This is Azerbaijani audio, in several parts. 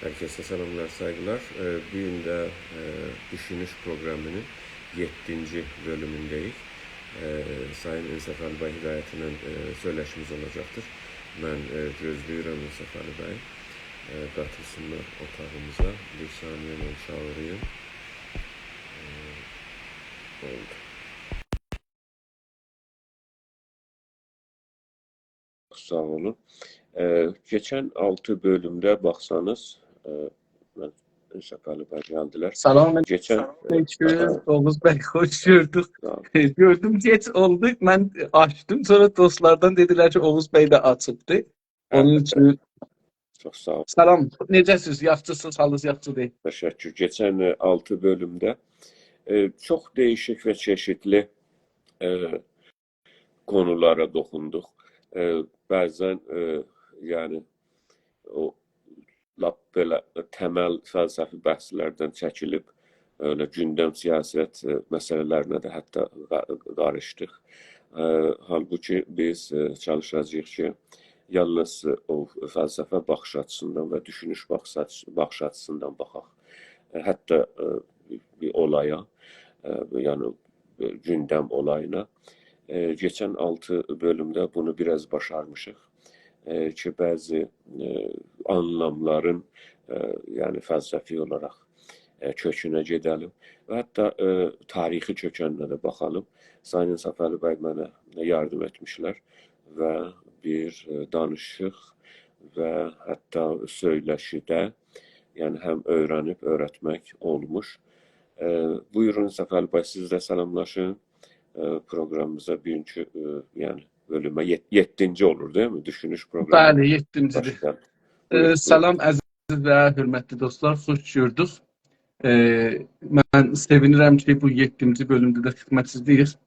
Herkese selamlar, saygılar. Bugün de Düşünüş programının 7. bölümündeyiz. Sayın İnsaf Ali Bey hidayətinin söyleşimiz olacaktır. Ben gözləyirəm İnsaf Ali Bey. Qatılsınlar otağımıza. Bir saniye ben çağırayım. Oldu. Sağ olun. Geçen 6 bölümde baksanız, ben İnsaf Ali Bey geldiler. Salam Geçen aleyküm, Oğuz Bey, hoş gördük. Gördüm geç oldu, ben açtım, sonra dostlardan dediler ki Oğuz Bey de açıbdı. Onun için çok sağ olun. salam, necəsiniz, yaxşısınız, halınız yaxşı değil. Teşekkür. Geçen 6 bölümde çok değişik ve çeşitli konulara dokunduk. Bazen yani o böyle temel felsefi bahslerden çəkilib öyle gündem siyaset meselelerine de hatta karıştık. Halbuki biz çalışacağıq ki, yalnız o felsefe bakış açısından ve düşünüş bakış açısından baxaq. Hatta bir olaya, yani gündem olayına. Geçen 6 bölümde bunu biraz başarmışıq. Ki bazı anlamların yani felsefi olarak köküne gedəlim və hətta tarixi kökənlə də baxalım. Sayın İnsaf Ali Bey mənə yardım etmişlər və bir danışıq və hətta söyləşidə yani hem öğrenip öğretmek olmuş. Buyurun İnsaf Ali Bey, siz de selamlaşın. Programımıza birinci yani bölüme 7. olur değil mi? Düşünüş programı. Bəli, 7-cidir. Salam əziz və hörmətli dostlar, xoş gördük. Mən sevinirəm ki, bu 7-ci bölümdə də xidmətinizdeyiz.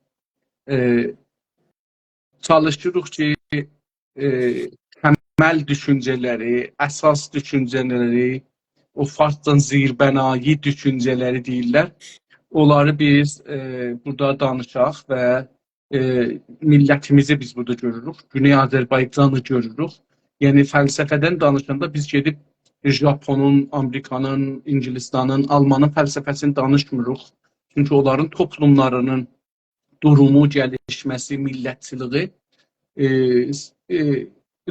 Çalışırıq ki, təməl düşüncələri, əsas düşüncələri, o farsdan zirbənai düşüncələri deyirlər. Onları biz burada danışaq və millətimizi biz burada görürük. Güney Azərbaycanı görürük. Yəni fəlsəfədən danışanda biz gedib Japonun, Amerikanın, İngilistanın, Almanın fəlsəfəsini danışmırıq. Çünki onların toplumlarının durumu, gəlişməsi, millətçiliyi,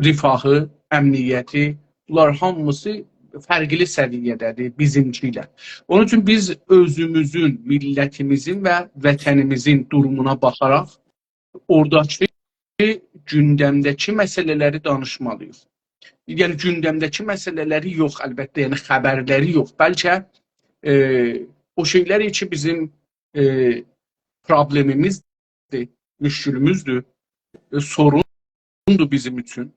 rifahı, əmniyyəti, bunlar hamısı fərqli səviyyədədir bizimki ilə. Onun üçün biz özümüzün, millətimizin və vətənimizin durumuna baxaraq oradakı gündəmdəki məsələləri danışmalıyıq. Yəni gündəmdəki məsələləri yox, əlbəttə, yəni xəbərləri yox. Bəlkə o şeylər ki bizim problemimizdir, müşkülümüzdür, sorundur bizim üçün.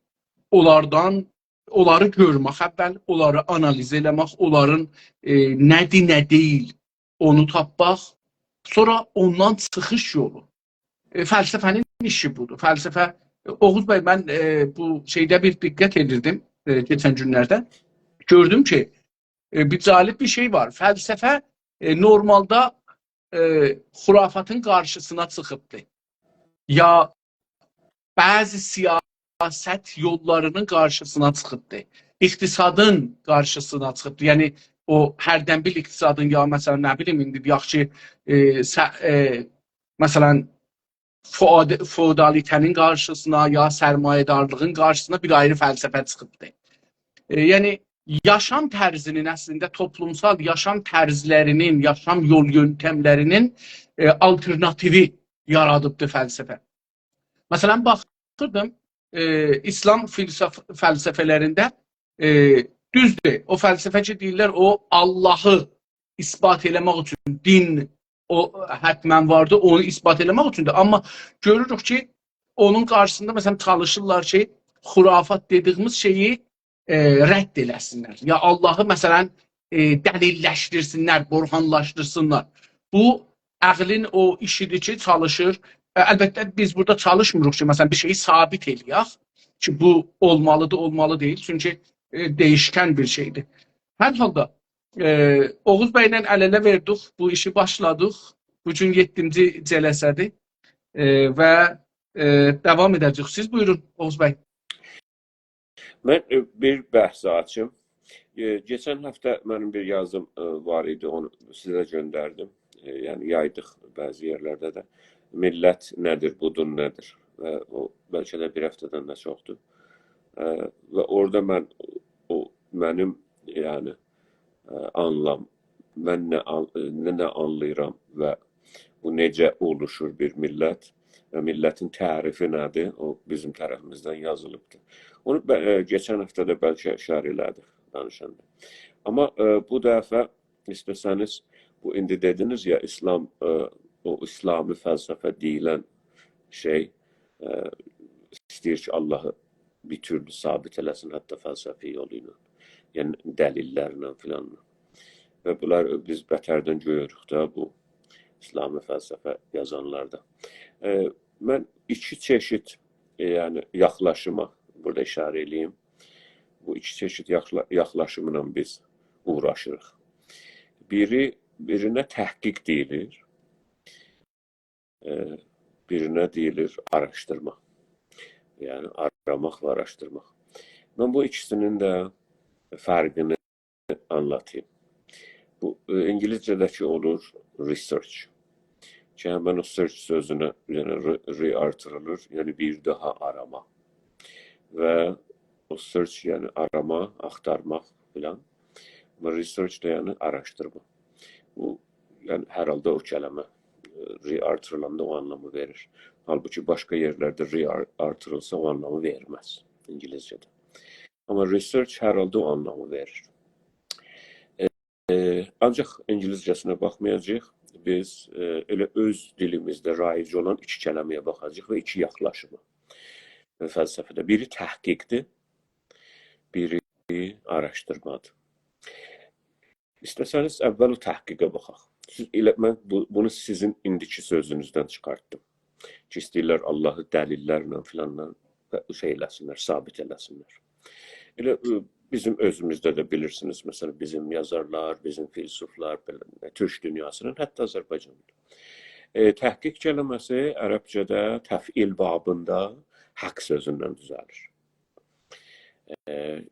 Onları görmək əvvəl, onları analiz eləmək, onların nədir, nə deyil, onu tapmaq, sonra ondan çıxış yolu. Fəlsəfənin işi budur. Fəlsəfə, Oğuz bəy, mən bu şeydə bir diqqət edirdim geçən günlərdə. Gördüm ki, bir cəlib bir şey var. Fəlsəfə normalda xurafatın qarşısına çıxıbdır. Ya bəzi siyasət yollarının qarşısına çıxıbdır. İqtisadın qarşısına çıxıbdır. Yəni o hərdənbil iqtisadın ya məsələn nə bilim indi yaxşı məsələn feodalitənin qarşısına ya sərmayədarlığın qarşısına bir ayrı fəlsəfə çıxıbdır. Yəni yaşam tərzinin əslində toplumsal yaşam tərzlərinin, yaşam yol yöntəmlərinin alternativi yaradıbdır fəlsəfə. Məsələn baxırdım İslam fəlsəfələrində düzdür. O fəlsəfə ki deyirlər o Allahı isbat eləmək üçün din o hətmən vardı, onu isbat eləmək üçündür. Amma görürük ki, onun qarşısında məsələn çalışırlar ki, xurafat dediyimiz şeyi rədd eləsinlər. Ya Allahı məsələn dəlilləşdirsinlər, burhanlaşdırsınlar. Bu əqlin o işidir ki, çalışır. Əlbəttə biz burada çalışmırıq ki, məsələn bir şeyi sabit eləyək ki, bu olmalıdır, olmalı deyil. Çünki değişkən bir şeydir. Hər halda Oğuz bəylə əl-ələ verdik, bu işi başladıq. Bugün 7-ci cələsədir və devam edəcək. Siz buyurun Oğuz bəy. Ben bir bəhs açım. Geçen hafta benim bir yazım var idi, onu size gönderdim. Yani yaydık bazı yerlerde de. Millet nedir, budun nedir? Ve o belki de bir haftadan da çoktu. Ve orada ben o benim yani anlam, ben ne anlayıram ve bu nece oluşur bir millet ve milletin tarifi nedir? O bizim tarafımızdan yazılıbdı. Onu geçen hafta da belki işaret elədik danışanda. Ama bu defa isterseniz bu indi dediniz ya İslam o İslami felsefe deyilen şey e, istəyir ki Allah'ı bir türlü sabit eləsin, hatta felsefi yoluyla. Yani delillerle filan. Ve bunlar biz beterden görürük da bu İslami felsefe yazanlarda. Ben iki çeşit yani yaklaşıma burada işaret edeyim. Bu iki çeşit yaklaşımla biz uğraşırıq. Birine təhqiq deyilir, birine deyilir araştırma. Yani aramak ve araştırmak. Ben bu ikisinin de farkını anlatayım. Bu İngilizce'deki olur research. Yani ben o search sözüne yani re artırılır. Yani bir daha arama. Ve o search yani arama, aktarmak filan. Ama research de yani araştırma. Bu yani herhalde o kelime re artırılanda o anlamı verir. Halbuki başka yerlerde re artırılsa o anlamı vermez İngilizce'de. Ama research herhalde o anlamı verir. Ancaq İngilizcəsinə baxmayacağıq. Biz elə öz dilimizdə raic olan iki kələməyə baxacağıq və iki yaxlaşımı fəlsəfədə. Biri təhqiqdir, biri araşdırmadır. İstəsəniz əvvəl o təhqiqə baxaq. Mən bunu sizin indiki sözünüzdən çıxartdım. Ki, istəyirlər Allahı dəlillərlə filanla şey eləsinlər, sabit eləsinlər. Elə bizim özümüzdə de bilirsiniz, mesela bizim yazarlar, bizim filsuflar, Türk dünyasının, hatta Azərbaycanda. Təhqiq keliməsi Ərəbcədə təfil babında haqq sözündən düzəlir.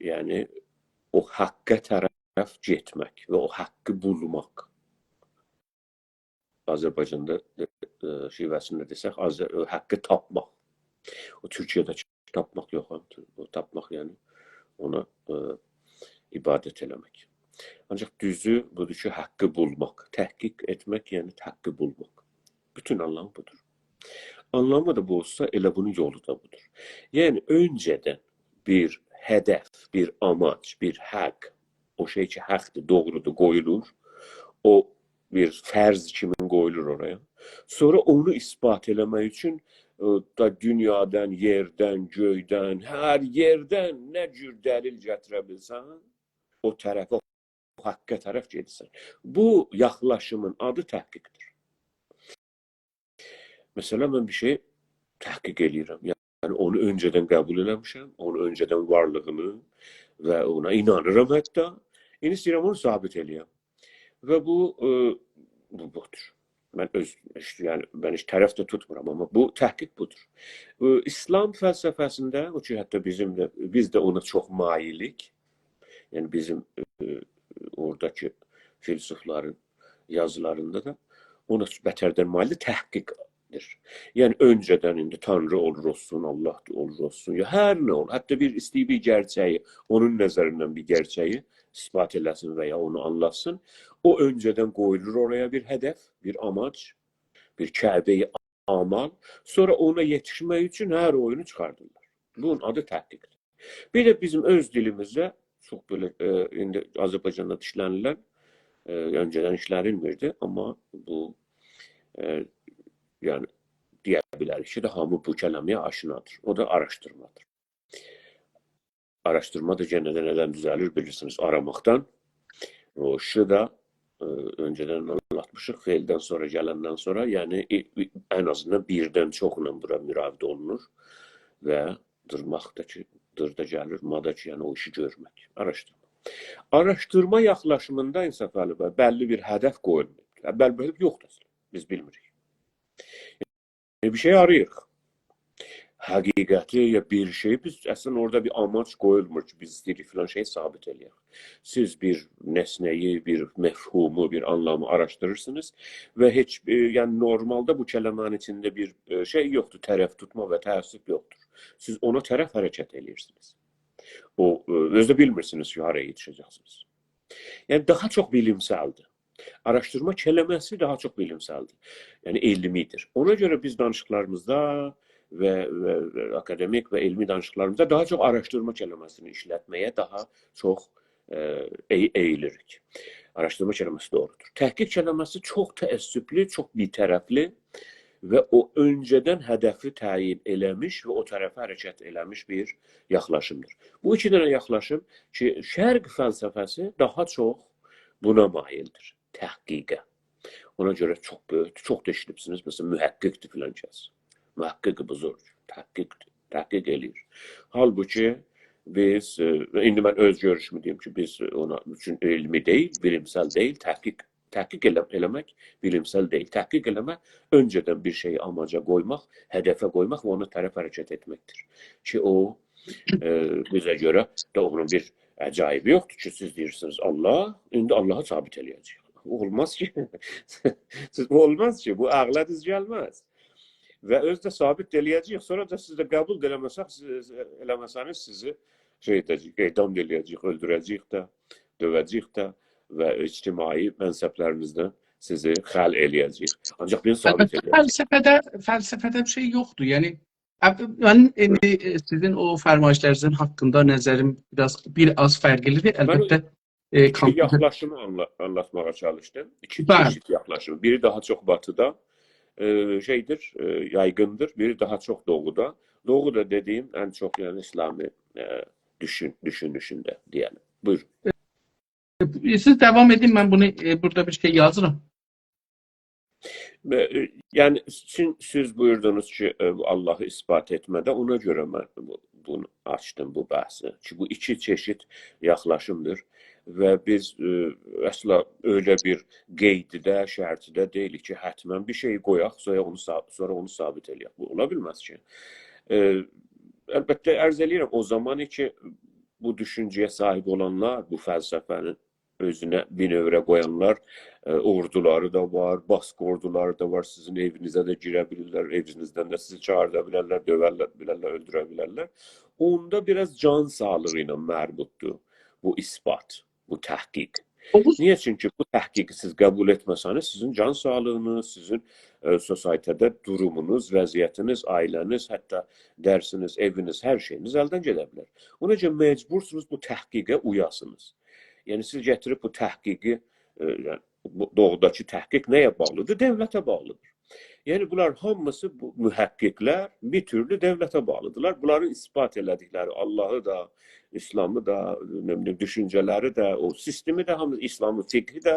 Yani o haqqa tərəf getmək və o haqqı bulmaq. Azərbaycanda şivəsində desək, haqqı tapmaq. O Türkiyədə tapmaq yox, o tapmaq yani ona ibadet eləmək. Ancaq düzü budur ki, haqqı bulmaq. Təhqiq etmək, yəni haqqı bulmaq. Bütün anlamı budur. Anlamı da bu olsa, elə bunun yolu da budur. Yəni, öncədən bir hədəf, bir amac, bir haqq, o şey ki, haqqdır, doğrudur, qoyulur. O bir fərz kimi qoyulur oraya. Sonra onu ispat eləmək üçün da dünyadan, yerdən, göydən, hər yerdən nə cür dəlil gətirə bilsən, o tərəfə, o haqqa tərəf gedirsən. Bu yaxlaşımın adı təhqiqdir. Mesela mən bir şey təhqiq eləyirəm. Yəni onu öncədən qəbul eləmişəm, onu öncədən varlığını və ona inanıram hətta. İndi istəyirəm onu sabit eləyəm. Və bu budur. Ben hiç taraf da tutmuram ama bu təhqiq budur. İslam felsefesinde o ki hatta biz de ona çok mailik. Yani bizim oradaki filsufların yazılarında da ona beterden maili təhqiqdir. Yani önceden indi Tanrı olur olsun, Allah olur olsun ya her ne olur. Hatta bir istediği bir gerçeği, onun nazarından bir gerçeği ispat eləsin veya onu anlatsın. O önceden koyulur oraya bir hedef, bir amaç, bir Kəbəyi amal. Sonra ona yetişmək üçün hər oyunu çıxardırlar. Bunun adı təhqiqdir. Bir de bizim öz dilimizde çok böyle indi Azərbaycanda işlənilən önceden işlənilmirdi ama bu yani deyə bilərik ki, hamı bu kələməyə aşinadır. O da araşdırmadır. Araştırma da neden düzelir bilirsiniz. Aramaktan. O şı da önceden anlatmışıq. Feilden sonra gelenden sonra yani en azından birden çoxla bura müravidə olunur və dırmaqdakı dırda gəlir, madaki yani o işi görmək. Araştırma. Araştırma yaxlaşımında insaf qaliba bəlli bir hədəf qoyulmur. Bəlli yoxdur. Biz bilmirik. Bir şey arayırıq. həqiqəti ya bir şey biz əslində orada bir amac qoyulmur ki, biz istəyirik filan şeyi sabit eləyək. Siz bir nəsnəyi, bir məfhumu, bir anlamı araşdırırsınız və heç yəni normalda bu kəlmənin içində bir şey yoxdur, tərəf tutma və təəssüb yoxdur. Siz ona tərəf hərəkət edirsiniz. O özdə bilmirsiniz ki, haraya yetişəcəksiniz. Yəni daha çox bilimsəldir. Araşdırma kəlməsi daha çox bilimsəldir. Yəni elmidir. Ona görə biz danışıqlarımızda və akademik və elmi danışıqlarımızda daha çox araşdırma kəlməsini işlətməyə daha çox eğilirik. Araşdırma kəlməsi doğrudur. Təhqiq kəlməsi çox təəssüblü, çox bitərəfli və o öncədən hədəfi təyin eləmiş və o tərəfə hərəkət eləmiş bir yaxlaşımdır. Bu iki dənə yaxlaşım ki, şərq fəlsəfəsi daha çox buna maildir, təhqiqə. Ona görə çox böyük, çox da işlibsiniz. Məsələn, mühəqqqiqdir filan kəs. Mühəqqqiq buzurdur, təhqiq eləyir. Halbuki biz, indi mən öz görüşümü deyim ki, biz ona üçün elmi deyil, bilimsel deyil, təhqiq eləmək bilimsel deyil. Təhqiq eləmək öncədən bir şeyi amaca qoymaq, hədəfə qoymaq və ona tərəf hərəkət etməkdir. Ki o bizə görə də onun bir əcayibi yoxdur ki, siz deyirsiniz Allah, indi Allahı sabit eləyəcək. Olmaz ki, olmaz ki, bu ağla düz gəlməz. Və özdə sabit eləyəcəyik, sonra da siz də qəbul eləməsəniz sizi edam eləyəcəyik, öldürəcəyik də, dövəcəyik də və ictimai mənsəblərinizdən sizi xəl eləyəcəyik. Ancaq beni sabit eləyəcəyik. Fəlsəfədə bir şey yoxdur. Yəni, mən sizin o fərmayişlərinizin haqqında nəzərim biraz fərqlidir. Əlbəttə, İki yaxlaşımı anlatmağa çalışdım. İki çeşit yaxlaşım. Biri daha çox batıda şeydir, yaygındır. Biri daha çox doğuda. Doğuda dediğim en çok yani İslami düşünüşünde diyelim. Buyurun. Siz devam edin, ben bunu burada bir şey yazırım. Yani siz buyurdunuz ki Allah'ı ispat etmede, ona göre ben bunu açtım bu bahsi. Ki bu iki çeşit yaklaşımdır. Və biz əsla öyle bir qeydidə, şərtidə deyilik ki, hətmən bir şeyi qoyaq, sonra onu sabit eləyək. Bu ola bilməz ki. Əlbəttə, ərz eləyirəm, o zaman ki, bu düşüncəyə sahib olanlar, bu fəlsəfənin özünə bir növrə qoyanlar, orduları da var, baskı orduları da var, sizin evinizə də girə bilirlər, evinizdən də sizi çağırda bilərlər, dövərlər, öldürə bilərlər. Onda biraz can sağlığı ilə mərbutdur bu ispat. Bu təhqiq. Niyə? Çünki bu təhqiqi siz qəbul etməsəniz, sizin can sağlığınız, sizin sosietədə durumunuz, vəziyyətiniz, ailəniz, hətta dərsiniz, eviniz, hər şeyiniz əldən gedə bilər. Ona görə məcbursunuz bu təhqiqə uyasınız. Yəni, siz gətirib bu təhqiqi, doğudakı təhqiq nəyə bağlıdır? Dövlətə bağlıdır. Yəni, bunlar hamısı, bu mühəqqiqlər bir türlü dövlətə bağlıdırlar. Bunların ispat elədikləri Allahı da, İslamı da, düşüncələri də, o sistemi də, İslamın fiqhi də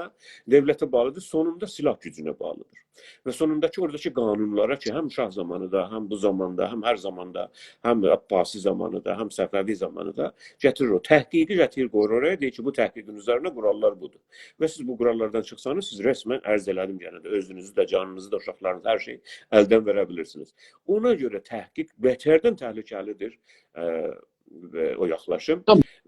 devlətə bağlıdır, sonunda silah gücünə bağlıdır. Və sonundakı oradakı qanunlara ki, həm şah zamanıda, həm bu zamanda, həm hər zamanda, həm Abbasi zamanıda, həm Səfəvi zamanıda gətirir o. Təhqiqi gətirir, qoyur oraya, deyir ki, bu təhqiqin üzərinə qurallar budur. Və siz bu qurallardan çıxsanız, siz rəsmən ərz elədim yəni də, özünüzü də, canınızı da, uşaqlarınızı, hər şeyi əldən verə bilirsiniz. Ona görə təhqiq bətərdən təhlükəlidir o yaxlaşım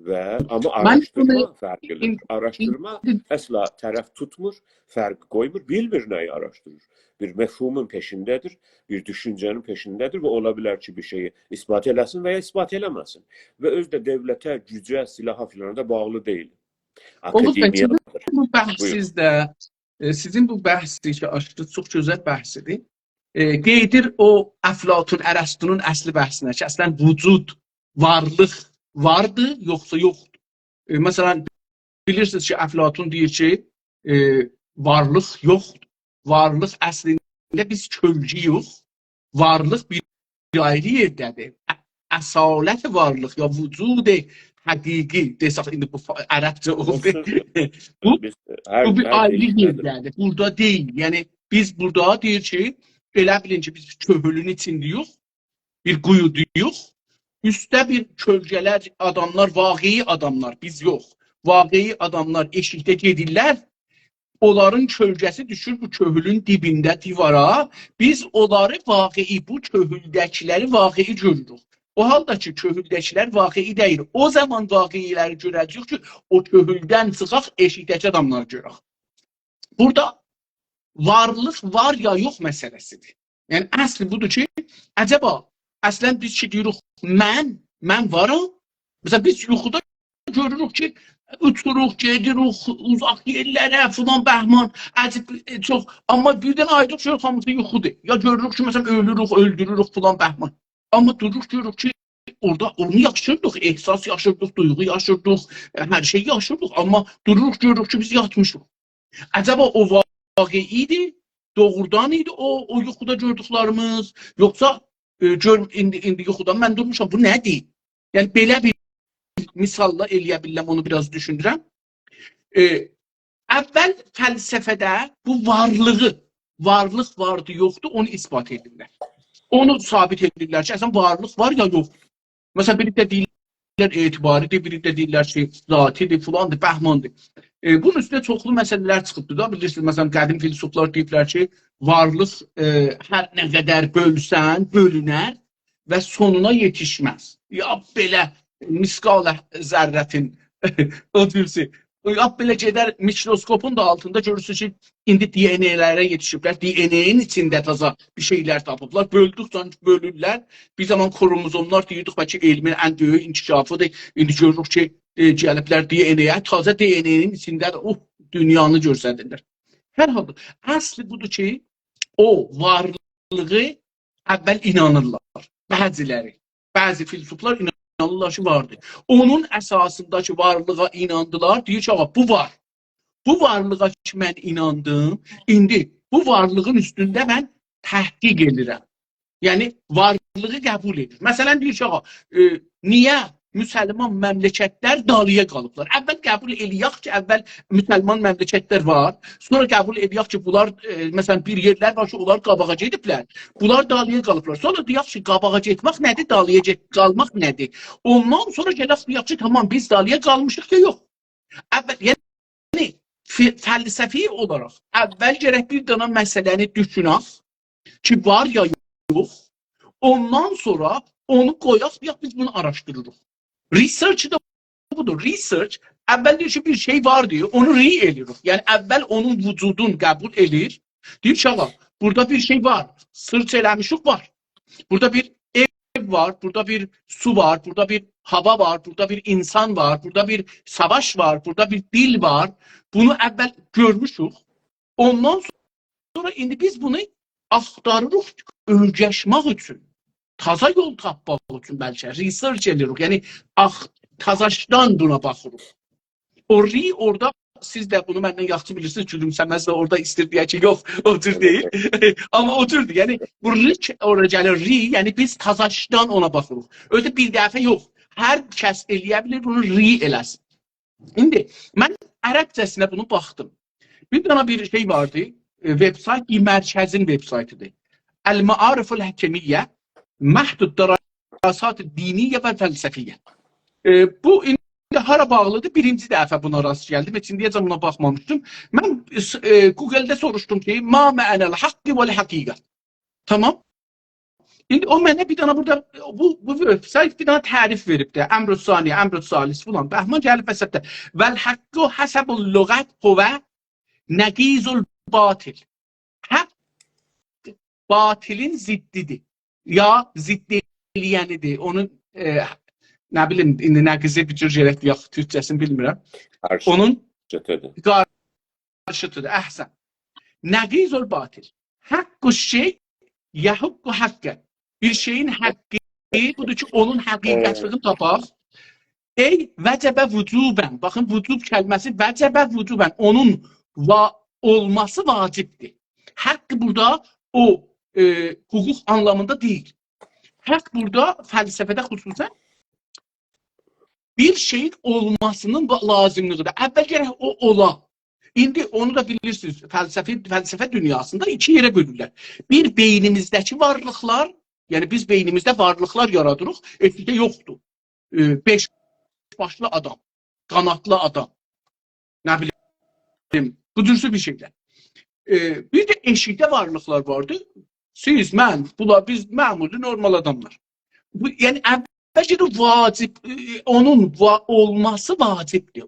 və amma araşdırma fərqlidir. Araşdırma əsla tərəf tutmur, fərq qoymur, bilmir nəyi araşdırır. Bir məfhumun peşindədir, bir düşüncənin peşindədir və ola bilər ki, bir şeyi ispat eləsin və ya ispat eləməsin. Və öz də dövlətə, gücə, silaha filan da bağlı deyil. Akademiyadır. Bu bəhsizdə, sizin bu bəhsdir ki, açdı, çox gözəl bəhsidir. Qeydir o Əflatun, Ərəstunun əsli bəhsinə ki, əslən vücud, varlıq vardır, yoxsa yoxdur. Məsələn, bilirsiniz ki, Əflatun deyir ki, varlıq yoxdur. Varlıq əslində biz kölgüyük. Varlıq bir ayrı yerdədir. Əsalət varlıq ya vücud həqiqi desək, indi bu ərəbcə oldu. Bu bir ayrı yerdədir. Burada deyil. Yəni, biz burada deyir ki, elə bilin ki, biz köhülün içindəyik, bir quyuduyuq. Üstdə bir kölgələr, adamlar, vaqei adamlar, biz yox. Vaqei adamlar eşikdə gedirlər, onların kölgəsi düşür bu köhülün dibində divara. Biz onları vaqei, bu köhüldəkiləri vaqei görürük. O halda ki, köhüldəkilər vaqei deyil. O zaman vaqeiləri görəcəyik ki, o köhüldən çıxaq eşikdəki adamları görək. Burada varlıq var ya yox məsələsidir. Yəni, əsli budur ki, əcəba, əslən biz ki, deyirik, mən varam. Məsələn, biz yuxuda görürük ki, uçuruq, gedirik, uzaq yerlərə, filan bəhman, əcib, çox. Amma birdən aydıq ki, hamısı yuxudur. Ya görürük ki, məsələn, ölürük, öldürürük, filan bəhman. Amma dururuq, görürük ki, orada onu yaşırdıq, ehsas yaşırdıq, duyğu yaşırdıq, hər şey yaşırdıq. Amma dururuq, görürük ki, biz yatmışıq. Əcəba o vaqeidir, doğrudan idi o yuxuda gördüklərimiz, yoxsa indi yuxudan mən durmuşam, bu nədir? Yəni, belə bir misalla eləyə biləm, onu biraz düşündürəm. Əvvəl fəlsəfədə bu varlıq vardı, yoxdur, onu ispat edirlər. Onu sabit edirlər ki, əslən varlıq var ya yoxdur. Məsələn, biri də deyirlər etibaridir, biri də deyirlər ki, zatidir, filandır, bəhmandır. Bunun üstündə çoxlu məsələlər çıxıbdır da, bilirsiniz, məsələn, qədim filosoflar deyiblər ki, varlıq hər nə qədər bölsən, bölünər və sonuna yetişməz. Ya belə miskalə zərrətin o türsü. Ya belə gedər mikroskopun da altında görürsünüz ki, indi DNA-lərə yetişiblər. DNA-nin içində taza bir şeylər tapıblar. Böldükcə bölürlər. Bir zaman kromozomlar deyirdik, bəlkə elmin ən böyük inkişafıdır. İndi görürük ki, gəliblər DNA-yə. Taza DNA-nin içində də dünyanı görsədirlər. Hər halda, əsli budur ki, o varlığı əvvəl inanırlar. Bəzi filosoflar inanırlar ki, vardır. Onun əsasındakı varlığa inandılar. Deyir ki, bu var. Bu varlığa ki, mən inandım. İndi bu varlığın üstündə mən təhqiq edirəm. Yəni, varlığı qəbul edir. Məsələn, deyir ki, niyə müsəlman məmləkətlər dalıya qalıblar? Əvvəl qəbul eləyək ki, əvvəl müsəlman məmləkətlər var. Sonra qəbul eləyək ki, bunlar, məsələn, bir yerlər var ki, onlar qabağa gediblər. Bunlar dalıya qalıblar. Sonra deyək ki, qabağa getmək nədir, dalıya qalmaq nədir? Ondan sonra gələk deyək ki, tamam, biz dalıya qalmışıq ya yox. Yəni, fəlsəfi olaraq əvvəl gərək bir dana məsələni düşünək ki, var ya yox. Ondan sonra onu qoyaq, biz bunu araşdırırıq. Research da budur. Research, əvvəl deyir ki, bir şey var diyor, onu re-elirik. Yəni, əvvəl onun vücudun qəbul edir. Deyir ki, burada bir şey var, search eləmişik var. Burada bir ev var, burada bir su var, burada bir hava var, burada bir insan var, burada bir savaş var, burada bir dil var. Bunu əvvəl görmüşük. Ondan sonra indi biz bunu axtarırıq öyrəşmək üçün. Taza yol tapmaq üçün bəlkə research edirik. Yəni, tazaşdan buna baxırıq. Orada siz də bunu məndən yaxşı bilirsiniz, gülümsəməz də orada istir deyək ki, yox, o tür deyil. Amma o türdür. Yəni, bu oraya gəlir, yəni biz tazaşdan ona baxırıq. Özü bir dəfə yox. Hər kəs eləyə bilir, bunu eləsin. İndi, mən ərəbcəsinə bunu baxdım. Bir dana bir şey vardı, websayt, mərkəzin websaytıdır. Əl-Maariful Həkimiyyə, Məhdud Dərasat Diniyyə və Fəlsəfiyyə. Bu, indi hara bağlıdır? Birinci dəfə buna rast gəldim. Heç indiyəcə buna baxmamışdım. Mən Google-də soruşdum ki, ma mə'ənəl haqqi vəl-həqiqət. Tamam. İndi o mənə bir dana burada, bu websayt bir dana tərif veribdir. Əmr-ü saniyə, əmr-ü salis filan. Bəhman gəlib vəsətdə. Vəl-həqqü həsəbul lüğət huvə nəqizul batil. Həq batilin ziddidir. Ya zidd eləyənidir. Onun, nə bilim, indi nəqizə bir cür gələk deyək, türkcəsini bilmirəm. Onun qarşıtıdır. Əhsən. Nəqizul batil. Həqqü şey, yəhüqqü həqqə. Bir şeyin həqqi budur ki, onun həqiqətini tapaq. Ey vəcəbə vücubən. Baxın, vücub kəlməsi vəcəbə vücubən. Onun olması vacibdir. Həqqi burada o hüquq anlamında deyil. Haqq burada fəlsəfədə xüsusən bir şeyin olmasının lazımlığıdır. Əvvəl gərək o ola. İndi onu da bilirsiniz, fəlsəfə dünyasında iki yerə bölürlər. Bir, beynimizdəki varlıqlar, yəni biz beynimizdə varlıqlar yaradırıq, etlikdə yoxdur. 5 başlı adam, qanatlı adam, nə bilim, Bu cürsü bir şeyler. Bir de eşikte varlıklar vardı. Siz, mən, bunlar biz məmuli normal adamlar. Bu, yəni əvvəlcə də vacib, onun olması vacibdir.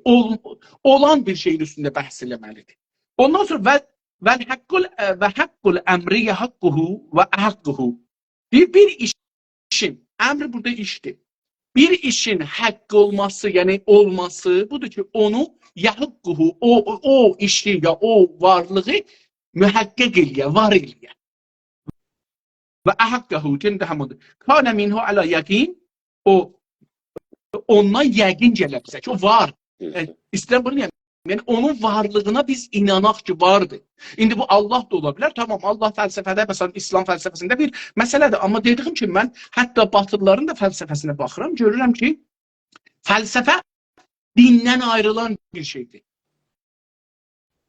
Olan bir şeyin üstündə bəhs eləməlidir. Ondan sonra və haqqul əmri yəhaqquhu və əhaqquhu. Bir işin, əmr burada işdir. Bir işin hakkı olması, yani olması budur ki onu yahukkuhu, o işi ya o varlığı mühakkak eləyə, var eləyə. Və əhəqqəhu, deyim də həmədir. Kânə minhu alə yəqin, ondan yəqin gələ bizə ki, o var. İstəyirəm bunu deyəm. Yəni, onun varlığına biz inanaq ki, vardır. İndi bu Allah da ola bilər. Tamam, Allah fəlsəfədə, məsələn, İslam fəlsəfəsində bir məsələdir. Amma dediyim ki, mən hətta batılıların da fəlsəfəsinə baxıram, görürəm ki, fəlsəfə dindən ayrılan bir şeydir.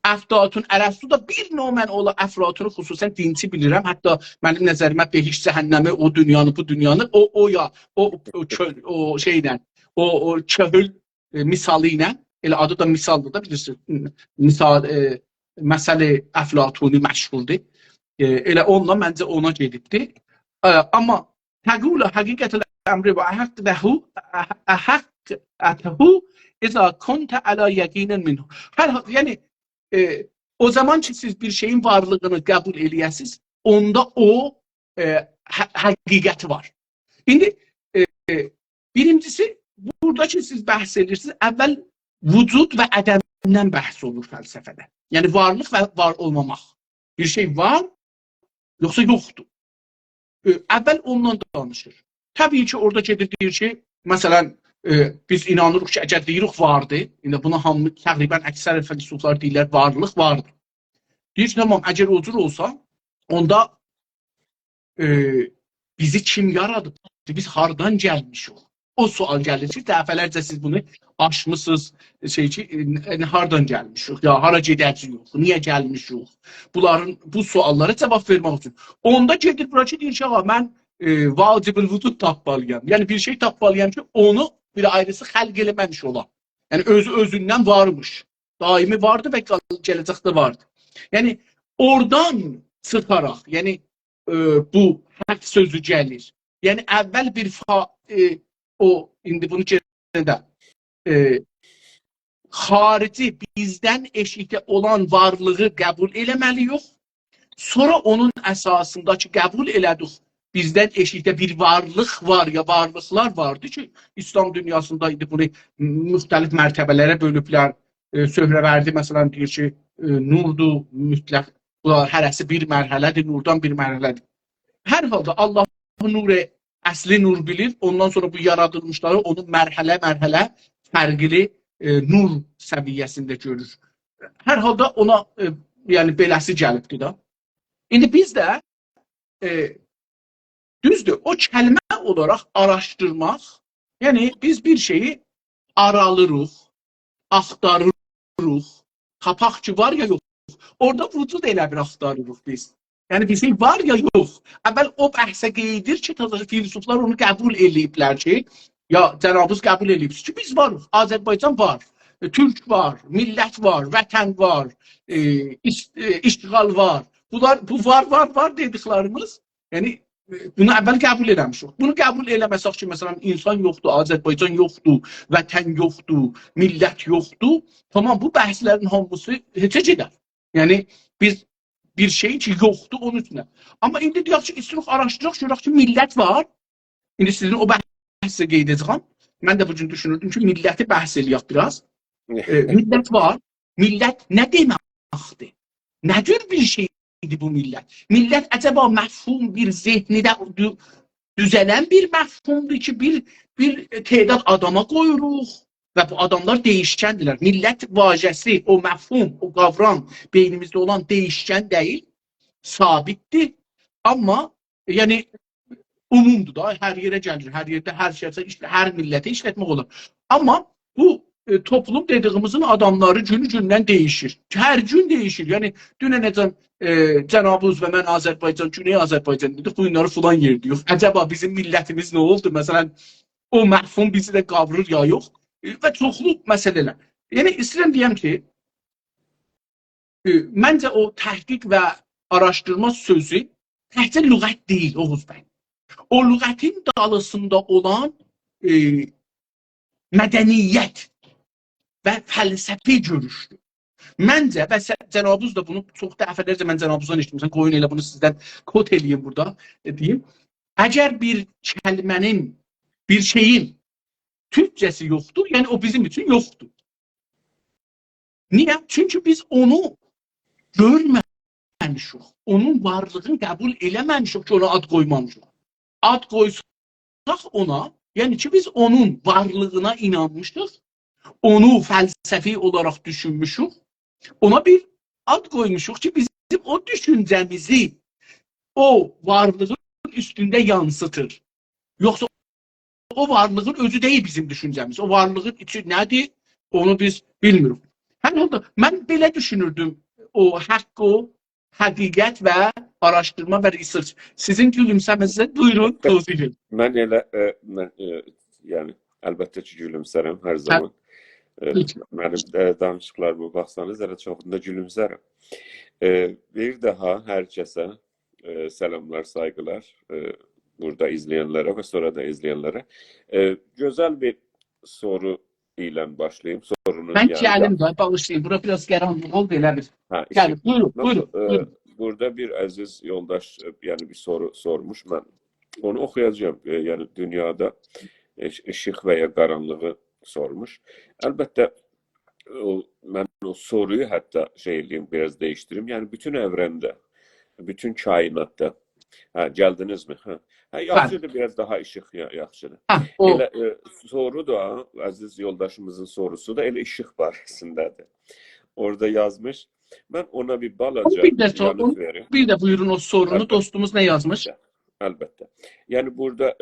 Əflatun, Ərəstu da bir növ mən ola Əflatunu xüsusən dinçi bilirəm. Hətta mənim nəzərimə behiş cəhənnəmi, o dünyanı, bu dünyanı, o şeylə, o köhül misalı ilə, elə adı da misaldır da bilirsiniz. Misal, məsələ Əflatuni məşğuldur. Elə onunla məncə ona gedibdir. Amma təqulu həqiqətəl əmri və əhəqqətəhu izə kontə alə yəqinin minhu. Yəni, o zaman ki siz bir şeyin varlığını qəbul eləyəsiniz, onda o həqiqəti var. İndi birincisi, burada ki siz bəhs edirsiniz, əvvəl vücud və ədəmdən bəhs olur fəlsəfədə. Yəni varlıq və var olmamaq. Bir şey var, yoxsa yoxdur. Əvvəl ondan danışır. Təbii ki, orada gedir deyir ki, məsələn, biz inanırıq ki, əgər deyirik vardır, indi buna hamı, təqribən əksər filosoflar deyirlər, varlıq vardır. Deyir ki, tamam, əgər o cür olsa, onda bizi kim yaradı? Biz hardan gəlmişik? O sual gəlir ki, dəfələrcə siz bunu aşmışsınız, hardan gəlmişik, ya hara gedəcəyik, niyə gəlmişik? Bu suallara cavab vermək üçün. Onda gedir bura ki, deyir ki, mən vacibül vücud tapmalıyam. Yəni bir şey tapmalıyam ki, onu bir ayrısı xəlq eləməmiş ola. Yəni özü özündən varmış. Daimi vardı və gələcəkdə vardı. Yəni oradan çıxaraq, yəni bu haqq sözü gəlir. Yəni əvvəl bir indi bunu da xarici bizdən eşikdə olan varlığı qəbul eləməliyik. Sonra onun əsasındakı qəbul elədik. Bizdən eşikdə bir varlıq var ya varlıqlar vardı ki, İslam dünyasında indi bunu müxtəlif mərtəbələrə bölüblər. Söhrəvərdi məsələn deyir ki, nurdur, mütləq. Bunlar hərəsi bir mərhələdir, nurdan bir mərhələdir. Hər halda Allah nuru əsli nur bilir, ondan sonra bu yaradılmışları onu mərhələ fərqli nur səviyyəsində görür. Hər halda ona yəni beləsi gəlibdir da. İndi biz də düzdür, o kəlmə olaraq araşdırmaq, yəni biz bir şeyi aralırıq, axtarırıq, tapaq ki var ya yox. Orada vücud elə bir axtarırıq biz. Yəni bir şey var ya yox. Əvvəl o bəhsə qeydir ki, filosoflar onu qəbul eləyiblər ki, ya cənabınız qəbul eləyibsiniz ki, biz varıq, Azərbaycan var, Türk var, millət var, vətən var, iştiqal var. Bu var dediklərimiz, yəni bunu əvvəl qəbul eləmişik. Bunu qəbul eləməsək ki, məsələn, insan yoxdur, Azərbaycan yoxdur, vətən yoxdur, millət yoxdur. Tamam, bu bəhslərin hamısı heçə gedər. Yəni, biz bir şey ki, yoxdur onun üstünə. Amma indi deyək ki, istirik araşdıraq, görək ki, millət var. İndi sizin o bəhsə qeyd edəcəm. Mən də bu gün düşünürdüm ki, milləti bəhs eləyək biraz. Millət var. Millət nə deməkdir? Nə cür bir şeydir bu millət? Millət əcəba məfhum bir zehnidə düzələn bir məfhumdur ki, bir tədad adama qoyuruq və bu adamlar değişkəndirlər. Millət vacəsi, o məfhum, o qavram beynimizdə olan değişkən deyil, sabitdir. Amma yəni umumdur da, hər yerə gəlir, hər yerdə hər şeysə, hər millətə işlətmək olur. Amma bu toplum dediyimizin adamları günü-gündən değişir. Hər gün değişir. Yəni dünən cənabınız və mən Azərbaycan, Güney Azərbaycan dedik, bu günləri filan yer deyirik. Əcəba bizim millətimiz nə oldu? Məsələn, o məfhum bizi də qavrır ya yox? Və çoxlu məsələlər. Yəni istəyirəm deyəm ki, Məncə o təhqiq və araşdırma sözü təkcə lüğət deyil Oğuz bəy. O lüğətin dalısında olan mədəniyyət və fəlsəfi görüşdür. Məncə, və cənabınız da bunu çox dəfələrcə mən cənabınızdan eşitmişəm, qoyun elə bunu sizdən kod eləyim burada, deyim. Əgər bir kəlmənin, bir şeyin türkcəsi yoxdur, yəni o bizim üçün yoxdur. Niyə? Çünki biz onu görməmişik, onun varlığını qəbul eləməmişik ki, ona ad qoymamışıq. Ad qoysaq ona, yəni ki, biz onun varlığına inanmışıq, onu fəlsəfi olaraq düşünmüşük, ona bir ad qoymuşuq ki, bizim o düşüncəmizi o varlığın üstündə yansıtır. Yoxsa o varlığın özü deyil bizim düşüncəmiz. O varlığın içi nədir? Onu biz bilmirik. Hər halda mən belə düşünürdüm. O haqq, o həqiqət və araşdırma və research. Sizin gülümsəmizə buyurun, tövsiyə. Mən elə yəni əlbəttə ki, gülümsərəm hər zaman. Mənim danışıqlarıma baxsanız elə çoxunda gülümsərəm. Bir daha hər kəsə selamlar, saygılar burada izləyənlərə və sonra da izləyənlərə. Gözəl bir soru ilə başlayayım. Mən gəlim də bağışlayayım. Bura biraz qaranlıq oldu elə bir. Gəlim, buyurun. Burada bir əziz yoldaş yəni bir soru sormuş. Mən onu oxuyacağım. Yəni dünyada işıq və ya qaranlığı sormuş. Əlbəttə mən o soruyu hətta biraz dəyişdirim. Yəni bütün evrəndə, bütün kainatda gəldinizmi? Yaxşıdır, biraz daha işıq yaxşıdır. Elə soru da, əziz yoldaşımızın sorusu da elə işıq barəsindədir. Orada yazmış. Mən ona bir balaca yanıt verim. Bir də buyurun o sorunu. Dostumuz nə yazmış? Əlbəttə. Yəni burada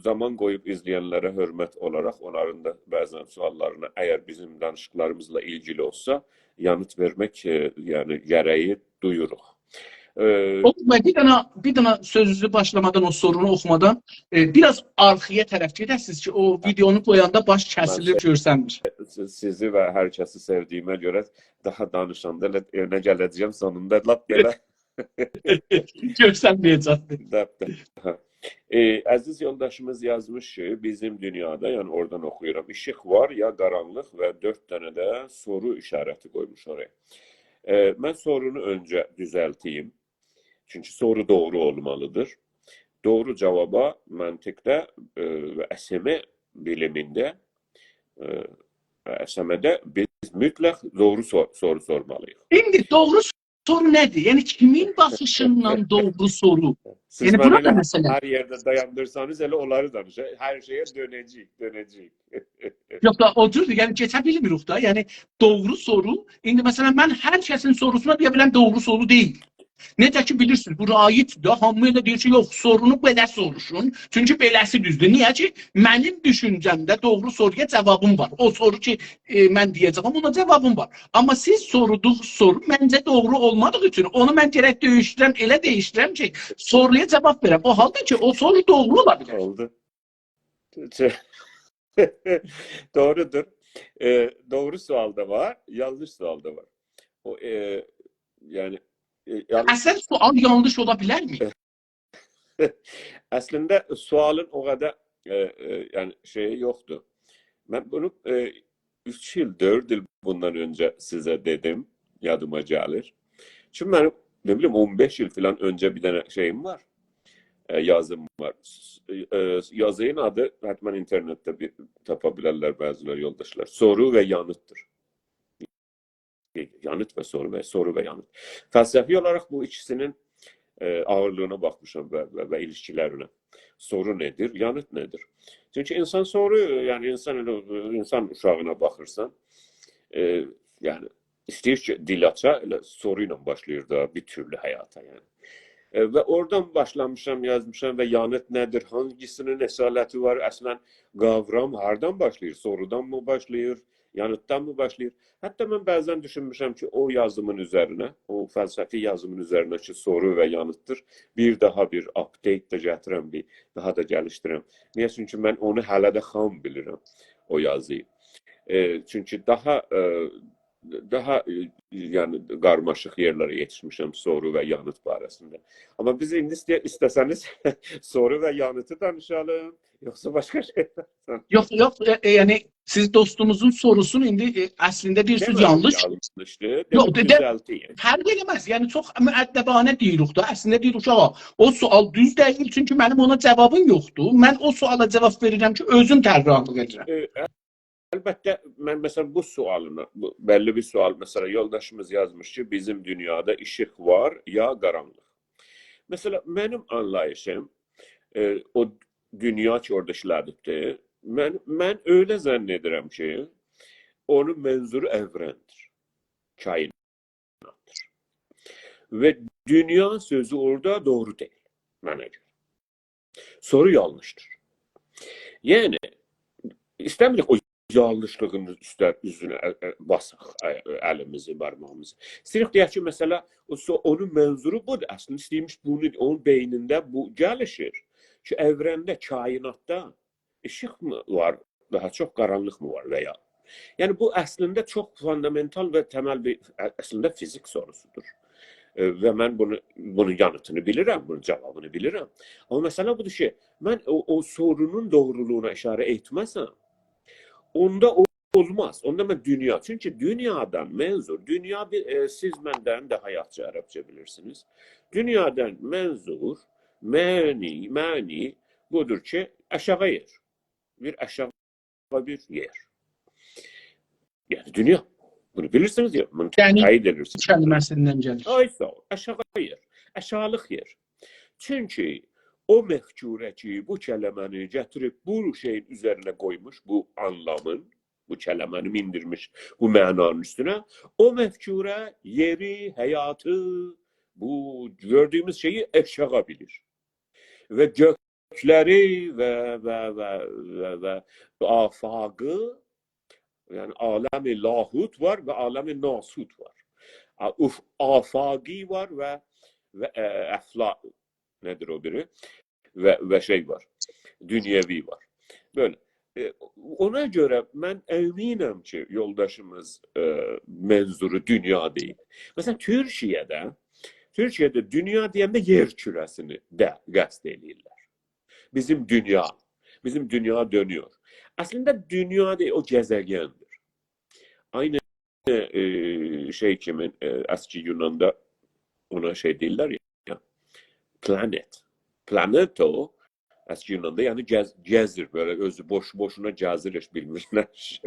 zaman qoyub izləyənlərə hörmət olaraq onların da bəzən suallarına əgər bizim danışıqlarımızla ilgili olsa yanıt vermək yəni gərəyi duyuruq. Bir dana sözünüzü başlamadan o sorunu oxumadan biraz arxiyə tərəf gedəsiniz ki o videonu qoyanda baş kəsilir, görsənmir. Sizi və hər kəsi sevdiyimə görə daha danışanda önə gələcəyəm sonunda lap belə görsənməyəcəkdir. Əziz yoldaşımız yazmış ki, bizim dünyada, yəni oradan oxuyuram, işıq var ya qaranlıq və 4 dənə də soru işarəti qoymuş oraya. Mən sorunu öncə düzəlteyim. Çünki soru doğru olmalıdır. Doğru cavaba məntiqdə və əsəmə bilimində, əsəmədə biz mütləq doğru soru sormalıyıq. İndi doğru soru nədir? Yəni kimin baxışından doğru soru? Siz yəni mənə elə məsələ. hər yerdə dayandırsanız elə onları danışır. Hər şeyə dönəcəyik. Yox da o cürdür, yəni keçə bilmirik da. Yəni doğru soru, indi məsələn mən hər kəsin sorusuna deyə biləm doğru soru deyil. Necə ki bilirsiniz, bu raitdir. Hamı elə deyir ki, yox, sorunu belə soruşun. Çünki beləsi düzdür. Niyə ki, mənim düşüncəmdə doğru soruya cavabım var. O soru ki, mən deyəcəm, ona cavabım var. Amma siz sorduğunuz soru məncə doğru olmadığı üçün onu mən gərək dəyişdirəm, elə dəyişdirəm ki, soruya cavab verəm. O halda ki, o soru doğru ola bilər. Oldu. Doğrudur. Doğru sual da var, yanlış sual da var. O yani Əslən sual yanlış ola bilərmi? Əslində sualın o qədər yəni şeyi yoxdur. Mən bunu 3 il, 4 il bundan öncə sizə dedim, yadıma gəlir. Çünki mənim, ne bileyim, 15 il falan öncə bir dənə şeyim var, yazım var. Yazıyın adı, hətta internetdə tapa bilərlər bəzilər yoldaşlar. Soru və yanıtdır. Yanıt və soru və yanıt. Fəlsəfi olaraq bu ikisinin ağırlığına baxmışam və ilişkilərinə. Soru nedir, yanıt nedir? Çünki insan soru, yəni insan uşağına baxırsan, yəni istəyir ki, dil aça, elə soru ilə başlayır da bir türlü həyata. Yəni. Və oradan başlamışam, yazmışam və yanıt nədir, hangisinin əsaləti var, əslən qavram hardan başlayır, sorudan mı başlayır, yanıtdan mı başlayır? Hətta mən bəzən düşünmüşəm ki, o yazımın üzərinə, o fəlsəfi yazımın üzərinə ki, soru və yanıtdır, bir daha bir update da gətirəm, daha da gəlişdirəm. Niyə? Çünki mən onu hələ də xam bilirəm, o yazıyı. Çünki daha daha yani karmaşık yerlere yetişmişim soru ve yanıt barəsində. Ama biz indi isteseniz soru ve yanıtı danışalım. Yoksa başka şeyler. Yok yok, yani siz dostumuzun sorusunu indi aslında bir söz Demedim yanlış. yanlıştı. Yok, Dedim düzelteyim. fərq eləməz. Yəni çox müəddəbanə deyirik da. Əslində deyirik o sual düz deyil çünki mənim ona cavabım yoxdur. Mən o suala cavab verirəm ki, özüm tərcümanlıq edirəm. Elbette ben mesela bu sualına, belli bir sual mesela yoldaşımız yazmış ki bizim dünyada ışık var ya karanlık. Mesela benim anlayışım o dünya ki orada işlədibdir. Ben öyle zannederim ki onun menzuru evrendir. Kainattır. Ve dünya sözü orada doğru değil. Bana göre. Soru yanlıştır. Yani istemirik o yanlışlığın üzünə basaq əlimizi, barmağımızı. İstəyirik deyək ki, məsələ onun mənzuru budur. Əslində istəyirmiş bunu, onun beynində bu gəlişir. Ki, evrəndə, kainatda işıq mı var, daha çox qaranlıq mı var və ya? Yəni, bu əslində çox fundamental və təməl bir, əslində fizik sorusudur. Və mən bunun yanıtını bilirəm, bunun cavabını bilirəm. Amma məsələ budur ki, mən o sorunun doğruluğuna işarə etməsəm, onda olmaz. Onda ben dünya. Çünkü dünyadan menzur. Dünya siz benden daha yaxşı Arapça bilirsiniz. Dünyadan menzur, mani budur ki aşağı yer. Bir aşağı bir yer. Yani dünya. Bunu bilirsiniz ya. Bunu tayid edirsiniz. Kelimesinden gelir. Ay sağ ol. Aşağı yer. Aşağılık yer. Çünkü o məhcurə ki, bu kələməni gətirib bu şeyin üzerine koymuş, bu anlamın, bu kələməni mindirmiş bu mənanın üstüne, o məhcurə yeri, hayatı, bu gördüğümüz şeyi aşağı bilir. Ve gökleri ve afakı, yani alem-i lahut var ve alem-i nasut var. Afaki var ve efla nedir o biri? Ve şey var. Dünyevi var. Böyle. Ona göre ben eminim ki yoldaşımız menzuru dünya değil. Mesela Türkiye'de dünya diyende yer küresini de qəsd edirlər. Bizim dünya dönüyor. Aslında dünya değil, o gezegendir. Aynı şey kimin eski Yunan'da ona şey değiller ya. Planet. Planet o eski Yunan'da yani cezir böyle özü boşuna cazir bilmişler.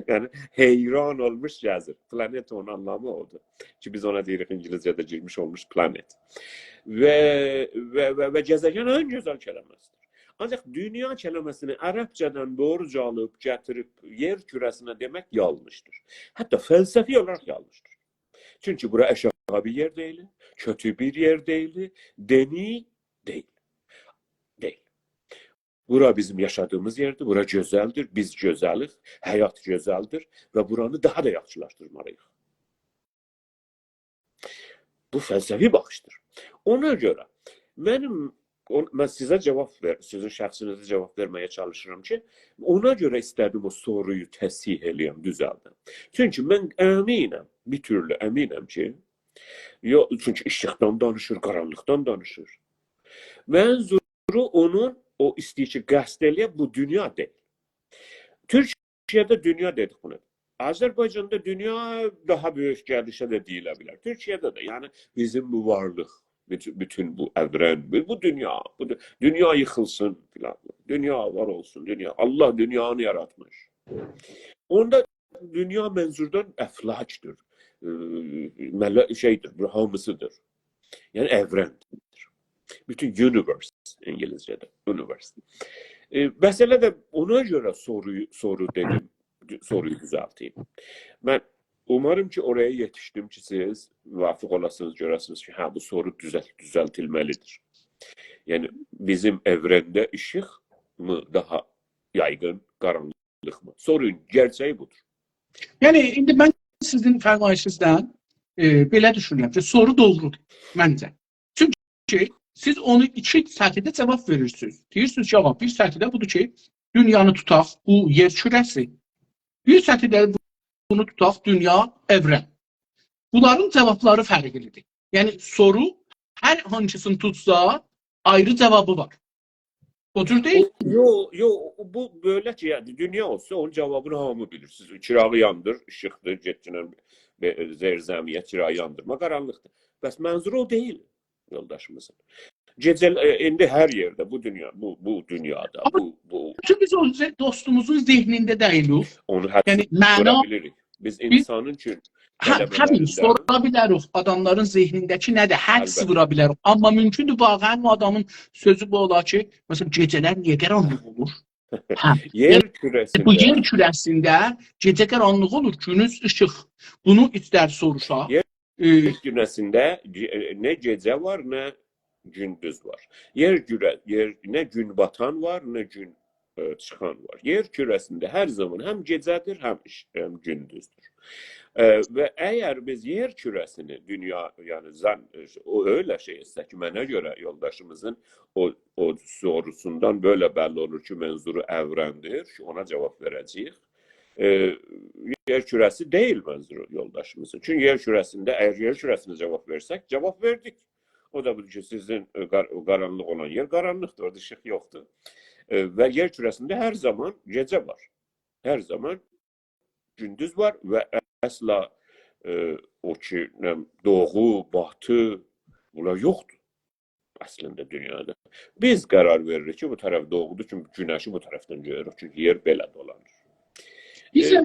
Yani heyran olmuş cazir. Planet onun anlamı oldu. Ki biz ona deyirik İngilizce'de girmiş olmuş planet. Ve gezegen en güzel kelimesidir. Ancak dünya kelimesini Arapçadan doğruca alıp getirip yer küresine demek yanlıştır. Hatta felsefi olarak yanlıştır. Çünkü bura aşağı bir yer değil, kötü bir yer değil, deni değil. Bura bizim yaşadığımız yerdir, bura güzeldir, biz güzeliz, hayat güzeldir ve buranı daha da yaxşılaştırmalıyıq. Bu felsefi baxışdır. Ona göre ben size sizin şəxsinizə cevap vermeye çalışırım ki, ona göre isterdim o soruyu təsih eləyəm, düzəldim. Çünkü ben əminəm, bir türlü əminəm ki, çünkü işıqdan danışır, qaranlıqdan danışır. Mənzuru onun o istəyir ki, qəsd eləyə bu dünya deyil. Türkiye'de dünya dedik buna. Azerbaycan'da dünya daha büyük gəlişə də deyilə bilər. Türkiye'de de yani bizim bu varlıq, bütün bu evren, bu dünya yıkılsın filan. Dünya var olsun, dünya. Allah dünyanı yaratmış. Onda dünya menzurdan əflaçdır. Şeydir, hamısıdır. Yani evrendir. Bütün universe İngilizce'de. Universe. Mesela de ona göre soru dedim. Soruyu düzelteyim. Ben umarım ki oraya yetiştim ki siz muvafık olasınız, görəsiniz ki bu soru düzeltilmelidir. Yani bizim evrende ışık mı daha yaygın, karanlık mı? Sorun gerçeği budur. Yani indi ben sizin fərmayişinizdən belə düşünürəm ki, soru doğrudur məncə. Çünki siz onu iki sətirdə cavab verirsiniz. Deyirsiniz cavab bir sətirdə budur ki, dünyanı tutaq, bu yer kürəsi. Bir sətirdə bunu tutaq, dünya, evren. Bunların cavabları fərqlidir. Yəni soru hər hansını tutsa ayrı cavabı var. O cür deyil. Bu böyle ki yani dünya olsa onun cevabını hamı bilir. Siz çırağı yandır, ışıqdır, getçinən zerzəmiyə çırağı yandırma qaranlıqdır. Bəs mənzuru o deyil yoldaşımızın. Gecə indi hər yerdə bu dünyada bu Çünki biz o dostumuzun zehnində deyilik. onu həbs Yəni məna görə bilirik. Biz insanın üçün həmin sora bilərik adamların zehnindəki nədir? Həds vura bilərik. Amma mümkündür vaqəən o adamın sözü bu ola ki, məsələn gecələr niyə qaranlıq olur? Yer kürəsində Bu yer kürəsində gecə qaranlıq olur, gündüz işıq. Bunu istər soruşa. Yer kürəsində nə gecə var, nə gündüz var. Yer nə gün batan var, nə gün çıxan var. Yer kürəsində hər zaman həm gecədir, həm gündüzdür. Və əgər biz yer kürəsini dünya, yəni o öyle şey etsək ki, mənə görə yoldaşımızın o sorusundan böyle belli olur ki, mənzuru əvrəndir, ona cavab verəcəyik. Yer kürəsi deyil mənzuru yoldaşımızın. Çünki yer kürəsində, əgər yer kürəsinə cavab versək, cavab verdik. O da bu ki, sizin qaranlıq olan yer qaranlıqdır, orada işıq yoxdur. Və yer kürəsində hər zaman gecə var. Hər zaman gündüz var və əsla o ki, doğu, batı, bunlar yoxdur əslində dünyada. Biz qərar veririk ki, bu tərəf doğudur, çünki günəşi bu tərəfdən görürük, çünki yer belə dolanır. Bizə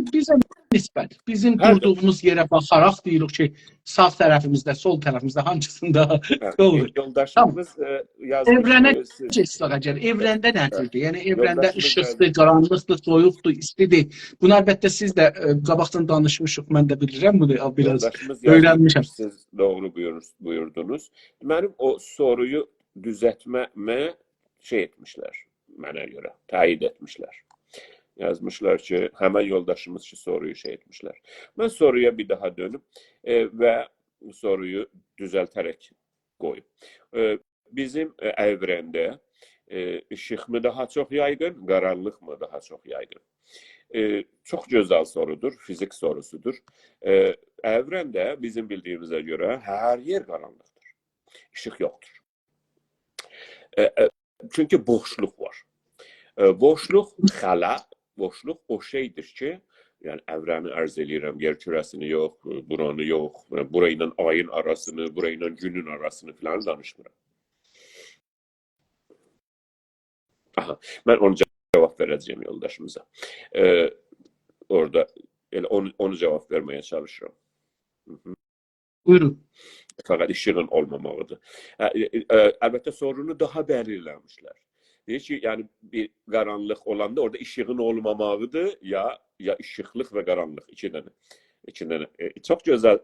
nisbət, bizim durduğumuz yerə baxaraq deyirik ki, sağ tərəfimizdə, sol tərəfimizdə hansında doğru. Yoldaşımız yazmış. Evrənə keçsək əgər, evrəndə nədir? Yəni evrəndə işıqdır, qaranlıqdır, soyuqdur, istidir. Bunu əlbəttə siz də qabaqdan danışmışıq, mən də bilirəm bunu, biraz öyrənmişəm. Siz doğru buyurdunuz. Mənim o soruyu düzəltmə şey etmişlər, mənə görə, təyid etmişlər. Yazmışlar ki, həmən yoldaşımız ki, soruyu şey etmişlər. Mən soruya bir daha dönüb və soruyu düzəltərək qoyub. Bizim evrəndə ışıq mı daha çox yayğın, qaranlıq mı daha çox yayğın? Çox gözəl sorudur, fizik sorusudur. Evrəndə bizim bildiyimizə görə hər yer qaranlıqdır. İşıq yoxdur. Çünki boşluq var. Boşluq, xəla, boşluq o şeydir ki, yəni evrəni ərz edirəm, yer kürəsini yox, buranı yox, burayla ayın arasını, burayla günün arasını filan danışmıram. Aha, mən onu cavab verəcəyim yoldaşımıza. Orada onu cavab verməyə çalışıram. Buyurun. Fəqət işığın olmamağıdır. Əlbəttə sorunu daha belirləmişlər. Deyir ki, yəni bir qaranlıq olanda orada işığın olmamağıdır, ya işıqlıq və qaranlıq, iki dənə. Çox gözəl,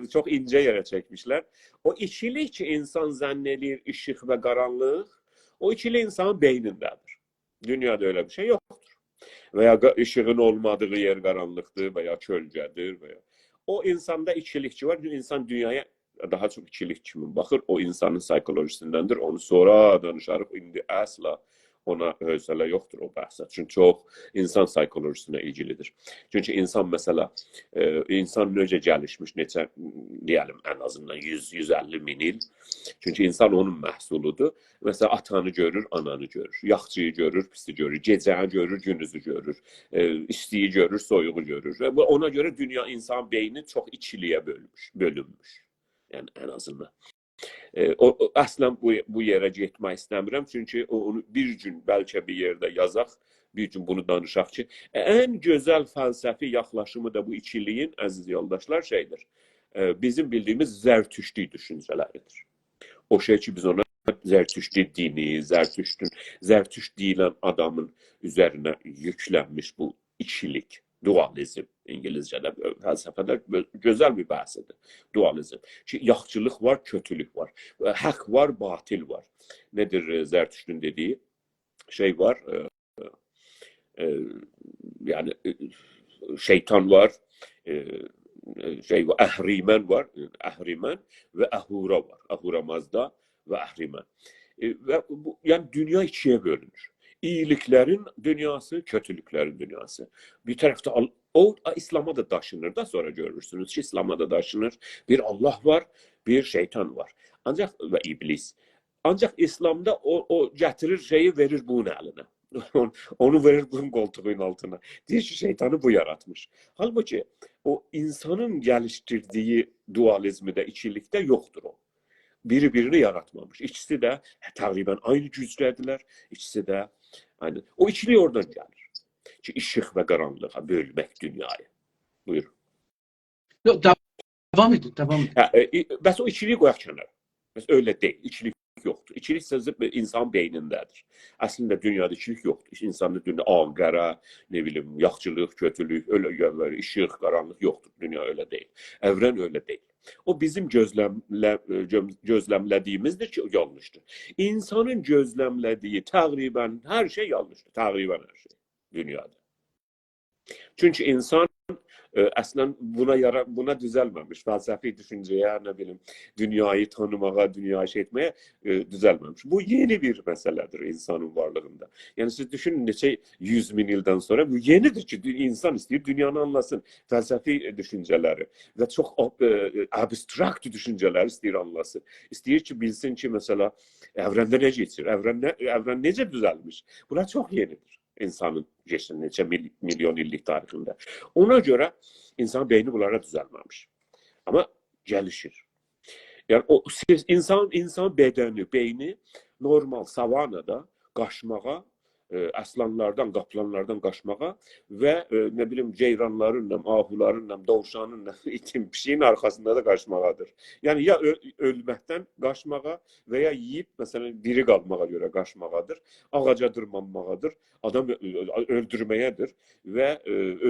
çox incə yerə çəkmişlər. O ikilik ki, insan zənn edir işıq və qaranlıq, o ikilik insanın beynindədir. Dünyada öyle bir şey yoxdur. Və ya işığın olmadığı yer qaranlıqdır və ya kölgədir və ya. O insanda ikilikçi var, insan dünyaya daha çox ikilik kimi baxır, o insanın psixolojisindəndir, onu sonra danışarıq, indi əsla ona hövsələ yoxdur o bəhsə. Çünki çox insan psixolojisinə ilgilidir. Çünki insan məsələ, insan necə gəlişmiş, neçə, deyəlim, ən azından 100-150 min il. Çünki insan onun məhsuludur. Məsələn, atanı görür, ananı görür, yaxçıyı görür, pisi görür, gecəni görür, gündüzü görür, istiyi görür, soyuğu görür. Ona görə dünya insan beyni çox ikiliyə bölünmüş. Yəni, ən azından. Əslən bu yerə getmək istəmirəm, çünki onu bir gün bəlkə bir yerdə yazaq, bir gün bunu danışaq ki, ən gözəl fəlsəfi yaxlaşımı da bu ikiliyin, əziz yoldaşlar, şeydir. Bizim bildiyimiz zərtüştü düşüncələridir. O şey ki, biz ona zərtüştü dini, zərtüşt deyilən adamın üzərinə yüklənmiş bu ikilik, dualizm, İngilizcədə, fəlsəfədə gözəl bir bəhsədir, dualizm. Ki, yaxçılıq var, kötülük var, haqq var, batil var. Nedir Zərtüştün dediyi? Şey var, yəni şeytan var, əhrimən var, əhrimən və əhura var, Ahura Mazda və əhrimən. Yəni dünya ikiyə bölünür. iyiliklerin dünyası, kötülüklerin dünyası. Bir tarafta o İslam'a da daşınır da sonra görürsünüz ki İslam'a da daşınır. Bir Allah var, bir şeytan var. Ancak ve iblis. Ancak İslam'da o getirir şeyi verir bunun eline. Onu verir bunun koltuğun altına. Diyor ki şeytanı bu yaratmış. Halbuki o insanın geliştirdiği dualizmde, içilikte yoktur o. Biri birini yaratmamış. İkisi de takriben aynı cüzlerdiler. İkisi de aynı. O içiliği oradan gelir. Ki ışık ve karanlığa bölmek dünyayı. Buyurun. Yok, devam edin, devam edin. Bəs o içiliği qoyaq kənara. Bəs öyle değil. İçilik yoktur. İçilik sözü insan beynindedir. Aslında dünyada içilik yoktur. İnsanda dünya ağ, ne bileyim, yaxçılıq, kötülük, öyle ışık, karanlık yoktur. Dünya öyle değil. Evren öyle değil. O bizim gözlemlediğimizdir ki yanlıştır. İnsanın gözlemlediği takriben her şey yanlıştır. Takriben her şey dünyada. Çünkü insan əslən buna düzəlməmiş. Fəlsəfi düşüncəyə, nə bilim, dünyayı tanımağa, dünyayı şey etməyə düzəlməmiş. Bu yeni bir məsələdir insanın varlığında. Yəni siz düşünün neçə 100 min ildən sonra bu yenidir ki, insan istəyir dünyanı anlasın. Fəlsəfi düşüncələri və çox abstrakt düşüncələri istəyir anlasın. İstəyir ki, bilsin ki, məsələ evrəndə nə keçir, evrən necə düzəlmiş. Bunlar çox yenidir insanın geçen neçə milyon illik tarixində. Ona görə insan beyni bunlara düzəlməmiş. Amma gəlişir. Yəni insan bədəni, beyni normal savanada qaçmağa, aslanlardan, qaplanlardan qaçmağa və nə bilim ceyranlarınla, ahularınla, dovşanınla, itin, pişiyin arxasında da qaçmağadır. Yəni ya ölməkdən qaçmağa və ya yeyib məsələn diri qalmağa görə qaçmağadır, ağaca dırmanmağadır, adam öldürməyədir və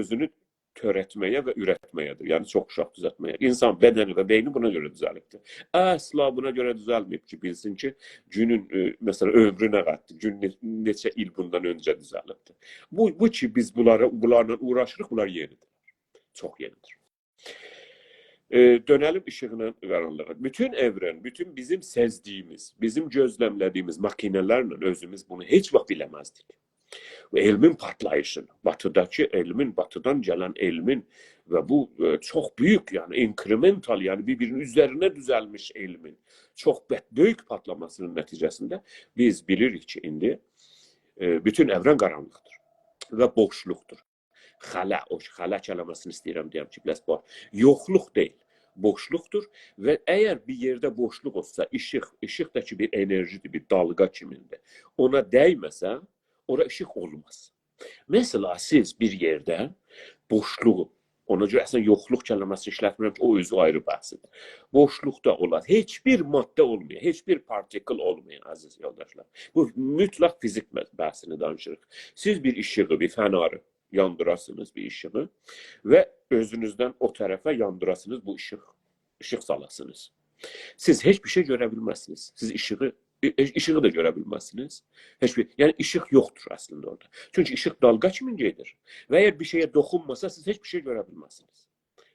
özünü törətməyə və ürətməyədir. Yəni çox uşaq düzəltməyə. İnsan bədəni və beyni buna görə düzəlibdir. Əsla buna görə düzəlməyib ki, bilsin ki, günün məsələn ömrü nə qəddir, gün neçə il bundan öncə düzəlibdir. Bu ki biz bunlarla uğraşırıq, bunlar yenidir. Çox yenidir. Dönelim ışığına, karanlığa. Bütün evren, bütün bizim sezdiyimiz, bizim gözlemlediğimiz makinelerle özümüz bunu hiç vaxt bilemezdik. Elmin patlayışını, batıdan gelen elmin ve bu çok büyük yani inkremental yani birbirinin üzerine düzelmiş elmin çok büyük patlamasının neticesinde biz bilirik ki indi bütün evren karanlıktır ve boşluktur. Xala kelimesini istəyirəm deyəm ki, bu yoxluq deyil, boşluqdur və əgər bir yerdə boşluq olsa, ışıq da ki bir enerjidir, bir dalga kimindir. Ona dəyməsə, orada ışıq olmaz. Mesela siz bir yerdə boşluğu, ona görə əslən yoxluq keliməsini işlətmirəm ki, o özü ayrı bəhsidir. Boşluqda olan, heç bir maddə olmayan, heç bir partikl olmayan əziz yoldaşlar. Bu mütləq fizik bəhsini danışırıq. Siz bir ışığı, bir fənarı yandırasınız bir ışığı ve özünüzden o tarafa yandırasınız bu ışık salasınız. Siz hiçbir şey görebilmezsiniz. Siz ışığı da görebilmezsiniz. Yani ışık yoktur aslında orada. Çünkü ışık dalga kimincedir. Ve eğer bir şeye dokunmasa siz hiçbir şey görebilmezsiniz.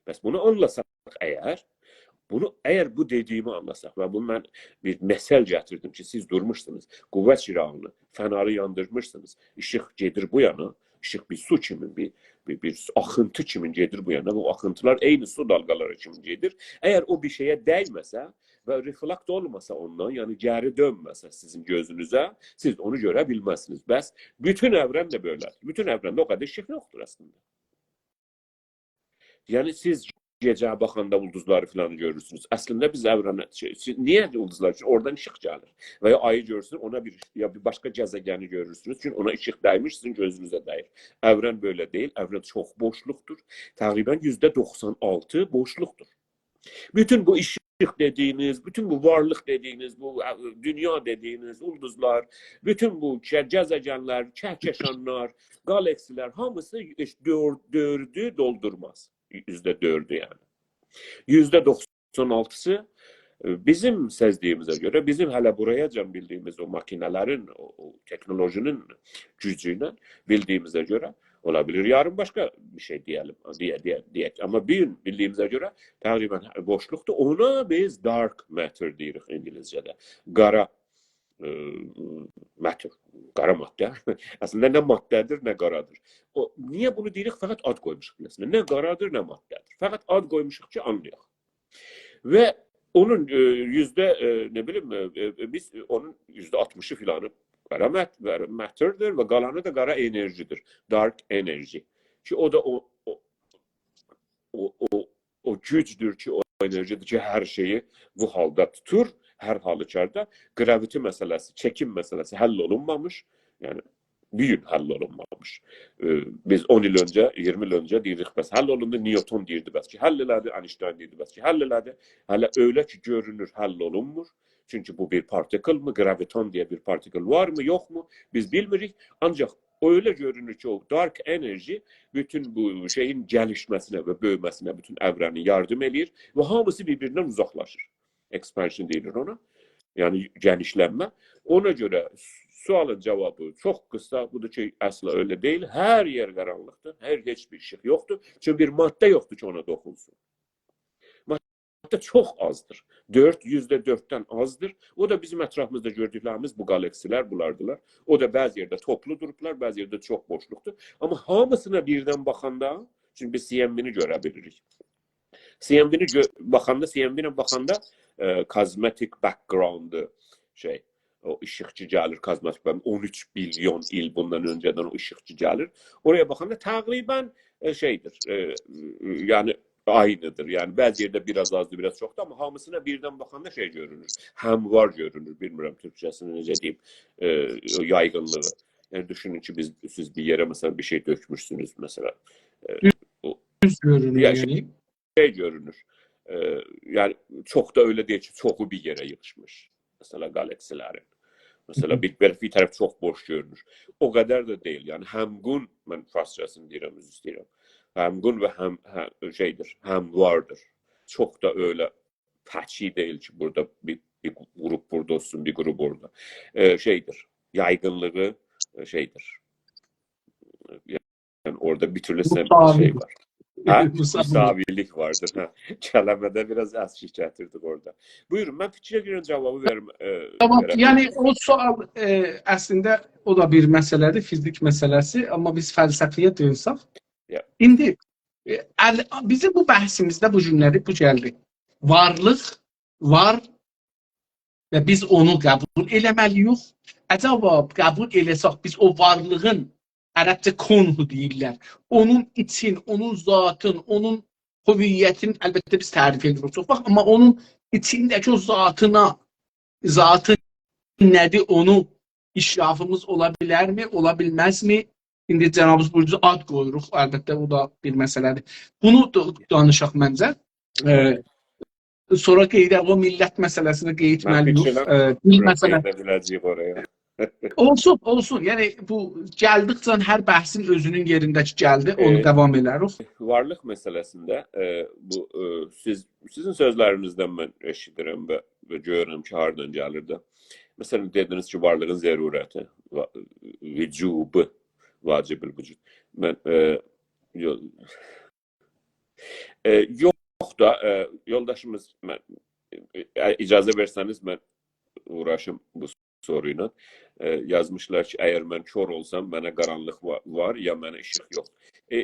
Bəs bunu anlasak eğer bu dediğimi anlasak ve bunu ben bir mesel getirdim ki siz durmuşsunuz, kuvvet çırağını, fenarı yandırmışsınız, ışık gedir bu yana, ışık bir su kimin, bir akıntı kimin gedir bu yana, bu akıntılar eyni su dalgaları kimin gedir. Eğer o bir şeye değmese ve reflekt olmasa ondan, yani geri dönmese sizin gözünüze, siz onu görebilmezsiniz. Bəs bütün evren de böyle. Bütün evrende o kadar ışık yoktur aslında. Yani siz gecə baxanda ulduzları falan görürsünüz. Aslında biz evrene niye ulduzlar? Çünkü oradan ışık gelir. Veya ayı görürsünüz, ona bir başka gezegeni görürsünüz. Çünkü ona ışık değmiş, sizin gözünüze değir. Evren böyle değil. Evren çok boşluktur. Takriben %96 boşluktur. Bütün bu ışık dediğiniz, bütün bu varlık dediğiniz, bu dünya dediğiniz, ulduzlar, bütün bu gezegenler, kehkeşanlar, galaksiler hamısı dördü doldurmaz. %4'ü yani. %96'sı bizim sezdiğimize göre, bizim hele buraya can bildiğimiz o makinelerin, o teknolojinin gücüyle bildiğimize göre olabilir. Yarın başka bir şey diyelim, diye. Ama bildiğimize göre takriben boşlukta ona biz dark matter diyoruz İngilizce'de. Qara matter, qara maddə. Əslində nə maddədir, nə qaradır. Niyə bunu deyirik? Fəqət ad qoymuşuq biləsinə. Nə qaradır, nə maddədir. Fəqət ad qoymuşuq ki, anlayaq. Və onun ne bileyim, biz onun %60'ı filanı qara matterdir və qalanı da qara enerjidir. Dark energy. Ki o da o gücdür ki, o enerjidir ki, hər şeyi bu halda tutur. Hər halükarda graviti məsələsi, çəkim məsələsi həll olunmamış. Yəni bir gün həll olunmamış. Biz 10 il öncə, 20 il öncə deyirdik, bəs həll olundu, Newton deyirdi, bəs ki, həll elədi, Einstein deyirdi, bəs ki, həll elədi. Hələ öyle ki, görünür, həll olunmur. Çünki bu bir partikel mi, graviton diye bir partikel var mı, yok mu? Biz bilmirik. Ancaq öyle görünür ki, o dark enerji bütün bu şeyin gəlişməsinə və böyüməsinə, bütün evrəni yardım edir və hamısı birbirindən uzaqlaşır. Expansion deyilir ona. Yani genişlenme. Ona göre sualın cevabı çok kısa. Bu da ki asla öyle değil. Her yer karanlıktır. Hiçbir ışık yoktur. Çünkü bir madde yoktur ki ona dokunsun. Madde çok azdır. %4'ten azdır. O da bizim etrafımızda gördüklerimiz bu galaksiler bulardılar. O da bazı yerde toplu duruplar, bazı yerde çok boşluktur. Ama hamısına birden bakanda, çünkü biz CMB'ni görebiliriz. CMB'nin bakanda kozmetik background'ı şey, o ışıkçı gəlir, kozmetik background, 13 milyon il bundan önceden o ışıkçı gəlir. Oraya bakanda takriben şeydir, yani aynıdır. Yani bazı yerde biraz azdır, biraz çoktur ama hamısına birden bakanda şey görünür. Hem var görünür, bilmiyorum Türkçesini necə deyim, o yaygınlığı. Yani düşünün ki siz bir yere mesela bir şey dökmüşsünüz mesela. Düz görünür yani. Şey görünür. Yani çok da öyle değil ki çoğu bir yere yığışmış. Mesela galaksilerin. Mesela bir taraf çok boş görünür. O kadar da değil. Yani hemgun, ben Farsçasını deyirəm, istəyirəm. Hemgun ve hem vardır. Çok da öyle patchy değil ki burada bir grup burada olsun, bir grup orada. Şeydir. Yaygınlığı şeydir. Yani orada bir türlü şey var. Müsavirlik vardır. Kələmədə biraz əskik gətirdik orada. Buyurun, mən fikrə görə cavabı verim. Tamam, yani o sual aslında o da bir meseledir, fizik meselesi ama biz felsefeye dönsək. İndi bizim bu bəhsimizdə bu günləri bu gəldi. Varlıq var və biz onu qəbul eləməliyik. Acaba qəbul eləsək biz o varlığın Ərəbcə konhu deyirlər. Onun için, onun zatın, onun hüviyyətin əlbəttə biz tərif edirik çox vaxt, amma onun içindəki o zatı nədir, onu işrafımız ola bilərmi, ola bilməzmi? İndi cənabımız buyurdu, ad qoyuruq, əlbəttə o da bir məsələdir. Bunu danışaq məncə. Sonra qeydək o millət məsələsini qeyd etməliyik. Dil məsələsi. Olsun. Yani bu geldikçe her bahsin özünün yerindeki geldi. Onu devam ederiz. Varlık meselesinde bu sizin sözlerinizden ben eşidirəm ve görürüm ki hardan gelir de. Mesela dediniz ki varlığın zerureti, vücubu, vacibül vücud. Ben yok da yoldaşımız icazə verseniz ben uğraşım bu soruyla. Yazmışlar ki, eğer ben kör olsam, bana karanlık var ya bana ışık yok.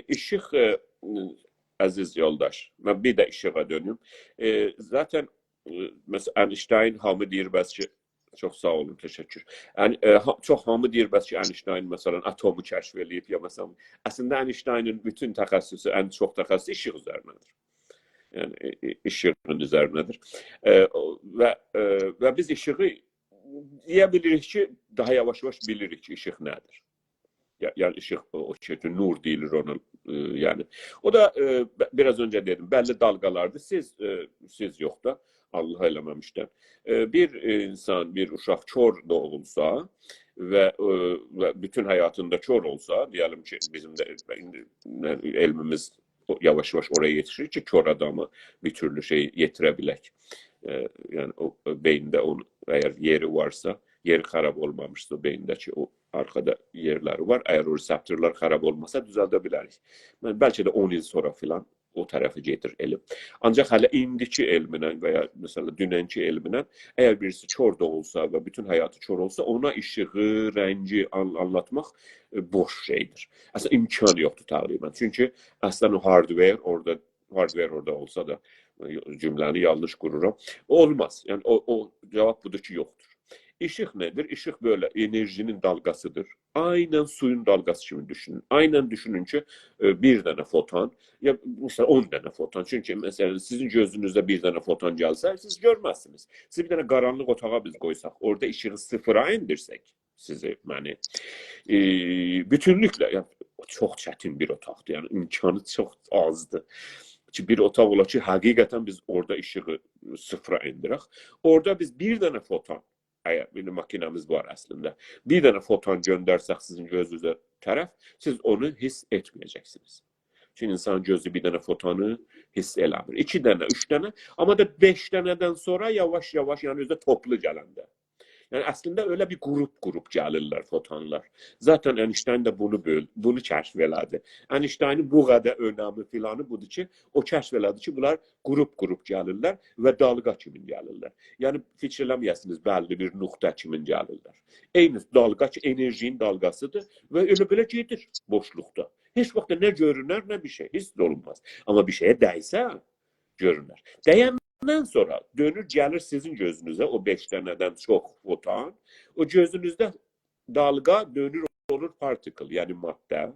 Işık, aziz yoldaş, ben bir de ışığa dönüm. Zaten mesela Einstein hamı deyir bəs ki, çok sağ olun, teşekkür. Yani, çok hamı deyir bəs ki, Einstein mesela atomu kəşf edib ya mesela. Aslında Einstein'ın bütün təxəssüsü, en çok təxəssüsü ışık üzərinədir. Yani ışığın üzərinədir. Ve biz ışığı diyebiliriz ki daha yavaş bilirik ki ışık nedir. Yani ışık o şeyde nur deyilir ona yani. O da biraz önce dedim belli dalgalardı. Siz yok da Allah eləməmişdən. Bir insan, bir uşaq kör da olsa ve bütün hayatında kör olsa, diyelim ki bizim de elmimiz yavaş oraya yetişir ki kör adamı bir türlü şey yetirebilek. Yani o beyinde onun eğer yeri varsa, yeri xarab olmamışsa beyindeki o arkada yerleri var. Eğer o reseptörler xarab olmasa düzeltebiliriz. Yani belki de 10 yıl sonra filan o tərəfə gedir elm. Ancaq hələ indiki elminə və ya məsələn dünənki elminə əgər birisi kör də olsa və bütün həyatı kör olsa, ona işığı, rəngi anlatmaq boş şeydir. Əslində imkan yoxdur təqribən. Çünki əslən o hardware orada olsa da cümləni yanlış qururam. Olmaz. Yəni o cavab budur ki, yoxdur. İşıq nədir? İşıq böyle enerjinin dalgasıdır. Aynen suyun dalgası kimi düşünün. Aynen düşünün ki bir dənə foton ya mesela 10 dənə foton. Çünki mesela sizin gözünüzdə bir dənə foton gəlsə siz görməzsiniz. Siz bir dənə qaranlıq otağa biz qoysaq, orada işığı sıfıra indirsək sizi məni bütünlüklə yəni çox çətin bir otaqdır. Yəni imkanı çox azdır. Ki bir otaq ola ki həqiqətən biz orada işığı sıfıra indirək. Orada biz bir dənə foton bir makinemiz var əslində. Bir dənə foton göndərsək sizin gözünüzə tərəf, siz onu hiss etməyəcəksiniz. Çünki insan gözü bir dənə fotonu hiss eləmir. 2 dənə, 3 dənə, amma da 5 dənədən sonra yavaş-yavaş, yəni özdə toplu gələndə. Yəni əslində öyle bir grup gəlirlər fotonlar. Zaten Einstein də bunu kəşf elədi. Einstein'ın bu qədər önəmi filanı budur ki, o kəşf elədi ki, bunlar grup gəlirlər və dalğa kimi gəlirlər. Yəni fikir eləməyəsiniz, bəlli bir nöqtə kimi gəlirlər. Eyni dalğa ki, enerjinin dalgasıdır və elə belə gedir boşluqda. Heç vaxt nə görünər, nə bir şey, hiss olunmaz. Amma bir şeye dəysə görünər. Dəyəndən sonra dönür gəlir sizin gözünüzə o 5 dənədən çox foton. O gözünüzdə dalga dönür olur particle, yəni maddə.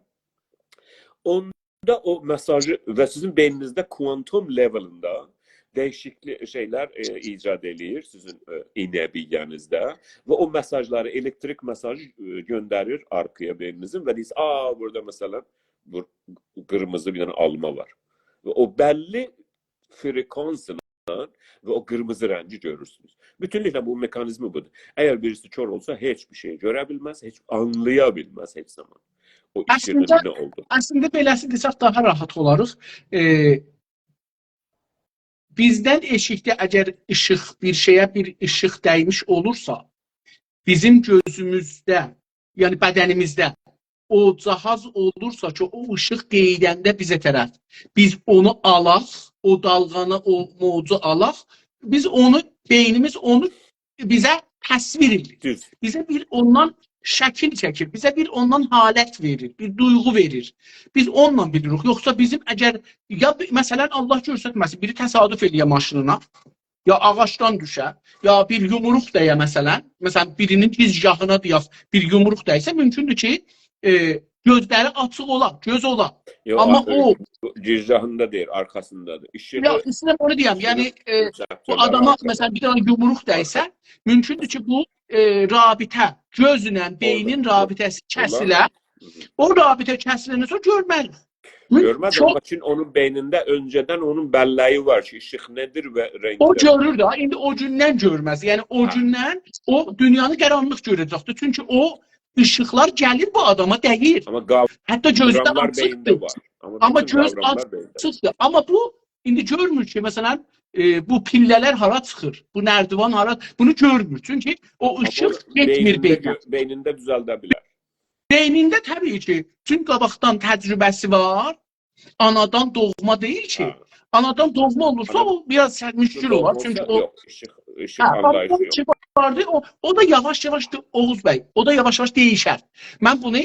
Onda o mesajı və sizin beyninizdə kuantum levelında değişikli şeyler icad edir sizin inebiyyənizdə və o mesajları, elektrik mesajı göndərir arkaya beyninizin və deyir, burada mesela kırmızı bir tane alma var. Ve o belli frekansla ve o kırmızı rəngi görürsünüz. Bütünlüklə bu mekanizmi budur. Eğer birisi kör olsa hiçbir şey görebilmez, hiç anlayabilmez hiç zaman. O işin ne oldu? Aslında beləsi desək daha rahat olarıq. Bizdən eşikdə əgər işıq bir şeyə bir işıq dəymiş olursa, bizim gözümüzdə, yəni bədənimizdə o cihaz olursa ki, o ışıq qeydəndə bizə tərəf, biz onu alaq, o dalğanı, o mövzu alaq, biz onu, beynimiz onu bizə təsvir edir. Bizə bir ondan şəkil çəkir, bizə bir ondan halət verir, bir duyğu verir. Biz onunla bilirik. Yoxsa bizim əgər, ya məsələn Allah göstərməsin, biri təsadüf eləyə maşınına, ya ağaçdan düşə, ya bir yumruq dəyə məsələn birinin gizgahına deyək, bir yumruq dəysə, mümkündür ki, gözləri açıq ola, göz ola. Yo, amma o gizgahında deyir, arkasındadır. Ya istəyirəm onu deyəm. Yəni bu adama məsələn bir dənə yumruq dəysə, mümkündür ki, bu rabitə, gözlə beynin rabitəsi kəsilə. O rabitə kəsiləndən sonra görməli. Görməz, amma ki onun beynində öncədən onun bəlləyi var ki, işıq nədir və rənglər. O görür da, indi o gündən görməz. Yəni o gündən o dünyanı qaranlıq görəcəkdir. Çünki o ışıqlar gəlir bu adama dəyir. Hətta gözdə açıqdır. Amma göz açıqdır. Amma bu indi görmür ki, məsələn, bu pillələr hara çıxır, bu nərdivan hara, bunu görmür. Çünki o ışıq getmir beynə. Beynində düzəldə bilər. Beynində təbii ki, çünki qabaqdan təcrübəsi var, anadan doğma deyil ki. Anadan doğma olursa o biraz müşkül olar. Çünki o ışıq anlayışı yok. O da yavaş-yavaş Oğuz bəy, o da yavaş-yavaş değişər. Mən bunu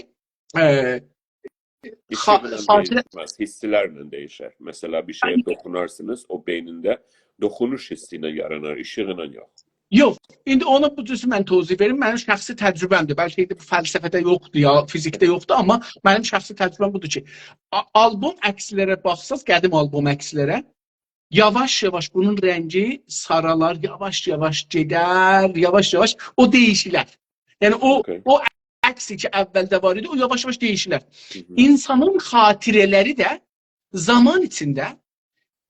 hissilərlə değişər. Mesela bir şeye dokunarsınız, o beynində dokunuş hissiyle yaranar, ışığıyla yox. Yox, indi ona bu cüzü mən tozif verim. Mənim şəxsi təcrübəmdir. Bəlkə bu fəlsəfədə yoxdur ya, fizikdə yoxdur, amma mənim şəxsi təcrübəm budur ki, albom əkslərə baxsaz, qədim albom əkslərə, yavaş-yavaş bunun rəngi saralar, yavaş-yavaş gedər, yavaş-yavaş o değişilər. Yəni o əksi ki, əvvəldə var idi, o yavaş-yavaş değişilər. İnsanın xatirələri də zaman içində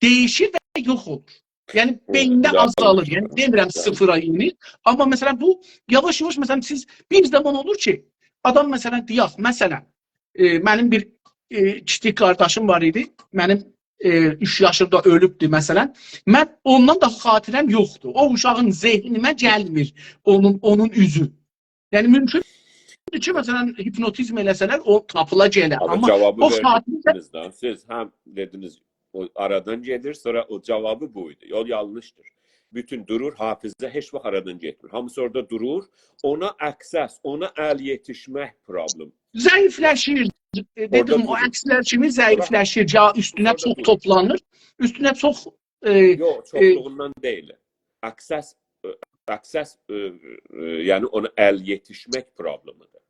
değişir və yox olur. Yəni beyində azalır. Yəni demirəm sıfıra inir. Amma məsələn bu yavaş-yavaş məsələn siz bir zaman olur ki, adam məsələn deyək, məsələn mənim bir kiçik qardaşım var idi. Mənim 3 yaşımda ölübdü məsələn. Mən ondan da xatirəm yoxdur. O uşağın zehnimə gəlmir onun üzü. Yəni mümkün ki, məsələn hipnotizm eləsələr o tapıla gələr. Amma cavabı verdiniz. Siz həm dediniz O aradan gedir, sonra o cevabı buydu. Yol yanlıştır. Bütün durur, hafıza heç vaxt aradan getmir. Hamısı orada durur, ona access, ona əl yetişmək problem. Zəifləşir. Dedim, o durur. əkslər kimi zəifləşir. Üstünə Orada çox durur. toplanır. Üstünə çox Yok, çokluğundan değil. Access yani ona el yetişmek problemidir.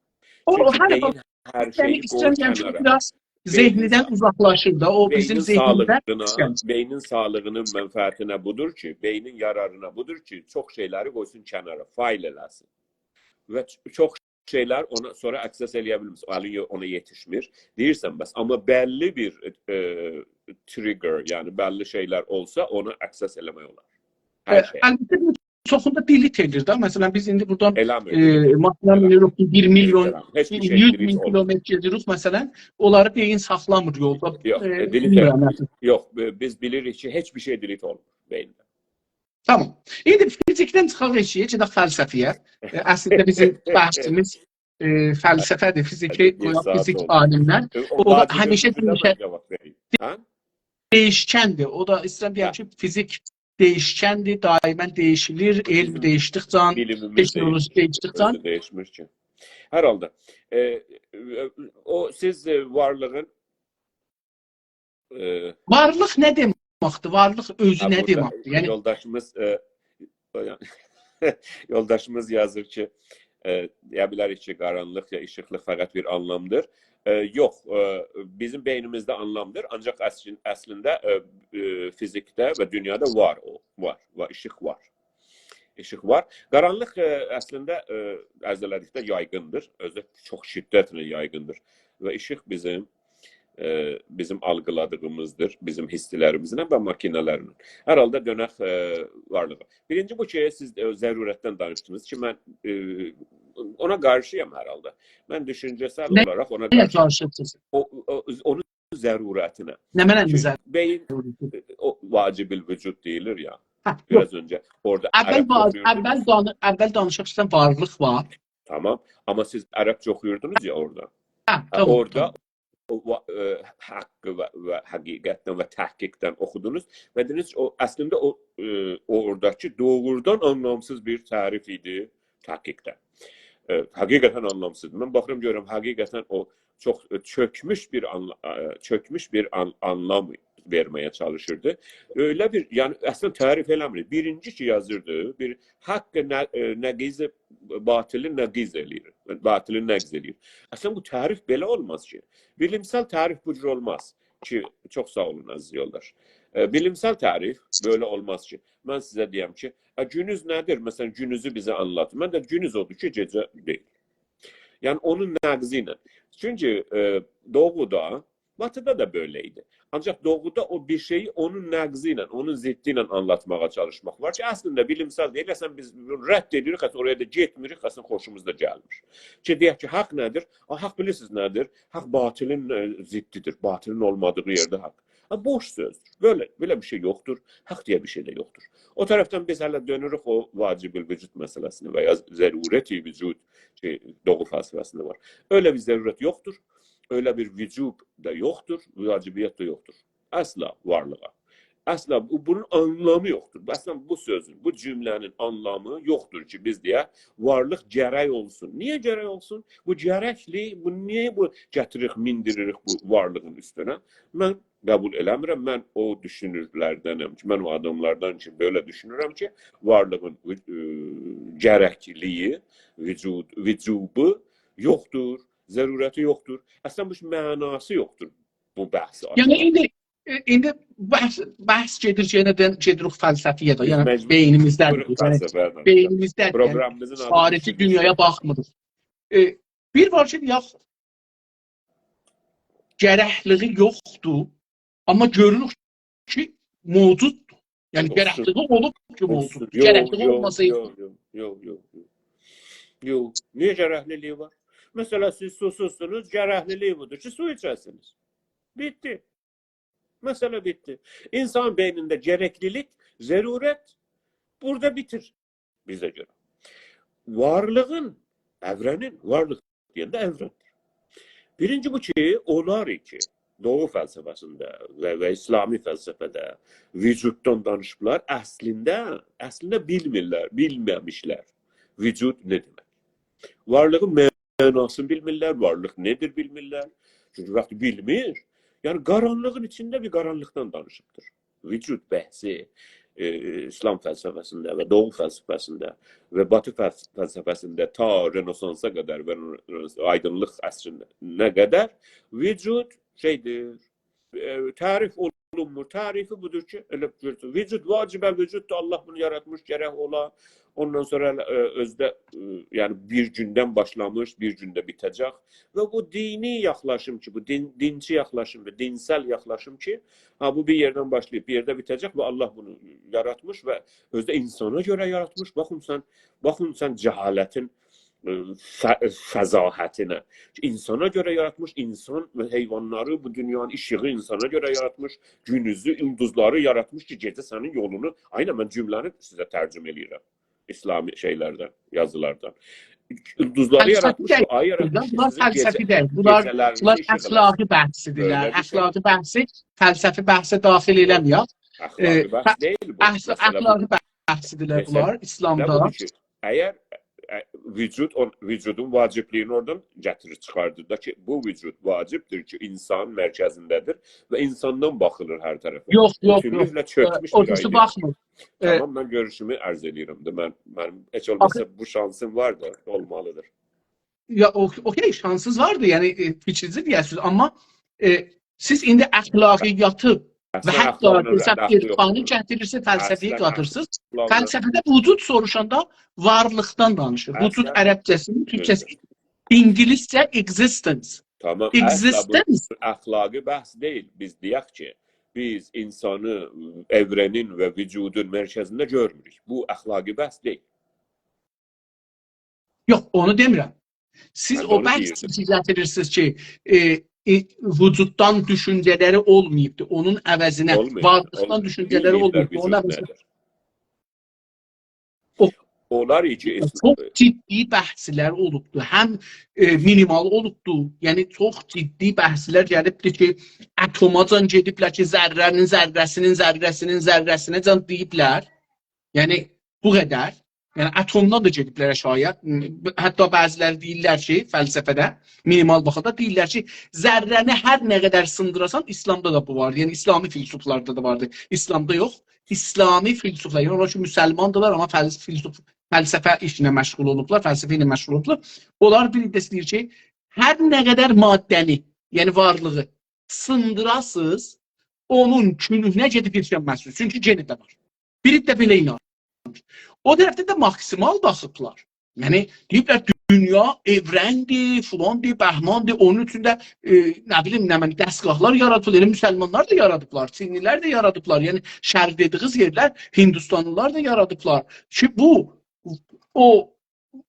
Çünkü beyin her şeyi koyur kenara. Biraz zehninden uzaklaşır da. O bizim zehninden. Beynin sağlığının menfaatine budur ki, beynin yararına budur ki, çok şeyleri koysun kenara, fail eləsin. Ve çok şeyler ona sonra access eləyebiliriz. Alıyor, ona yetişmir. Deyirsən bəs. Ama belli bir trigger, yani belli şeyler olsa ona access eləmək olar. Her şey. Əlbəttə bu çoxunda delete edilir də. Məsələn biz indi buradan maşına binirik 1 milyon 100 bin kilometre gedirik məsələn. Onları beyin saxlamır yolda. Yok, biz bilirik ki heç bir şey delete olmur beyində. Tamam. İndi fizikdən çıxaq eşiyə, gedək fəlsəfiyə. Əslində bizim bəhsimiz fəlsəfədir, fiziki, fizik alimlər. O da həmişə değişkendir. O da istəyirəm deyəm ki, fizik değişkendir, daimən değişilir, elm değişdikcə, teknoloji değişdikcə. Değişmiş ki. Hər halda. O siz varlığın varlıq nə deməkdir? Varlıq özü nə deməkdir? Yəni yoldaşımız yazır ki, deyə bilərik ki, qaranlıq ya işıqlıq fəqət bir anlamdır. Yox, bizim beynimizdə anlamdır, ancaq əslində fizikdə və dünyada var o, var, işıq var. İşıq var. Qaranlıq əslində ərz elədikdə yayğındır, özü çox şiddətlə yayğındır və işıq bizim algıladığımızdır, bizim hissilərimizlə və makinələrin. Hər halda dönək varlığa. Birinci bu ki, siz zərurətdən danışdınız ki, mən ona qarşıyam hər halda. Mən düşüncəsel olaraq ona qarşıyam. Onun zərurətinə. Nə mənə beyin o vacibil vücud deyilir ya. Biraz öncə orada əvvəl danışaq istəyən varlıq var. Tamam. Amma siz ərəbcə oxuyurdunuz ya orada. Orada haqqı və həqiqətdən və təhqiqdən oxudunuz və dediniz əslində oradakı doğrudan anlamsız bir tərif idi təhqiqdən. Həqiqətən anlamsızdır. Mən baxıram görürəm, həqiqətən o çox çökmüş bir anlam verməyə çalışırdı. Öyle bir, yani əslində tərif eləmir. Birinci ki yazırdı, bir haqqı nəqizi, batili nəqiz eləyir. Batili nəqiz eləyir. Əslində bu tərif belə olmaz ki. Bilimsel tərif bu cür olmaz ki, çox sağ olun əziz yoldaş. Bilimsel tərif böyle olmaz ki. Mən sizə deyəm ki, günüz nədir? Məsələn, günüzü bizə anlat. Mən də günüz odur ki, gecə deyil. Yani onun nəqizi ilə. Çünki doğuda, batıda da böyleydi. Ancak doğuda o bir şeyi onun nəqzi ilə, onun ziddi ilə anlatmağa çalışmaq var ki, əslində bilimsel deyil. Əslən biz rədd edirik, oraya da getmirik, əslən xoşumuz da gəlmir. Ki, deyək ki, haqq nədir? Haqq bilirsiniz nədir? Haqq batilin ziddidir. Batilin olmadığı yerde haqq. Boş sözdür. Böyle bir şey yoktur. Hak diye bir şey de yoktur. O taraftan biz hala dönürük o vacibil vücut meselesine veya zerureti vücut doğu felsefesinde var. Öyle bir zaruret yoktur. Öyle bir vücut da yoktur. Vacibiyet de yoktur. Asla varlığa. Asla bunun anlamı yoktur. Aslında bu sözün, bu cümlenin anlamı yoktur ki biz diye varlık gərək olsun. Niye gərək olsun? Bu gərəkli, niye bu gətiririk, mindiririk bu varlığın üstüne? Ben kabul eləmirəm. Mən o düşünürlərdenəm ki, mən o adamlardan ki, böyle düşünürəm ki, varlığın gərəkliyi, vücubu yoktur, zərurəti yoktur. Aslında bu mənası yoktur bu bəhsi. Yani indi bəhs gedir gedirik fəlsəfiyə də. Yəni beynimizdədir. Yəni beynimizdədir. Xarici dünyaya baxmırıq. Bir var ki, gərəkliyi yoxdur. Amma görürük ki, mevcuddur. Yani gərəkliyi olub ki, mevcuddur. Gərəkliyi olmasaydı. Yox. Niye gərəkliliyi var? Mesela siz susuzsunuz, gərəkliliyi budur ki, su içərsiniz. Bitti. Mesele bitti. İnsan beyninde gereklilik, zaruret burada bitir bize göre. Varlığın, evrenin, varlık diyen de evrendir. Birinci bu ki, olar ki, Doğu fəlsəfəsində və İslami fəlsəfədə vücuddan danışıblar. Əslində bilmirlər, bilməmişlər. Vücud nə demək? Varlığın mənasını bilmirlər, varlıq nedir bilmirlər. Çünki vaxt bilmir, yəni qaranlığın içində bir qaranlıqdan danışıbdır. Vücud bəhsi İslam fəlsəfəsində və Doğu fəlsəfəsində və Batı fəlsəfəsində ta Rənesansa qədər və aydınlıq əsrinə qədər vücud şeydir, tarif olunmur. Tarifi budur ki, vücud vacibə vücuddur. Allah bunu yaratmış, gərək ola. Ondan sonra özdə yəni bir gündən başlamış, bir gündə bitəcək. Və bu dini yaxlaşım ki, bu dinçi yaxlaşım və dinsel yaxlaşım ki, bu bir yerdən başlayıb, bir yerdə bitəcək və Allah bunu yaratmış və özdə insana görə yaratmış. Baxın sən cəhalətin fəzahətinə. İnsana görə yaratmış, insan və heyvanları, bu dünyanın işığı insana görə yaratmış, günüzü, ulduzları yaratmış ki, gecə sənin yolunu, aynı mən cümləni sizə tərcüm edirəm. İslami şeylərdən, yazılardan. Ulduzları yaratmış, ay yaratmış ki, bunlar fəlsəfi deyil. Bunlar əxlaqi bəhsidirlər. Əxlaqi bəhsi fəlsəfi bəhsə daxil eləməyək. Əxlaqi bəhs deyil bu. Əxlaqi bəhsidirlər bunlar İslamda. Əgər vücudun vacibliyini oradan gətirir, çıxardır da ki, bu vücud vacibdir ki, insan mərkəzindədir və insandan baxılır hər tərəfə. Yox. Bütünlüklə baxmır. Tamam, mən görüşümü ərz edirəm. Mənim heç olmazsa bu şansım var da, olmalıdır. Ya, okey, şansınız vardı, yəni fikrinizi deyəsiniz, amma siz indi əxlaqiyyatı və hətta irfanı gətirirsiniz, fəlsəfəyə qatırsınız. Fəlsəfədə vücud soruşanda varlıqdan danışır. Vücud ərəbcəsinin, türkçəsi, İngiliscə existence. Tamam, existence əxlaqi bəhs deyil. Biz deyək ki, biz insanı evrenin və vücudun mərkəzində görmürük. Bu əxlaqi bəhs deyil. Yox, onu demirəm. Siz o bəhs gətirirsiniz ki, vücuddan düşüncələri olmayıbdır. Onun əvəzinə varlıqdan düşüncələri olmayıbdır. Onun əvəzinə çox ciddi bəhslər olubdur. Həm minimal olubdur. Yəni çox ciddi bəhslər gəlibdir ki, atomacan gediblər ki, zərrənin zərrəsinə can deyiblər. Yəni bu qədər. Yəni atomdan da gediblər şayət. Hətta bəziləri deyirlər ki, fəlsəfədə minimal baxada deyirlər ki, zərrəni hər nə qədər sındırasan, İslamda da bu vardı. Yəni İslami filsuflarda da vardı. İslamda yox. İslami filsuflar, yəni onlar ki, müsəlmandırlar, amma fəlsəfə işinə məşğul olublar, fəlsəfə ilə məşğul olublar. Onlar bir iddiası deyir ki, hər nə qədər maddəni, yəni varlığı sındırasınız, onun kününə gedib yetişənməzsiniz. Çünki genində var. Bir iddia belə inanır. O tərəfdə də maksimal baxıblar. Yəni, deyiblər, dünya evrəndir, filandır, bəhmandır, onun üçün də, nə bilim, dəstgahlar yaradılır, yəni müsəlmanlar da yaradıblar, Çinlilər də yaradıblar, yəni şərq dediğiniz yerlər, Hindistanlılar da yaradıblar ki, bu, o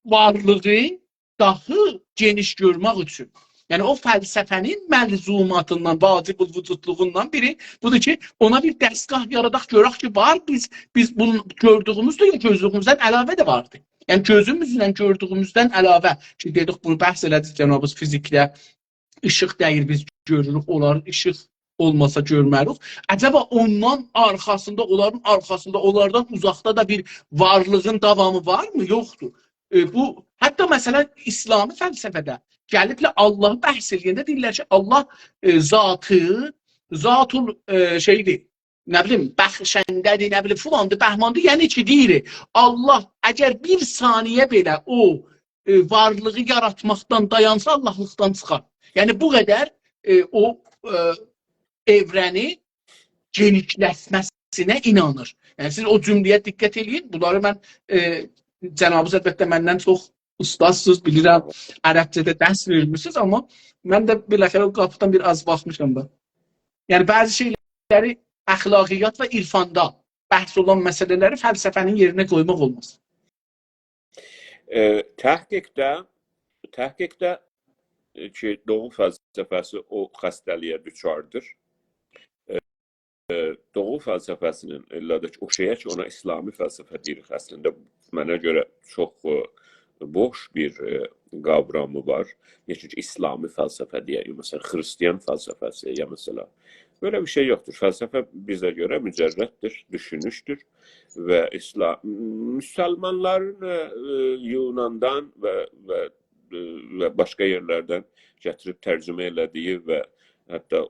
varlığı daha geniş görmək üçün. Yəni, o fəlsəfənin məlzumatından, vacibul vücudluğundan biri budur ki, ona bir dəstgah yaradaq, görək ki, var, biz bunu gördüyümüzdə ya gözlüyümüzdən əlavə də vardı. Yəni, gözümüzlə gördüyümüzdən əlavə ki, dedik, bunu bəhs elədik, cənabız fiziklə, işıq dəyir, biz görürük, onların işıq olmasa görmərik. Əcəba ondan arxasında, onlardan uzaqda da bir varlığın davamı varmı? Yoxdur. Bu, hətta məsələn, İslami fəlsəfədə gəliblə Allahı bəhs edəndə deyirlər ki, Allah zatul şeydir, nə bilim, bəxşəndədir, nə bilim, filandır, bəhmandır, yəni ki, deyir, Allah əgər bir saniyə belə o varlığı yaratmaqdan dayansa, Allahlıqdan çıxar. Yəni, bu qədər o evrəni genişləşməsinə inanır. Yəni, siz o cümləyə diqqət edin, bunları mən Cənabınız əlbəttə məndən çox ustasınız, bilirəm, ərəbcədə dərs verilmişsiniz, amma mən də biləxərə o qapıdan bir az baxmışam da. Yəni, bəzi şeyləri əxlaqiyyat və irfanda bəhs olan məsələləri fəlsəfənin yerinə qoymaq olmaz. Təhqiqdə ki, Doğu fəlsəfəsi o xəstəliyə düçardır. Doğu fəlsəfəsinin o şeyə ki, ona İslami fəlsəfə deyirik əslində, mənə görə çox boş bir kavramı var. Çünkü İslami felsefe diye, mesela Hristiyan felsefesi ya mesela. Böyle bir şey yoktur. Felsefe bize göre mücerrettir, düşünüştür ve Müslümanların Yunan'dan ve başka yerlerden getirip tercüme ettiği ve hatta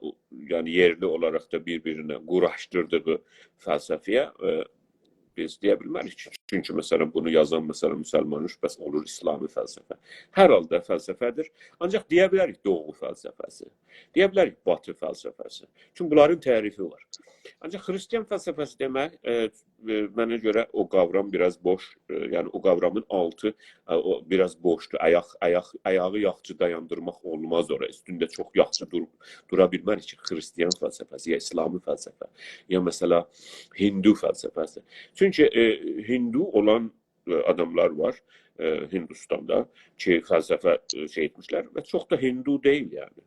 yani yerli olarak da birbirine uğraştırdığı felsefeye biz deyə bilmərik. Çünki məsələn bunu yazan məsələn müsəlman bəs olur İslami fəlsəfə. Hər halda fəlsəfədir. Ancaq deyə bilərik doğu fəlsəfəsi. Deyə bilərik batı fəlsəfəsi. Çünki bunların tərifi var. Ancaq Hristiyan fəlsəfəsi demək mənə görə o qavram biraz boş, yəni o qavramın altı o biraz boşdur. Ayağı yaxşı dayandırmaq olmaz ora. Üstündə çox yaxşı dura bilmərik ki, Hristiyan fəlsəfəsi ya İslami fəlsəfə ya məsələ Hindu fəlsəfəsi. Çünki Hindu olan adamlar var Hindistanda ki, fəlsəfə şey etmişlər və çox da Hindu deyil yəni.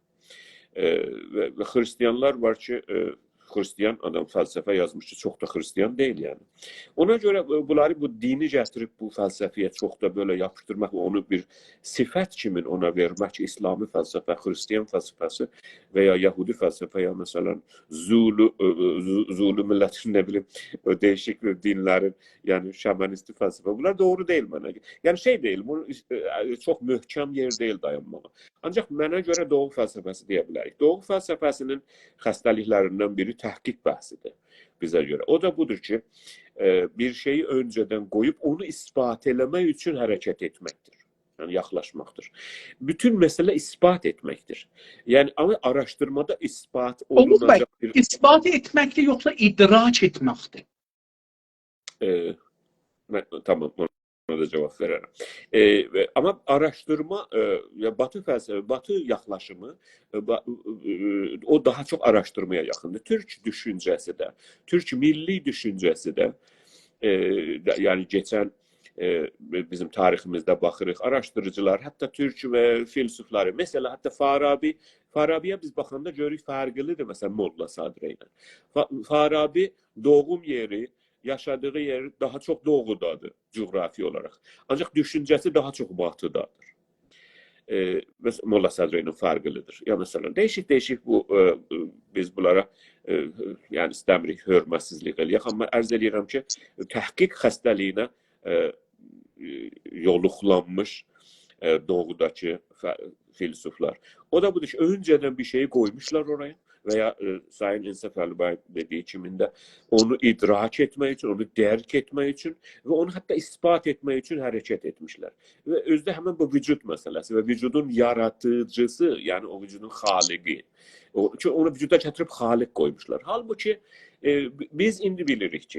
Və Hristiyanlar var ki, Hristiyan adam fəlsəfə yazmış ki, çox da Hristiyan deyil yəni. Ona görə bunları bu dini gətirib bu fəlsəfiyə çox da böyle yapışdırmaq və onu bir sifət kimi ona vermək ki, İslami fəlsəfə, Hristiyan fəlsəfəsi və ya Yahudi fəlsəfə ya məsələn Zulu millətin nə bilim değişik dinlərin, yəni şamanisti fəlsəfə. Bunlar doğru deyil mənə. Yəni şey deyil, bu çox möhkəm yer deyil dayanmağa. Ancaq mənə görə doğu fəlsəfəsi deyə bilərik. Doğu fəlsəfəsinin xəstəliklərindən biri təhqiq bəhsidir bizə görə. O da budur ki, bir şeyi öncədən qoyub onu ispat eləmək üçün hərəkət etməkdir. Yəni yaxlaşmaqdır. Bütün məsələ ispat etməkdir. Yəni ama araşdırmada ispat olunacaq bir... İspat etməkdir yoxsa idrak etməkdir? Tamam, ona da cevap verərəm. Ama araştırma, Batı fəlsəfə, Batı yaxlaşımı o daha çok araştırmaya yaxındır. Türk düşüncəsi də, Türk milli düşüncəsi də, yani geçen bizim tariximizdə baxırıq, araşdırıcılar, hətta Türk və filsufları, mesela hətta Farabiyə biz baxanda görürük fərqlidir, mesela Molla Sadrə ilə. Farabi doğum yeri, yaşadığı yer daha çok doğudadır coğrafi olarak. Ancak düşüncesi daha çok batıdadır. Molla Sadrə'nin fərqlidir. Ya mesela değişik bu biz bunlara yani istəmirik hörmətsizlik eləyək, amma ərz edirəm ki, təhqiq xəstəliyinə yoluxlanmış doğudakı filsuflar. O da budur ki, önceden bir şeyi koymuşlar oraya veya Sayın İnsaf Əlibay dediği kimində onu idrak etmək üçün, onu dərk etmək üçün və onu hatta ispat etmək üçün hərəkət etmişlər. Və özdə həmin bu vücud məsələsi və vücudun yaratıcısı, yəni o vücudun xaliqi. Onu vücuda gətirib xaliq qoymuşlar. Halbuki biz indi bilirik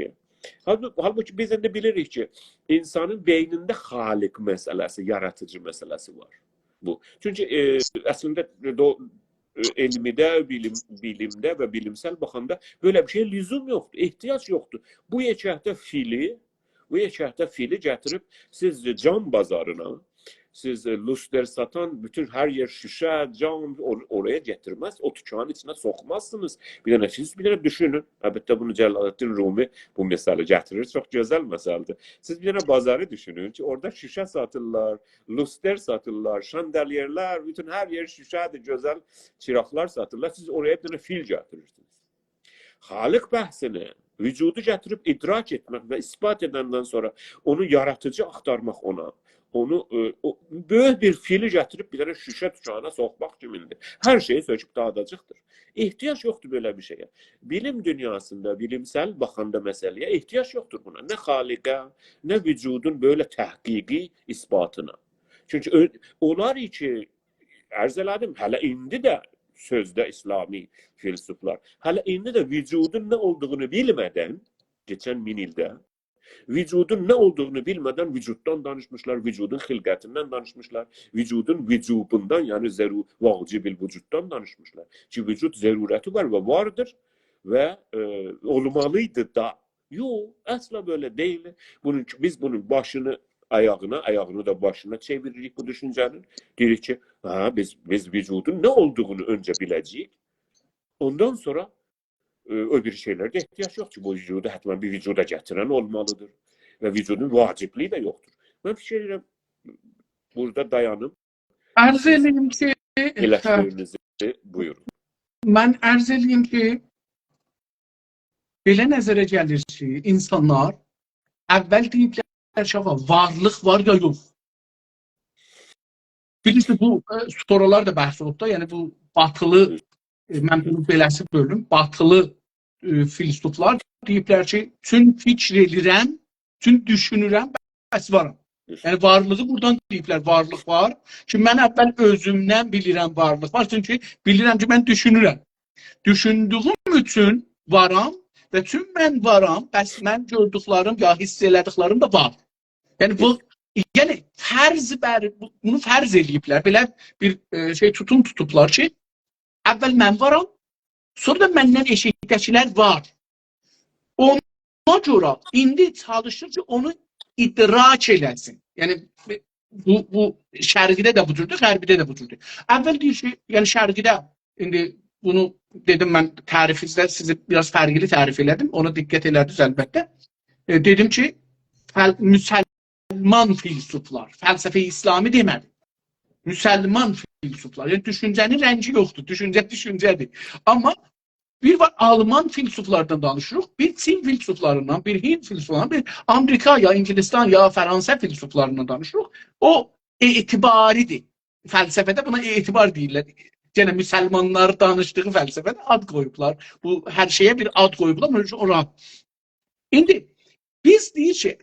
ki, insanın beynində xaliq məsələsi, yaratıcı məsələsi var. Bu. Çünki əslində elmide, bilimde ve bilimsel bakımda böyle bir şeye lüzum yoktu, ihtiyaç yoktu. Bu yekəhdə fili getirip siz cam bazarına, siz luster satan bütün her yer şişe, cam oraya getirmez. O tükanın içine sokmazsınız. Bir dənə düşünün. Əlbəttə bunu Cəlaləddin Rumi bu misali getirir. Çok güzel misaldır. Siz bir dənə bazarı düşünün ki orada şişe satırlar, luster satırlar, şandalyerler, bütün her yer şişedir, güzel çıraqlar satırlar. Siz oraya bir dənə fil getirirsiniz. Xaliq bəhsini, vücudu getirip idrak etmek ve ispat edenden sonra onu yaratıcı aktarmak ona. Onu böyük bir fili getirip bir tane şüşe tüçağına sokmak kimindir. Her şeyi söküp dağıdacaqdır. İhtiyaç yoktur böyle bir şeye. Bilim dünyasında, bilimsel bakanda meseleye ihtiyaç yoktur buna. Ne haliqə, ne vücudun böyle təhqiqi isbatına. Çünkü onlar için ərz elədim, hələ indi də sözdə İslami filsuflar, hələ indi də vücudun ne olduğunu bilmədən, geçen 1000 ildə, vücudun ne olduğunu bilmeden vücuttan danışmışlar, vücudun xilqətindən danışmışlar, vücudun vücubundan yani vacibil vücuttan danışmışlar. Ki vücut zərurəti var ve vardır ve olmalıydı da. Yok, asla böyle değil. Biz bunun başını ayağını da başına çeviririk bu düşüncenin. Dedik ki, biz vücudun ne olduğunu önce biləcəyik. Ondan sonra öbür şeylerde ihtiyaç yok ki bu vücuda həttəmən bir vücuda gətirən olmalıdır ve vücudun vacibliği de yoktur. Ben fikir edirəm burada dayanım. Arz Siz edeyim ki, eleştirinizi buyurun. mən arz edeyim ki, belə nəzərə gəlir ki, insanlar əvvəl deyiblər ki, varlıq var ya yox. Bilirsiniz, bu sorular da bəhs olub da, yəni bu batılı, mən bunu beləsi bölüm, batılı filosoflar deyiblər ki, tüm fikr edirəm, tüm düşünürəm, bəs varam. Yəni varlığı buradan deyiblər, varlıq var ki, mən əvvəl özümdən bilirəm varlıq var, çünki bilirəm ki, mən düşünürəm. Düşündüyüm üçün varam və tüm mən varam, bəs mən gördüklərim ya hiss elədiklərim də var. Yəni bu, yəni bunu fərz eləyiblər, belə bir şey tutublar ki, əvvəl mən varam, sonra da məndən eşitdəkilər var. Ona görə indi çalışır ki, onu idrak eləsin. Yəni bu şərqidə də bu cürdür, qərbidə də bu cürdür. Əvvəl deyir ki, yəni şərqidə indi bunu dedim mən tərifizdə sizi biraz fərqli tərif elədim. Ona diqqət elədiniz əlbəttə. Dedim ki, müsəlman filosoflar, fəlsəfə İslami demədim. Müsəlman filosoflar. Yəni düşüncənin rəngi yoxdur. Düşüncə düşüncədir. Amma bir var Alman filosoflardan danışırıq, bir Çin filosoflarından, bir Hind filosoflarından, bir Amerika ya İngilizistan ya Fransa filosoflarından danışırıq. O etibaridir. Fəlsəfədə buna etibar deyirlər. Yenə müsəlmanlar danışdığı fəlsəfədə ad qoyublar. Bu hər şeyə bir ad qoyublar. Ora. İndi biz deyir ki,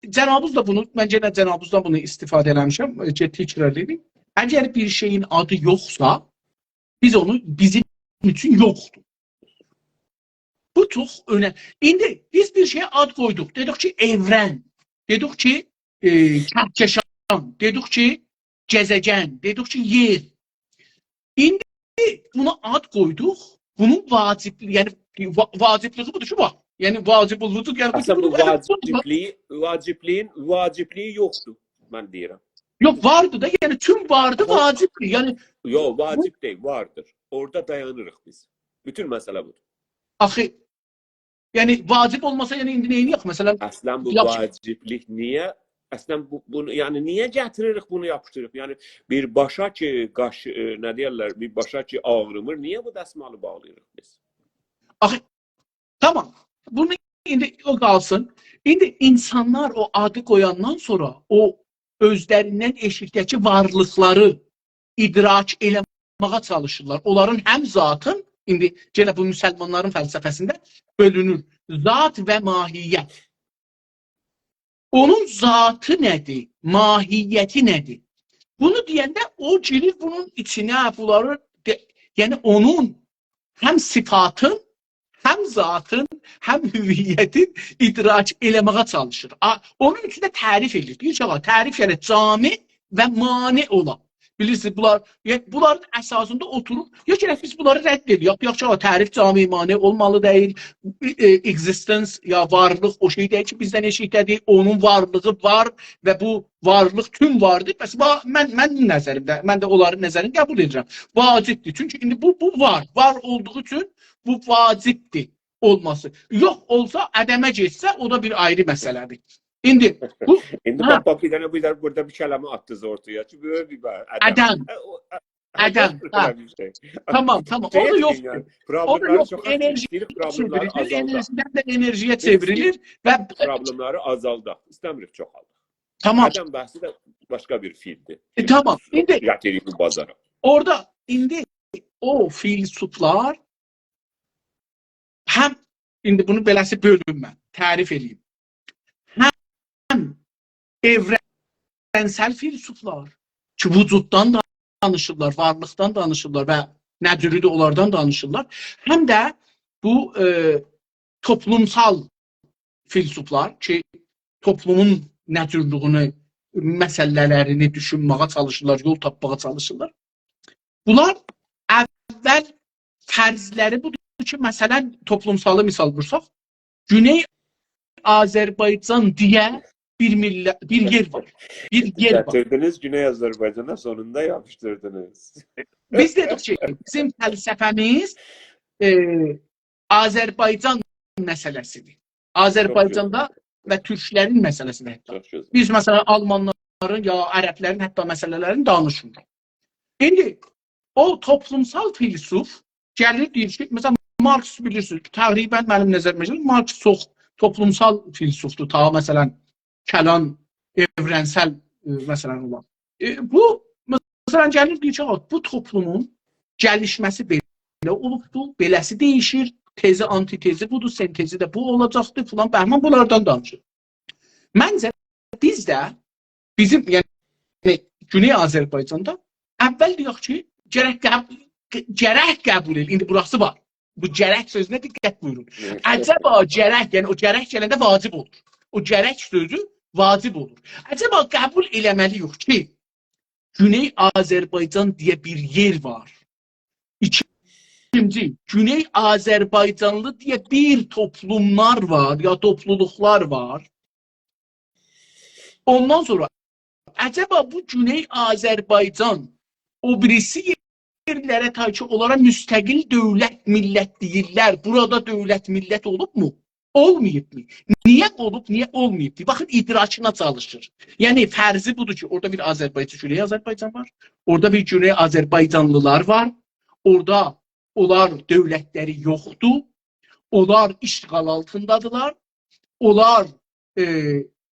Cənabız da bunu, mən yenə Cənabızdan bunu istifadə eləmişəm, təkrar edeyim. Əgər bir şeyin adı yoxsa, biz onu bizim üçün yoxdur. Bu çox önəmli. İndi biz bir şeyə ad qoyduq. Dedik ki, evren. Dedik ki, kəhkəşan. Dedik ki, gəzegen. Dedik ki, yer. İndi buna ad qoyduq. Bunun vacibliyi, yəni vacibliyi budur ki, var. Yəni vacib olduq. Əslən bu vacibliyi yoxdur, mən deyirəm. Yox, vardı da, yəni tüm vardı vacibdir. Yəni yox, vacib deyil, vardır. Orada dayanırıq biz. Bütün məsələ budur. Axı, yəni vacib olmasa, yəni indi neyini yox? Məsələn, əslən bu vaciblik niyə? Əslən bunu, yəni niyə gətiririk bunu yapışdırıb? Yəni bir başa ki, nə deyirlər, bir başa ki ağrımır, niyə bu dəsmalı bağlayırıq biz? Axı, tamam. Bunu indi o qalsın. İndi insanlar o adı qoyandan sonra o özlərindən eşikdəki varlıqları idrak eləməyə çalışırlar. Onların həm zatın, indi yenə bu müsəlmanların fəlsəfəsində bölünür. Zat və mahiyyət. Onun zatı nədir? Mahiyyəti nədir? Bunu deyəndə o girir bunun içinə, bunları, yəni onun həm sifatın, həm zatın, həm hüviyyətin idrak eləməyə çalışır. Onun üçün də tərif edir. Deyir ki, tərif yəni cami və mani olan. Bilirsiniz, bunların əsasında oturub, yox ki, biz bunları rədd edirik. Yox ki, tərif cami mani olmalı deyil. Existence, ya varlıq o şey deyil ki, bizdən eşikdədir. Onun varlığı var və bu varlıq tüm vardır. Bəs mən nəzərimdə, mən də onların nəzərini qəbul edirəm. Vacibdir. Çünki indi bu var. Var olduğu üçün bu vacibdir olması. Yox olsa, ədəmə geçsə, o da bir ayrı məsələdir. İndi bu... İndi bak bir dənə burada bir kələmə attınız ortaya ki, böyle bir ədəm. Ədəm. Tamam. O da yoxdur. O da yoxdur. Enerjiden de enerjiye çevrilir və... Problemləri azaldaq. İstəmirik çoxaldaq. Tamam. Ədəm bəhsi də başqa bir filmdir. Tamam. İndi... Gətirik bazara. Orada indi o filosoflar həm, indi bunu beləsi bölüm mən, tərif edeyim. Həm evrensel filosoflar ki, vücuddan danışırlar, varlıqdan danışırlar və nədir onlardan danışırlar. Həm də bu toplumsal filosoflar ki, toplumun nəcürlüğünü, məsələlərini düşünməyə çalışırlar, yol tapmağa çalışırlar. Bunlar əvvəl fərzləri budur ki, məsələn, toplumsalı misal vursaq, Güney Azərbaycan deyə bir yer var. Bir yer var. Gətirdiniz Güney Azərbaycana, sonunda yapışdırdınız. Biz dedik ki, bizim fəlsəfəmiz Azərbaycan məsələsidir. Azərbaycanda və türklərin məsələsidir. Biz məsələn Almanlar ya ərəblərin hətta məsələlərini danışmır. İndi o toplumsal filosof gəlir deyir ki, məsələn Marx bilirsiniz, təqribən mənim nəzərimdə Marx çox toplumsal filosofdur. Ta məsələn Kəlam evrensel məsələn olan. Bu məsələn gəlir deyir ki, bu toplumun gəlişməsi belə olubdur, beləsi dəyişir, tezi, antitezi budur, sentezi də bu olacaqdır filan, bəhman bunlardan danışır. Məncə bizdə bizim yəni Güney Azərbaycanda əvvəl deyək ki, gərək qəbul edin. İndi burası var. Bu gərək sözünə diqqət buyurun. Əcəba gərək, yəni o gərək gələndə vacib olur. O gərək sözü vacib olur. Əcəba qəbul eləməliyik ki, Güney Azərbaycan deyə bir yer var. İkinci, Güney Azərbaycanlı deyə bir toplumlar var, ya topluluqlar var. Ondan sonra əcəba bu Güney Azərbaycan o birisi yerlərə tabi onlara müstəqil dövlət, millət deyirlər. Burada dövlət, millət olub mu? Olmayıb mı? Niyə olub, niyə olmayıb? Baxın, idrakına çalışır. Yəni, fərzi budur ki, orada bir Azərbaycan, Güney Azərbaycan var. Orada bir Güney Azərbaycanlılar var. Orada onlar dövlətləri yoxdur. Onlar işğal altındadılar. Onlar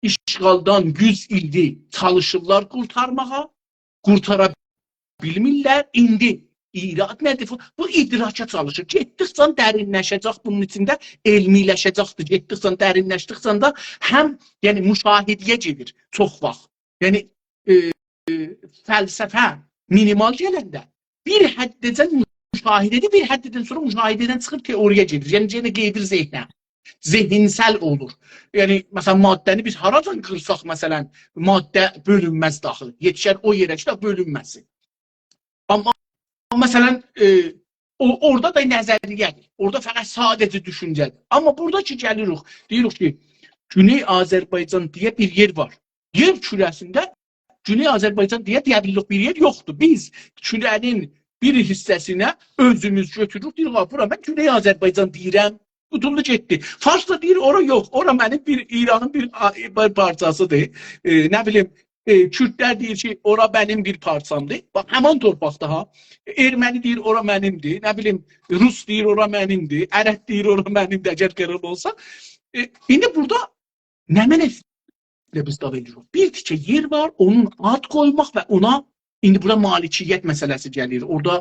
işğaldan 100 ildir çalışırlar qurtarmağa. Qurtara bilmirlər. İndi irad nədir? Bu idraka çalışır. Getdikcə dərinləşəcək bunun içində, elmiləşəcəkdir. Getdikcə dərinləşdikcə də həm yəni müşahidəyə gedir çox vaxt. Yəni fəlsəfə minimal gələndə bir həddəcən müşahidədir, bir hədddən sonra müşahidədən çıxır teoriya gedir. Yəni yenə gedir zehnə. Zehinsel olur. Yəni məsələn maddəni biz haradan qırsaq məsələn maddə bölünməz daxil. Yetişər o yerə ki, bölünməsin. Amma məsələn orada da nəzəriyyədir. Orada fəqət sadəcə düşüncədir. Amma buradakı gəlirik, deyirik ki, Güney Azərbaycan deyə bir yer var. Yer kürəsində Güney Azərbaycan deyə bilirik bir yer yoxdur. Biz kürənin bir hissəsinə özümüz götürürük, deyirik, bura mən Güney Azərbaycan deyirəm. Qutuldu getdi. Fars da deyir, ora yox. Ora mənim bir İranın bir parçasıdır. Nə bilim, Kürdlər deyir ki, ora mənim bir parçamdır. Bax, həman torpaqda ha. Erməni deyir, ora mənimdir. Nə bilim, Rus deyir, ora mənimdir. Ərəb deyir, ora mənimdir, əgər qərib olsa. İndi burada nə mənəflə biz dav edirik? Bir tikə yer var, onun ad qoymaq və ona indi bura malikiyyət məsələsi gəlir, orada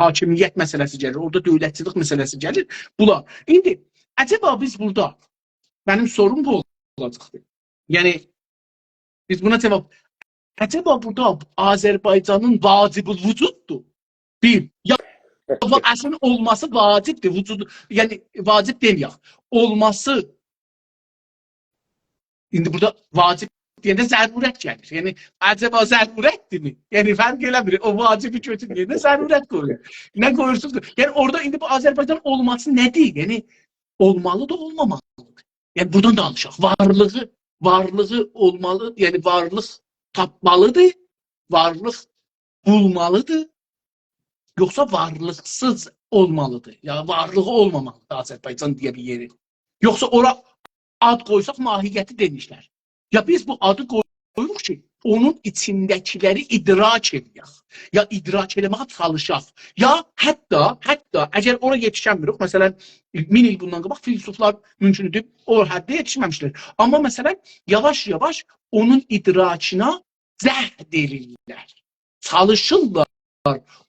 hakimiyyət məsələsi gəlir, orada dövlətçilik məsələsi gəlir. Bunlar. İndi, əcəba biz burada, mənim sorum bu olacaqdır. Yəni, biz buna cavab, əcəba burada Azərbaycanın vacibül vücuddur. Bir, ya əslin olması vacibdir, vücudu, yəni vacib deməyək, olması, indi burada vacib deyəndə zərurət gəlir. Yəni, əcəba zərurətdirmi? Yəni, fərq eləmir. O vacibi kötü deyəndə zərurət qoyur. Nə qoyursunuz? Yəni, orada indi bu Azərbaycan olması nədir? Yəni, olmalı da olmamalıdır. Yəni, buradan danışaq. Varlığı olmalı, yəni varlıq tapmalıdır, varlıq bulmalıdır, yoxsa varlıqsız olmalıdır. Ya, varlığı olmamalıdır Azərbaycan deyə bir yeri. Yoxsa ora ad qoysaq mahiyyəti demişlər. Ya biz bu adı qoyuruq ki, onun içindəkiləri idrak edək. Ya idrak eləməyə çalışaq. Ya hətta əgər ora yetişəmirik, məsələn 1000 il bundan qabaq filosoflar mümkündür, o həddə yetişməmişlər. Amma məsələn yavaş-yavaş onun idrakına zəhd edirlər. Çalışırlar.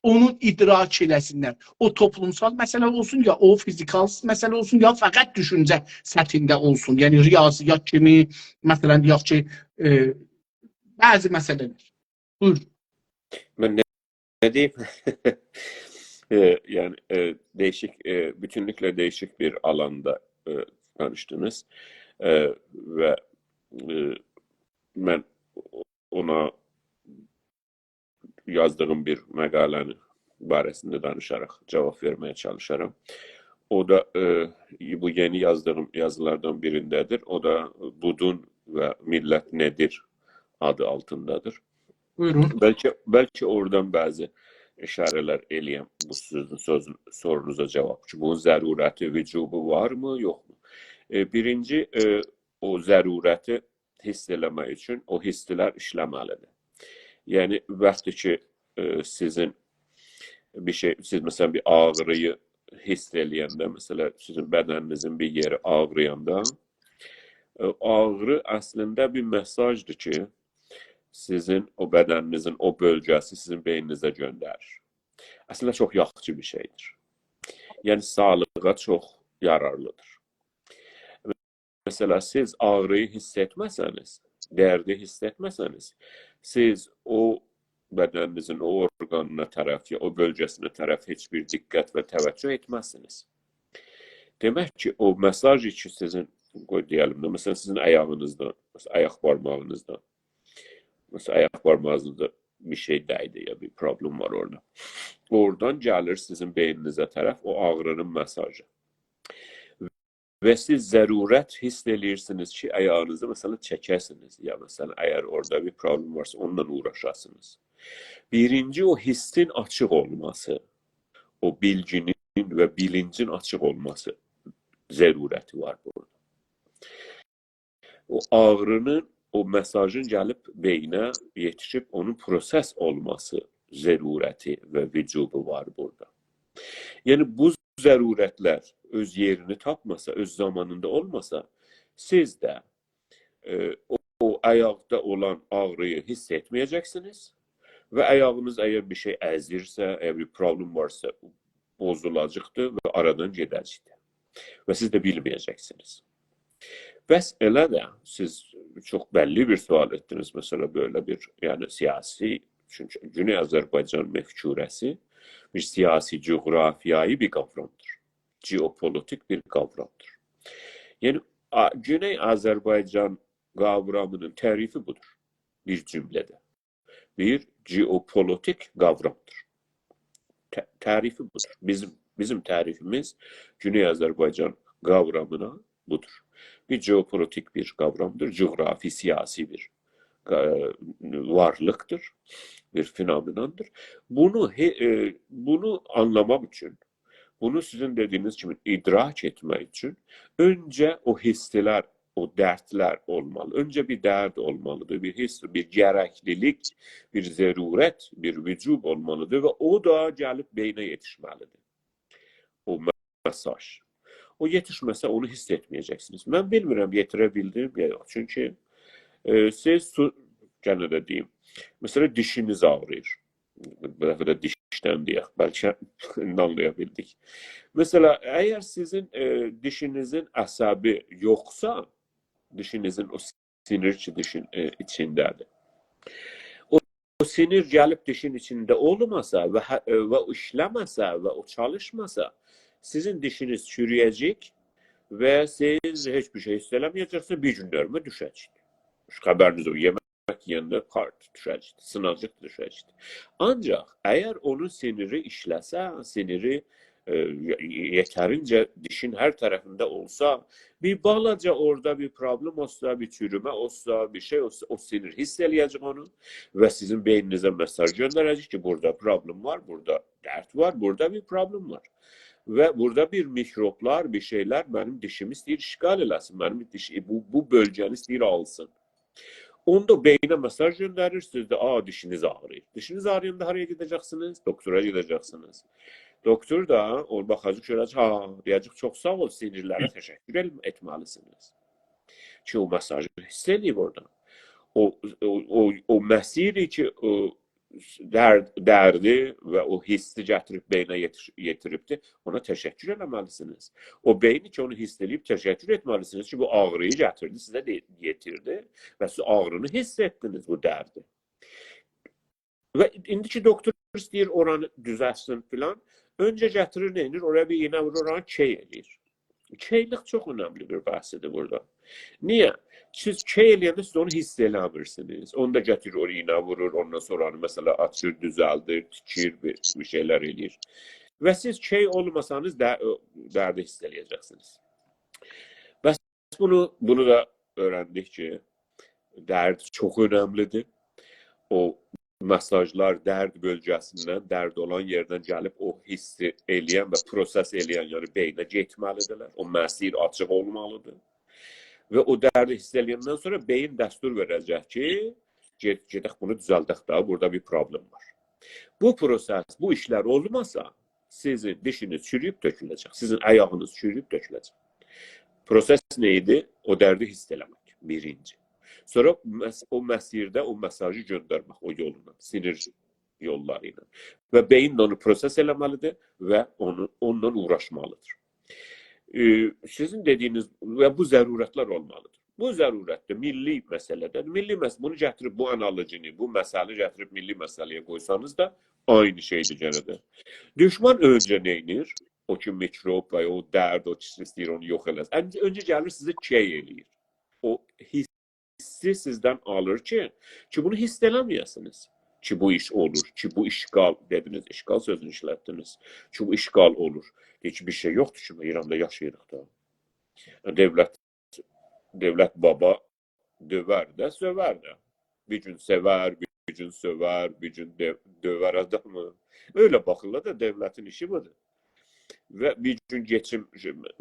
Onun idrak eləsinlər. O toplumsal məsələ olsun, ya o fizikal məsələ olsun, ya fəqət düşüncə səthində olsun. Yəni riyaziyyat kimi, məsələn deyək ki, bəzi məsələlər. Buyur. Mən nə deyim? Yəni değişik, bütünlüklə değişik bir alanda danışdınız və mən ona yazdığım bir məqalənin barəsində danışaraq cavab verməyə çalışaram. O da bu yeni yazdığım yazılardan birindədir. O da Budun və Millət Nədir adı altındadır. Buyurun. Bəlkə oradan bəzi işarələr eləyəm bu sorunuza cavab. Bunun zərurəti, vücubu varmı, yoxmu? Birinci, o zərurəti hiss eləmək üçün o hisslər işləməlidir. Yəni vaxtı ki sizin bir şey, siz mesela bir ağrıyı hiss eləyəndə, mesela sizin bədəninizin bir yeri ağrıyanda, ağrı əslində bir mesajdır ki, sizin o bədəninizin o bölgəsi sizin beyninizə göndərir. Əslində çox yaxşı bir şeydir. Yəni sağlığa çox yararlıdır. Mesela siz ağrıyı hiss etməsəniz, dərdi hiss etməsəniz, siz o bədəninizin o orqanına tərəf, ya o bölgəsinə tərəf heç bir diqqət və təvəccüh etməzsiniz. Demək ki, o mesaj ki sizin, qoy deyəlim də, məsələn sizin ayağınızda, məsələn ayaq barmağınızda, məsələn ayaq barmağınızda bir şey dəydi ya bir problem var orada. Oradan gəlir sizin beyninizə tərəf o ağrının mesajı. Və siz zərurət hiss edirsiniz ki, ayağınızı məsələn çəkəsiniz ya məsələn əgər orada bir problem varsa onunla uğraşasınız. Birinci o hissin açıq olması, o bilginin və bilincin açıq olması zərurəti var burada. O ağrının, o mesajın gəlib beyinə yetişib onun proses olması zərurəti və vücubu var burada. Yəni bu zərurətlər öz yerini tapmasa, öz zamanında olmasa, siz də o ayaqda olan ağrıyı hiss etməyəcəksiniz və ayağınız əgər bir şey əzirsə, əgər bir problem varsa, bozulacaqdır və aradan gedəcəkdir. Və siz də bilməyəcəksiniz. Bəs elə də siz çox bəlli bir sual etdiniz, məsələ belə bir, yəni siyasi, çünki Güney Azərbaycan məfkurəsi bir siyasi, coğrafiyayı bir qavramdır. Geopolitik bir qavramdır. Yəni, Güney Azərbaycan qavramının tərifi budur. Bir cümlədə. Bir geopolitik qavramdır. Tərifi budur. Bizim tərifimiz Güney Azərbaycan qavramına budur. Bir geopolitik bir qavramdır. Coğrafi, siyasi bir varlıqdır. Bir fenomenandır. Bunu anlamaq üçün, bunu sizin dediyiniz kimi idrak etmək üçün öncə o hisslər, o dərdlər olmalı. Öncə bir dərd olmalıdır, bir hiss, bir gərəklilik, bir zərurət, bir vücub olmalıdır və o da gəlib beynə yetişməlidir. O mesaj. O yetişməsə onu hiss etməyəcəksiniz. Mən bilmirəm, yetirə bildim ya yox. Çünki siz, gənə də deyim, məsələn, dişiniz ağrıyır. Bu dəfə də dişdən deyək, bəlkə anlayabildik. Mesela eğer sizin dişinizin əsəbi yoxsa, dişinizin o sinir ki dişin içindədir. O sinir gəlib dişin içində olmasa və işləməsə və o çalışmasa, sizin dişiniz çürüyəcək və siz heç bir şey hiss eləməyəcəksiniz, bir gün nörmə düşəcək. Xəbəriniz o, yemək yiyəndə part düşəcək, sınacaq düşəcək. Ancaq əgər onun siniri işləsə, siniri yetərincə dişin hər tərəfində olsa, bir balaca orada bir problem olsa, bir çürümə olsa, bir şey olsa, o sinir hiss eləyəcək onu və sizin beyninizə mesaj göndərəcək ki, burada problem var, burada dərd var, burada bir problem var. Və burada bir mikroblar, bir şeylər mənim dişimi istəyir işgal eləsin, mənim bu bölgəni istəyir alsın. Onda beyinə mesaj göndərirsiniz də, dişiniz ağrıyır. Dişiniz ağrıyanda haraya gedəcəksiniz? Doktora gedəcəksiniz. Doktor da o baxacaq, görəcək, deyəcək, çox sağ ol, sinirlərə təşəkkür etməlisiniz. Ki, o mesajı hiss edib oradan. O məsiri ki, dərdi və o hissi gətirib beyinə yetiribdir, ona təşəkkür etməlisiniz. O beyni ki, onu hiss edib təşəkkür etməlisiniz ki, bu ağrıyı gətirdi, sizə yetirdi və siz ağrını hiss etdiniz bu dərdi. Və indiki doktor istəyir oranı düzəlsin filan, öncə gətirir, neyinir, oraya bir iğnə vurur, oranı key edir. Keylik çox önəmli bir bəhsidir burada. Niyə? Siz key eləyəndə siz onu hiss eləmirsiniz. Onu da gətirir, oraya iğnə vurur, ondan sonra mesela açır, düzəldir, tikir, bir şeylər eləyir. Və siz key olmasanız dərdi hiss eləyəcəksiniz. Bəs bunu da öyrəndik ki, dərd çox önəmlidir. O mesajlar dərd bölgəsindən, dərd olan yerdən gəlib o hissi eləyən və proses eləyən, yəni beyinə getməlidirlər. O məsir açıq olmalıdır. və o dərdi hiss eləyəndən sonra beyin dəstur verəcək ki, gedək bunu düzəldək də, burada bir problem var. Bu proses, bu işlər olmasa, sizin dişiniz çürüyüb töküləcək, sizin ayağınız çürüyüb töküləcək. Proses neydi? O dərdi hiss eləmək, birinci. Sonra o məsirdə o mesajı göndərmək o yolla, sinir yolları ilə. Və beyin onu proses eləməlidir və onunla uğraşmalıdır. Sizin dediyiniz və bu zərurətlər olmalıdır. Bu zərurətdir, milli məsələdir. Milli məsələ, bunu gətirib, bu analogini, bu məsələni gətirib milli məsələyə qoysanız da aynı şeydir gənə də. Düşman öncə neynir? O ki, mikrob və o dərd, o ki, istəyir onu yox eləsin. Öncə gəlir sizə key eləyir. O hissi sizdən alır ki, bunu hiss eləməyəsiniz. Ki bu iş olur, ki bu işgal dediniz, işgal sözünü işlətdiniz. Ki bu işgal olur. Deyir ki, bir şey yoxdur ki, İranda yaşayırıq da. Devlət baba döver də, söver də. Bir gün sevər, bir gün söver, bir gün döver adamı. Öyle baxırlar da devlətin işi budur. Və bir gün geçim,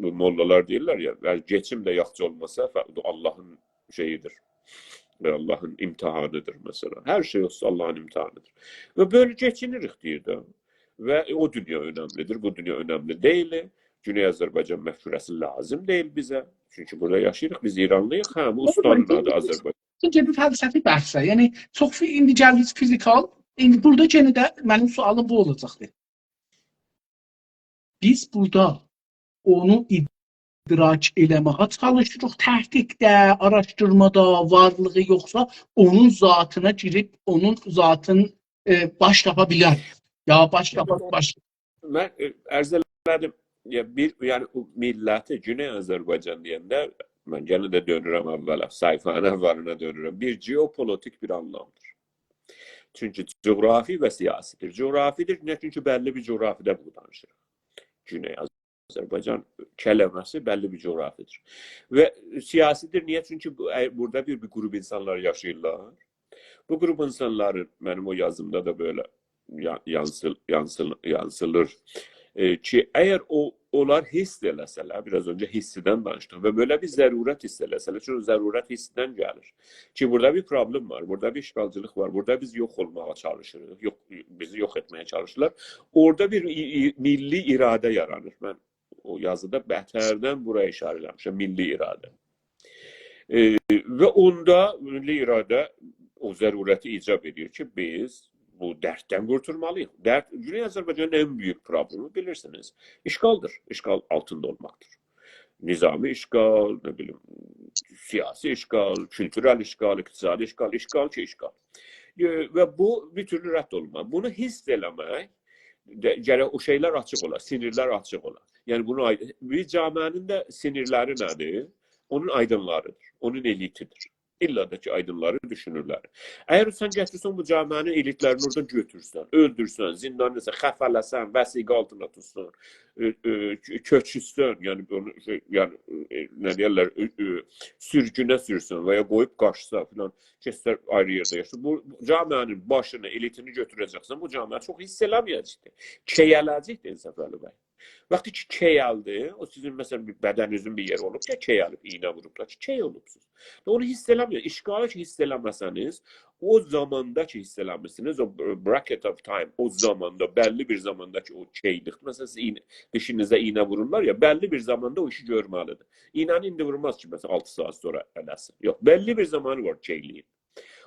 mollalar deyirlər ya, geçim də yaxşı olmasa Allah'ın şeyidir. Ve Allah'ın imtihanıdır mesela. Her şey olsa Allah'ın imtihanıdır. Ve böyle geçinirik deyir de. Ve o dünya önemlidir, bu dünya önemli değil. Güney Azərbaycan məfkurəsi lazım değil bize. Çünkü burada yaşayırıq, biz İranlıyıq. Bu ustanın adı Azərbaycan. İnce bir fəlsəfi bəhsə. Yəni, çox indi gəldik fizikal. İndi burada yenə də mənim sualım bu olacaqdır. Biz burada onu idrak eləməyə çalışırıq təhqiqdə, araşdırmada, varlığı yoxsa onun zatına girib, onun zatını baş tapa bilər. Ya baş tapa. Mən ərz elədim, yəni o milləti Güney Azərbaycan deyəndə, mən gənə də dönürəm əvvələ, sayfanın əvvəlinə dönürəm. Bir geopolitik bir anlamdır. Çünki coğrafi və siyasidir. Coğrafidir, çünki bəlli bir coğrafidə bu danışırıq. Güney Azərbaycan kələməsi bəlli bir coğrafidir. Və siyasidir, niyə? Çünki burada bir qrup insanlar yaşayırlar. Bu qrup insanların, mənim o yazımda da böyle yansılır ki, əgər onlar hiss eləsələr, biraz önce hissidən danışdım və böyle bir zərurət hiss eləsələr, çünki zərurət hissindən gəlir. Ki, burada bir problem var, burada bir işgalcılıq var, burada biz yox olmağa çalışırıq, bizi yox etməyə çalışırlar. Orada bir milli iradə yaranır. Mən o yazıda bətərdən buraya işarə eləmişəm, milli iradə. Və onda milli iradə o zərurəti icab edir ki, biz bu dərddən qurtulmalıyıq. Dərd, Güney Azərbaycanın en büyük problemi bilirsiniz, işgaldır, işgal altında olmaktır. Nizami işgal, ne bileyim, siyasi işgal, kültürel işgal, iktisadi işgal, işgal ki işgal. Ve bu bir türlü rədd olma. Bunu hiss eləmək, gərək o şeylər açıq olar, sinirlər açıq olar. Yəni bunu bir camiənin də sinirləri nədir? Onun aydınlarıdır, onun elitidir. İlla da ki aydınları düşünürlər. Əgər sən gətirsən bu camiənin elitlərini orada götürsən, öldürsən, zindanlısan, xəfələsən, vəsiqə altına tutsan, köçürsən, yəni nə deyirlər, sürgünə sürsən və ya qoyub qaçsa filan, kəslər ayrı yerdə yaşır. Bu camiənin başını, elitini götürəcəksən, bu camiə çox hiss eləməyəcəkdir. Keyələcəkdir Səfəli bəy. Vaxtı ki keyəldi, o sizin məsələn bədəninizin bir yeri olub ki, keyəlib, iğnə vurublar ki, key olubsunuz. Onu hiss eləmiyor. İşgalı ki hiss eləməsəniz, o zamanda ki hiss eləmişsiniz, o bracket of time, o zamanda, bəlli bir zamanda ki o keylik, məsələn dişinizə iğnə vururlar ya, bəlli bir zamanda o işi görməlidir. İğnəni indi vurmaz ki, məsələn 6 saat sonra eləsin. Yox, bəlli bir zamanı var keyliyin.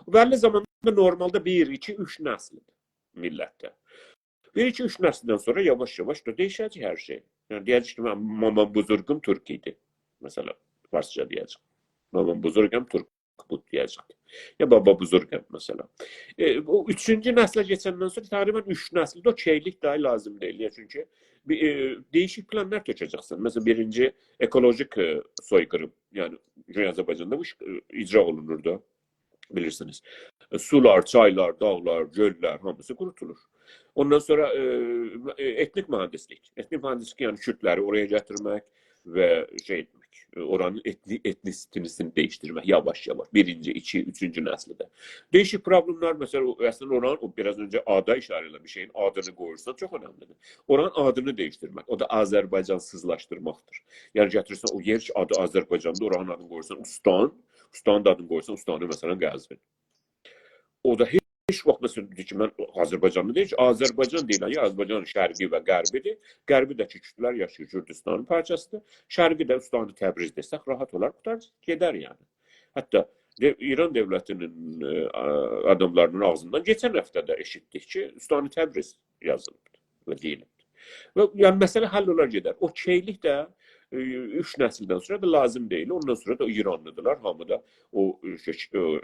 O bəlli zamanda normalda 1, 2, 3 nəslidir millətdə. 1-2-3 nəsildən sonra yavaş-yavaş da değişəcək hər şey. Yəni, deyəcək ki, mamam buzurgum Türk idi. Məsələn, Farsça deyəcək. Mamam buzurgum Türk bu deyəcək. Ya baba buzurgum, məsələn. O 3-cü nəslə keçəndən sonra təqribən 3 nəsildə o keylik daha lazım deyil. Çünki değişik planlar tökəcəksən. Məsələn, birinci ekolojik soyqırım. Yəni, Güney Azərbaycanda bu icra olunurdu. Bilirsiniz. Sular, çaylar, dağlar, göller hamısı qurutulur. Ondan sonra etnik mühendislik. Etnik mühendislik yani Kürtləri oraya gətirmək və şey etmək, oranın etnisitini değiştirmek yavaş yavaş. Birinci, iki, üçüncü nesilde. Değişik problemler mesela aslında oranın biraz önce ada işaretle bir şeyin adını koyursan çok önemlidir. Oranın adını değiştirmek. O da Azerbaycansızlaştırmaktır. Yani getirirsen o yer adı Azerbaycan'da oranın adını koyursan Ustanın da adını koyursan Ustanı mesela Qəzvin. O da heç vaxt mesela ki, mən Azərbaycanlı deyil ki, Azərbaycan deyilən ya Azərbaycanın şərqi və qərbidir. Qərbidəki kürdlər yaşayır, Gürcüstanın parçasıdır. Şərqi də Ustanı Təbriz desək rahat olar, qutar gedər yəni. Hətta İran dövlətinin adamlarının ağzından keçən həftə də eşitdik ki, Ustanı Təbriz yazılıb və deyilib. Və yəni məsələ həll olar gedər. O keylik də 3 nəsildən sonra da lazım deyil. Ondan sonra da İranlıdılar. Hamı da o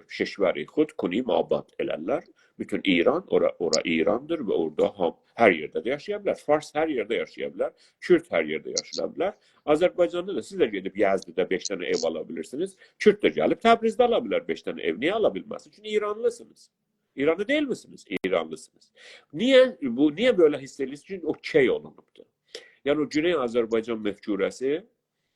şeşveri xud kunim abad elərlər. Bütün İran, ora İrandır və orada hər yerdə də yaşaya bilər. Fars hər yerdə yaşaya bilər. Kürt hər yerdə yaşaya bilər. Azərbaycanda da siz də gedib Yazdıda 5 dənə ev ala bilirsiniz. Kürt də gəlib Təbrizdə ala bilər 5 dənə ev. Niyə ala bilməsin? Çünki İranlısınız. İranlı değil misiniz? İranlısınız. Niye böyle hissediyorsunuz? Çünkü o key olunubdur. Yani o Güney Azərbaycan məfkurəsi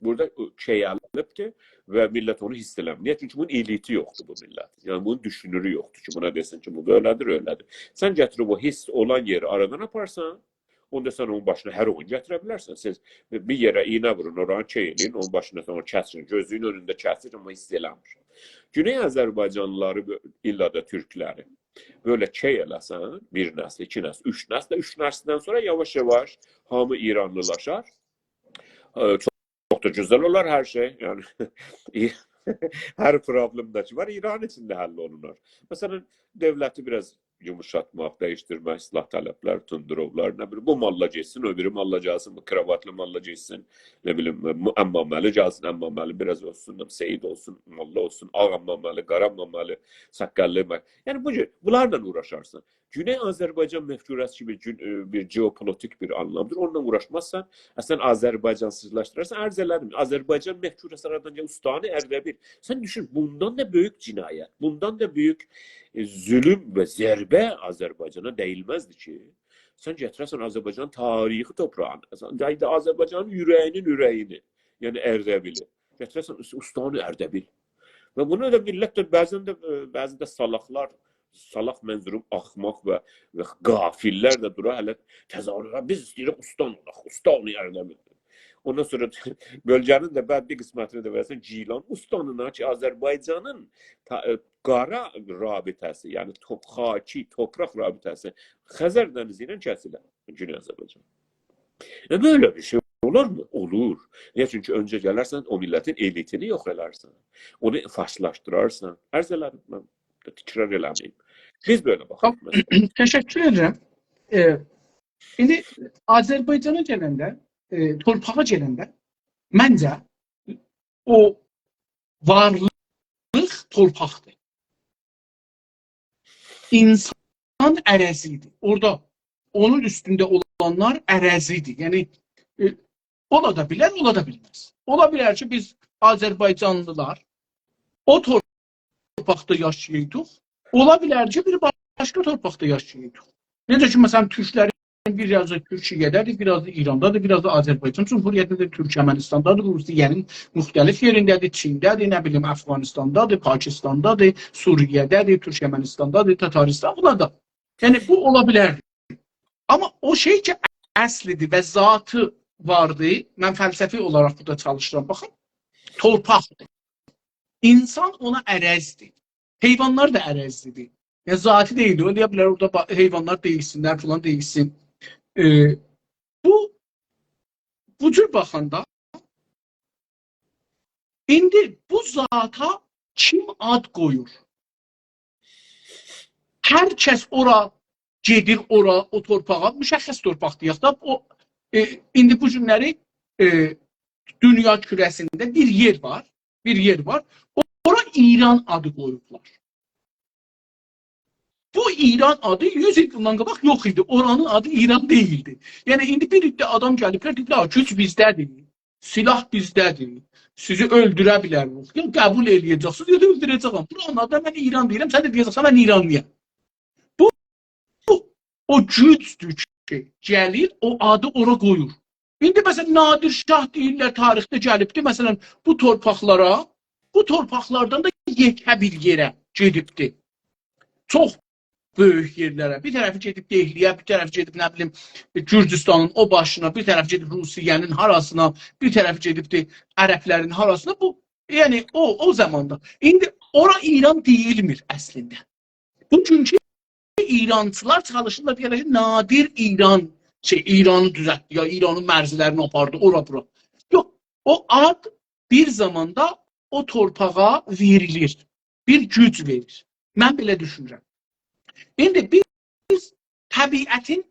burada şey alıbdır və millət onu hiss eləmir. Çünki bunun eliti yoxdur bu millət. Yəni bunun düşünürü yoxdur ki, buna desin ki, bu böylədir, öylədir. Sən gətirib o hiss olan yeri aradan aparsan, onda sən onun başına hər oyun gətirə bilərsən. Siz bir yerə iğnə vurun, oranı key eləyin, onun başına sonra kəsin, gözünün önündə kəsin, amma hiss eləmir. Güney Azərbaycanlıları illa da türkləri böyle key eləsən, bir nəsl, iki nəsl, üç nəsldən sonra yavaş-yavaş hamı İranlılaşar. Çok da güzel olar her şey. Yani her problemdeki var İran içinde hallolunur. Mesela devleti biraz yumuşatmak, değiştirmek, silah talepler, tundurovlar, ne bileyim, bu malla geçsin, öbürü malla gelsin, bu kravatlı malla geçsin, ne bileyim, emmameli gelsin, emmameli biraz olsun, seyit olsun, malla olsun, ağ emmameli, qara emmameli, sakkallı. Yani bunlarla uğraşarsın. Güney Azərbaycan məfkurəsi kimi bir geopolitik bir anlamdır. Onunla uğraşmazsan, əslən Azərbaycansızlaşdırarsan, ərz elədim. Azərbaycan məfkurəsi aradan Ustanı Ərdəbil. Sən düşün, bundan da böyük cinayət, bundan da büyük zulüm və zərbə Azərbaycana dəyilməzdi ki, sən gətirəsən Azərbaycanın tarixi toprağını, Azərbaycanın ürəyinin ürəyini, yəni Ərdəbili, gətirəsən Ustanı Ərdəbil. Və bunu da millət də bəzən də salaq mənzurum axmaq və qafillər də dura hələ təzahürlər. Biz istəyirik ustan olaq, Ustanı Ərdəbil. Ondan sonra bölgənin də bədli qismətini də versən Gilan Ustanına ki, Azərbaycanın qara rabitəsi, yəni xaki, topraq rabitəsi Xəzər dənizi ilə kəsilir Güney Azərbaycan. Böyle bir şey olur mu? Olur. Niye? Çünkü önce gelirsen o milletin elitini yok edersen. Onu faşlaştırarsan. Arz elədim ben. Tekrar eləmeyeyim. Biz böyle bakalım. Teşekkür ederim. Şimdi Azerbaycan'a gelendə, torpağa gelendə, məncə o varlıq torpaqdır. İnsan ərazidir. Orada onun üstünde olanlar ərazidir. Yani ola da bilər, ola da bilməz. Ola bilər ki, biz Azərbaycanlılar o torpaqda yaşayırdıq. Ola bilər ki, bir başqa torpaqda yaşayırdıq. Necə ki, məsələn, Türklərin biraz da Türkiyədədir, biraz da İrandadır, biraz da Azərbaycan Cumhuriyyətində, Türkmenistandadır, Rusiyanın müxtəlif yerindədir, Çindədir, nə bilim, Əfqanistandadır, Pakistandadır, Suriyədədir, Türkmenistandadır, Tataristan, bunlarda. Yəni, bu ola bilərdir. Amma o şey ki, əslidir və zatı vardı, mən fəlsəfi olaraq burada çalışıram, baxın, torpaqdır. İnsan ona ərəzdir. Heyvanlar da ərəzlidir. Yəni, zati deyil, o deyə bilər, orada heyvanlar deyilsinlər, falan deyilsin. Bu cür baxanda, indi bu zata kim ad qoyur? Hər kəs ora gedir, o torpağa, müşəxəs torpaq deyək da, indi bu günləri dünya kürəsində bir yer var, ora İran adı qoyublar. Bu İran adı 100 il bundan qabaq yox idi, oranın adı İran deyildi. Yəni, indi bir iddə adam gəliblər, deyiblər, güc bizdədir, silah bizdədir, sizi öldürə bilərik, ya qəbul eləyəcəksiniz, ya da öldürəcəkəm. Buranın adı mən İran deyirəm, sən də deyəcəksən, mən İranlıyam. O gücdür ki, gəlir, o adı ora qoyur. İndi məsələn Nadir Şah deyirlər, tarixdə gəlibdi. Məsələn bu torpaqlardan da yekə bir yerə gedibdi. Çox böyük yerlərə. Bir tərəfi gedib Dehliyə, bir tərəfi gedib nə bilim Gürcüstanın o başına, bir tərəfi gedib Rusiyanın harasına, bir tərəfi gedibdi ərəblərin harasına. Bu yəni o zamanda. İndi ora İran deyilmir əslində. Bugünkü İrançılar çalışırlar ki, nadir İran İranı düzəltdi ya İranın mərzilərini apardı ora bura. Yox, o ad bir zamanda o torpağa verilir. Bir güc verir. Mən belə düşünürəm. İndi biz təbiətin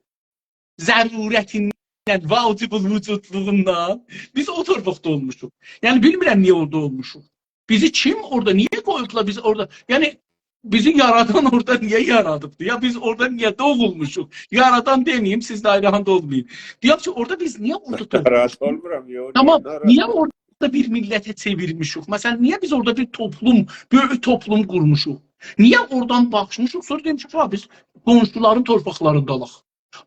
zərurətindən, vacibul vücudluğundan biz o torpaqda olmuşuq. Yəni bilmirəm niyə orada olmuşuq. Bizi kim orada, niyə qoyublar biz orada? Yəni bizi yaradan orada niyə yaradıbdı? Ya biz orada niyə doğulmuşuq? Yaradan demeyeyim, siz de ayrıhanda olmayın. Diyor ki orada biz niyə orada doğulmuşuq? Tamam, niyə orada bir millete çevirmişik? Mesela niyə biz orada bir toplum, böyük toplum kurmuşuq? Niyə oradan baxmışıq? Sonra demişik, biz qonşuların torpaqlarındalıq.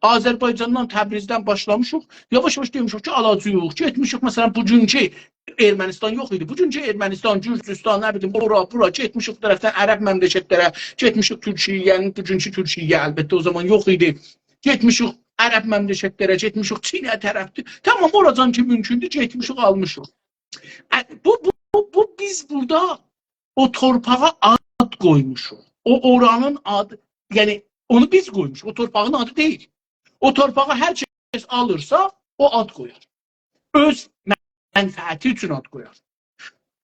Azərbaycandan, Təbrizdən başlamışıq. Yavaş-yavaş demişik ki, alacağıq. Getmişik, məsələn, bugünkü Ermənistan yox idi. Bugünkü Ermənistan, Gürcüstan, nə bilim, bura, getmişik bu tərəfdən ərəb məmləkətlərə, getmişik Türkiyənin, bugünkü Türkiyə əlbəttə o zaman yox idi. Getmişik ərəb məmləkətlərə, getmişik Çinə tərəfdir. Tamam, oradan ki mümkündür, getmişik, almışıq. Biz burada o torpağa ad qoymuşuq. O oranın adı, yəni onu biz qoymuşuq. O torpağın adı deyil. O torpağı hər kəs alırsa, o ad qoyar. Öz mənfəəti üçün ad qoyar.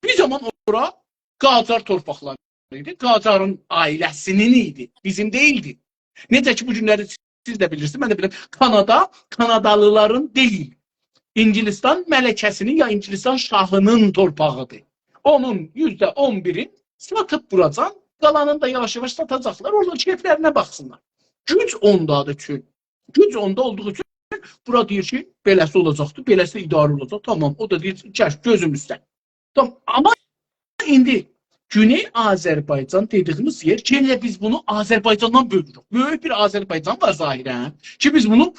Bir zaman ora Qacar torpaqları idi. Qacarın ailəsinin idi. Bizim deyildi. Necə ki bu günləri siz də bilirsiniz, mən də bilirəm. Kanada, Kanadalıların deyil. İngilistan mələkəsinin ya İngilistan şahının torpağıdır. Onun %11'i satıp buracan, qalanını da yavaş-yavaş satacaqlar. Orada keyflərinə baxsınlar. Güc ondadır üçün. Güc onda olduğu üçün bura deyir ki, beləsi olacaqdır, beləsi idarə olacaq. Tamam, o da deyir, gözümüzdən. Tamam, amma indi Güney Azərbaycan dediyimiz yer, gene biz bunu Azərbaycandan bölürük. Böyük bir Azərbaycan var zahirən ki, biz bunu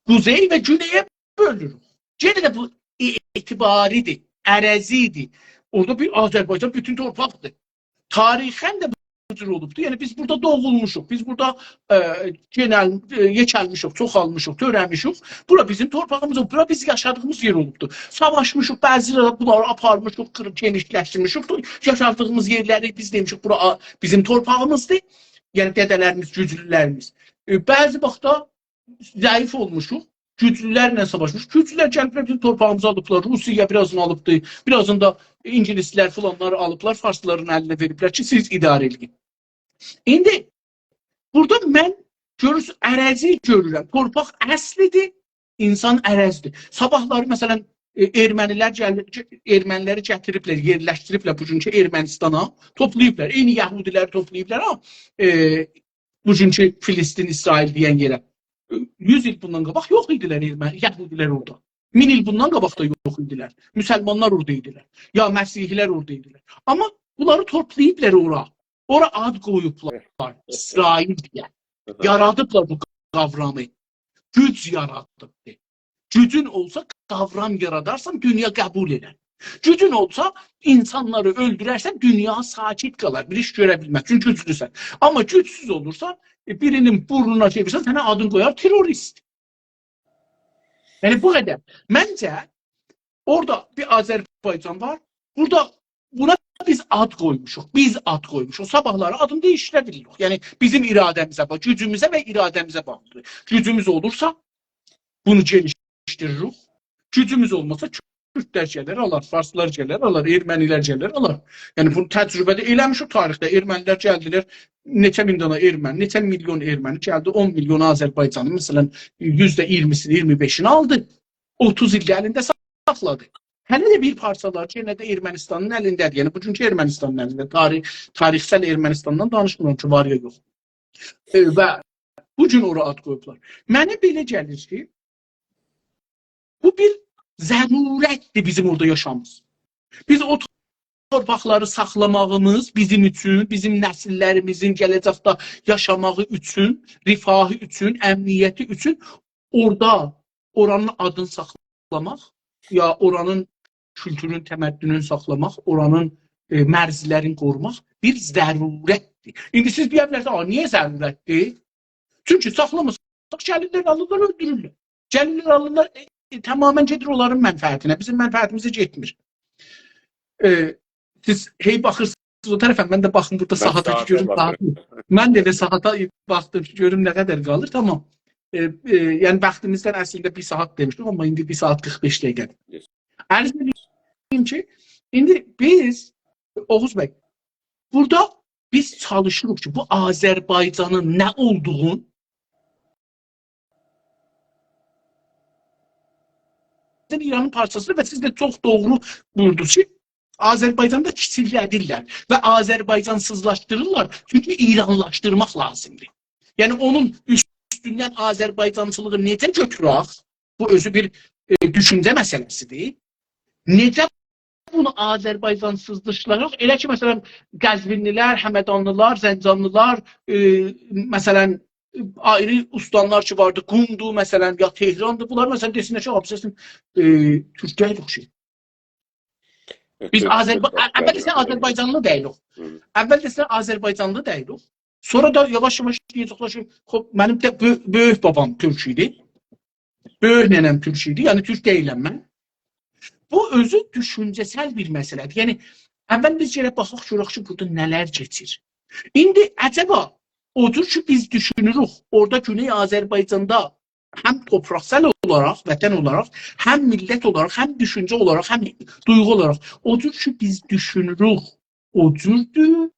kuzey və güneye bölürük. Gene de bu etibaridir, ərəzidir. Orada bir Azərbaycan bütün torpaqdır. Tarixən də bu cür olubdur. Yəni biz burada doğulmuşuq, biz burada yekəlmişuq, çoxalmışuq, törəmişuq. Bura bizim torpağımız, bura biz yaşadığımız yer olubdur. Savaşmışuq, bəziləri bunları aparmışuq, qırıb genişləşdirmişuq. Yaşadığımız yerləri biz demişik, bura bizim torpağımızdır. Yəni dədələrimiz, güclülərimiz. Bəzi vaxtda zəif olmuşuq. Güclülərlə savaşmış. Güclülər gəliblər bizim torpağımızı alıblar. Rusiya birazını alıbdı. Birazını da İngilislər filanları alıblar. Farslıların əlinə veriblər ki, siz idarə edin. İndi burada mən görürsün, ərəzi görürəm. Torpaq əslidir, insan ərəzidir. Sabahları məsələn erməniləri gətiriblər, yerləşdiriblər bugünkü Ermənistana, toplayıblar. Eyni Yahudiləri toplayıblar ama bugünkü Filistin, İsrail deyən yerə. 100 il bundan qabaq yox idilər Yahudilər orada. 1000 il bundan qabaq da yox idilər. Müsəlmanlar orada idilər. Ya Məsihilər orada idilər. Amma bunları toplayıblar ora. Ora ad qoyublar. İsrail diye. Yaradıblar bu kavramı. Güc yaradıblar. Gücün olsa kavram yaradarsan dünya qəbul eder. Gücün olsa insanları öldürərsən dünya sakit qalar. Bir iş görə bilməz. Çünki güclüsən. Amma gücsüz olursa birinin burnuna çevirsən sənə adın qoyar terörist. Yəni bu qədər. Məncə orada bir Azərbaycan var. Burada buna biz ad qoymuşuq. Biz ad qoymuşuq. Sabahları adını değiştirə bilirik. Yəni bizim iradəmizə bax, gücümüzə və iradəmizə bağlıdır. Gücümüz olursa bunu geliştiririk. Gücümüz olmasa Kürtlər gələr, alar, Farslar gələr, alar, Ermənilər gələr, alar. Yəni bunu təcrübədə eləmişik tarixdə. Ermənilər gəldilər, neçə min dana erməni, neçə milyon erməni gəldi, 10 milyon Azərbaycanı, məsələn, %20'sini, 25'ini aldı. 30 il əlində saxladı. Hələ də bir parçalar ki, yenə də Ermənistanın əlindədir. Yəni bugünkü Ermənistanın əlində. Tarixsel Ermənistandan danışmıram ki, var ya yox. Və bugün ora ad qoyublar. Mənə belə gəlir ki, bu bir zərurətdir bizim orada yaşamımız. Biz o torpaqları saxlamağımız bizim üçün, bizim nəsillərimizin gələcəkdə yaşamağı üçün, rifahı üçün, əmniyyəti üçün orada oranın adını saxlamaq saxlamaq, ya oranın kültürün, təməddünün saxlamaq, oranın mərzlərini qorumaq bir zərurətdir. İndi siz deyə bilərsiniz, niyə zərurətdir? Çünki saxlamasaq gəlirlər alırlar, öldürürlər. Gəlirlər alırlar, tamamen gedir onların mənfəətinə, bizim mənfəətimizi getmir. Siz hey baxırsınız o tərəfə, mən də baxın burada sahata ki, görüm saatı. Mən də sahata baxdım ki, görüm nə qədər qalır, tamam. Yəni bəxtimizdən əslində 1 saat demişdim, amma indi 1 saat 45 dəqiqədir. Ərz edeyim ki, indi biz, Oğuz bəy, burada biz çalışırıq ki, bu Azərbaycanın nə olduğunu İranın parçasıdır və siz də çox doğru buyurdunuz ki, Azərbaycanda kiçildirlər və Azərbaycansızlaşdırırlar, çünki İranlaşdırmaq lazımdır. Yəni onun üstündən Azərbaycancılığı necə götürək, bu özü bir düşüncə məsələsidir. Necə bunu Azərbaycansızlaşdırırıq? Elə ki, məsələn, Qəzvinlilər, Həmədanlılar, Zəncanlılar, məsələn, ayrı ustanlar ki vardı, Qumdu, məsələn, ya Tehrandı, bunlar məsələn desinlər ki, absəsin Türkiyəyə yoxşuyur. Biz əvvəl desən Azərbaycanlı deyilik. Əvvəl desən Azərbaycanlı deyilik. Sonra da yavaş-yavaş deyəcəklər ki, mənim də böyük babam Türk idi. Böyük nənəm Türk idi, yəni Türk deyiləm mən. Bu özü düşüncəsəl bir məsələdir. Yəni, əvvəl biz gələk baxaq, görək ki, burada nələr keçir. İndi əcəba, odur ki, biz düşünürük, orada Güney Azərbaycanda həm topraqsal olaraq, vətən olaraq, həm millət olaraq, həm düşüncə olaraq, həm duyğu olaraq, odur ki, biz düşünürük, o cürdür,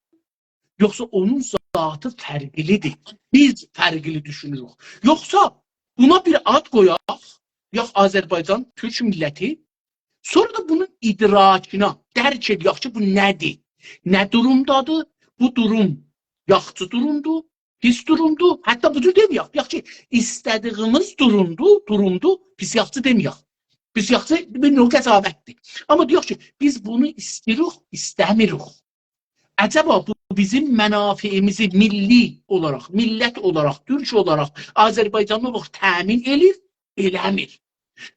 yoxsa onun zatı fərqlidir. Biz fərqli düşünürük. Yoxsa buna bir ad qoyaq, yox Azərbaycan, Türk milləti, sonra da bunun idrakına dərk edək ki, bu nədir? Nə durumdadır? Bu durum yaxçı durumdur, pis durumdur. Hətta bu cür deməyək. Deyək ki, istədiyimiz durumdur, pis yaxçı deməyək. Pis yaxçı bir növ qəzavətdir. Amma deyək ki, biz bunu istəyirik, istəmirik. Əcəba bu bizim mənafiimizi milli olaraq, millət olaraq, türk olaraq, Azərbaycanlı olaraq təmin edir, eləmir.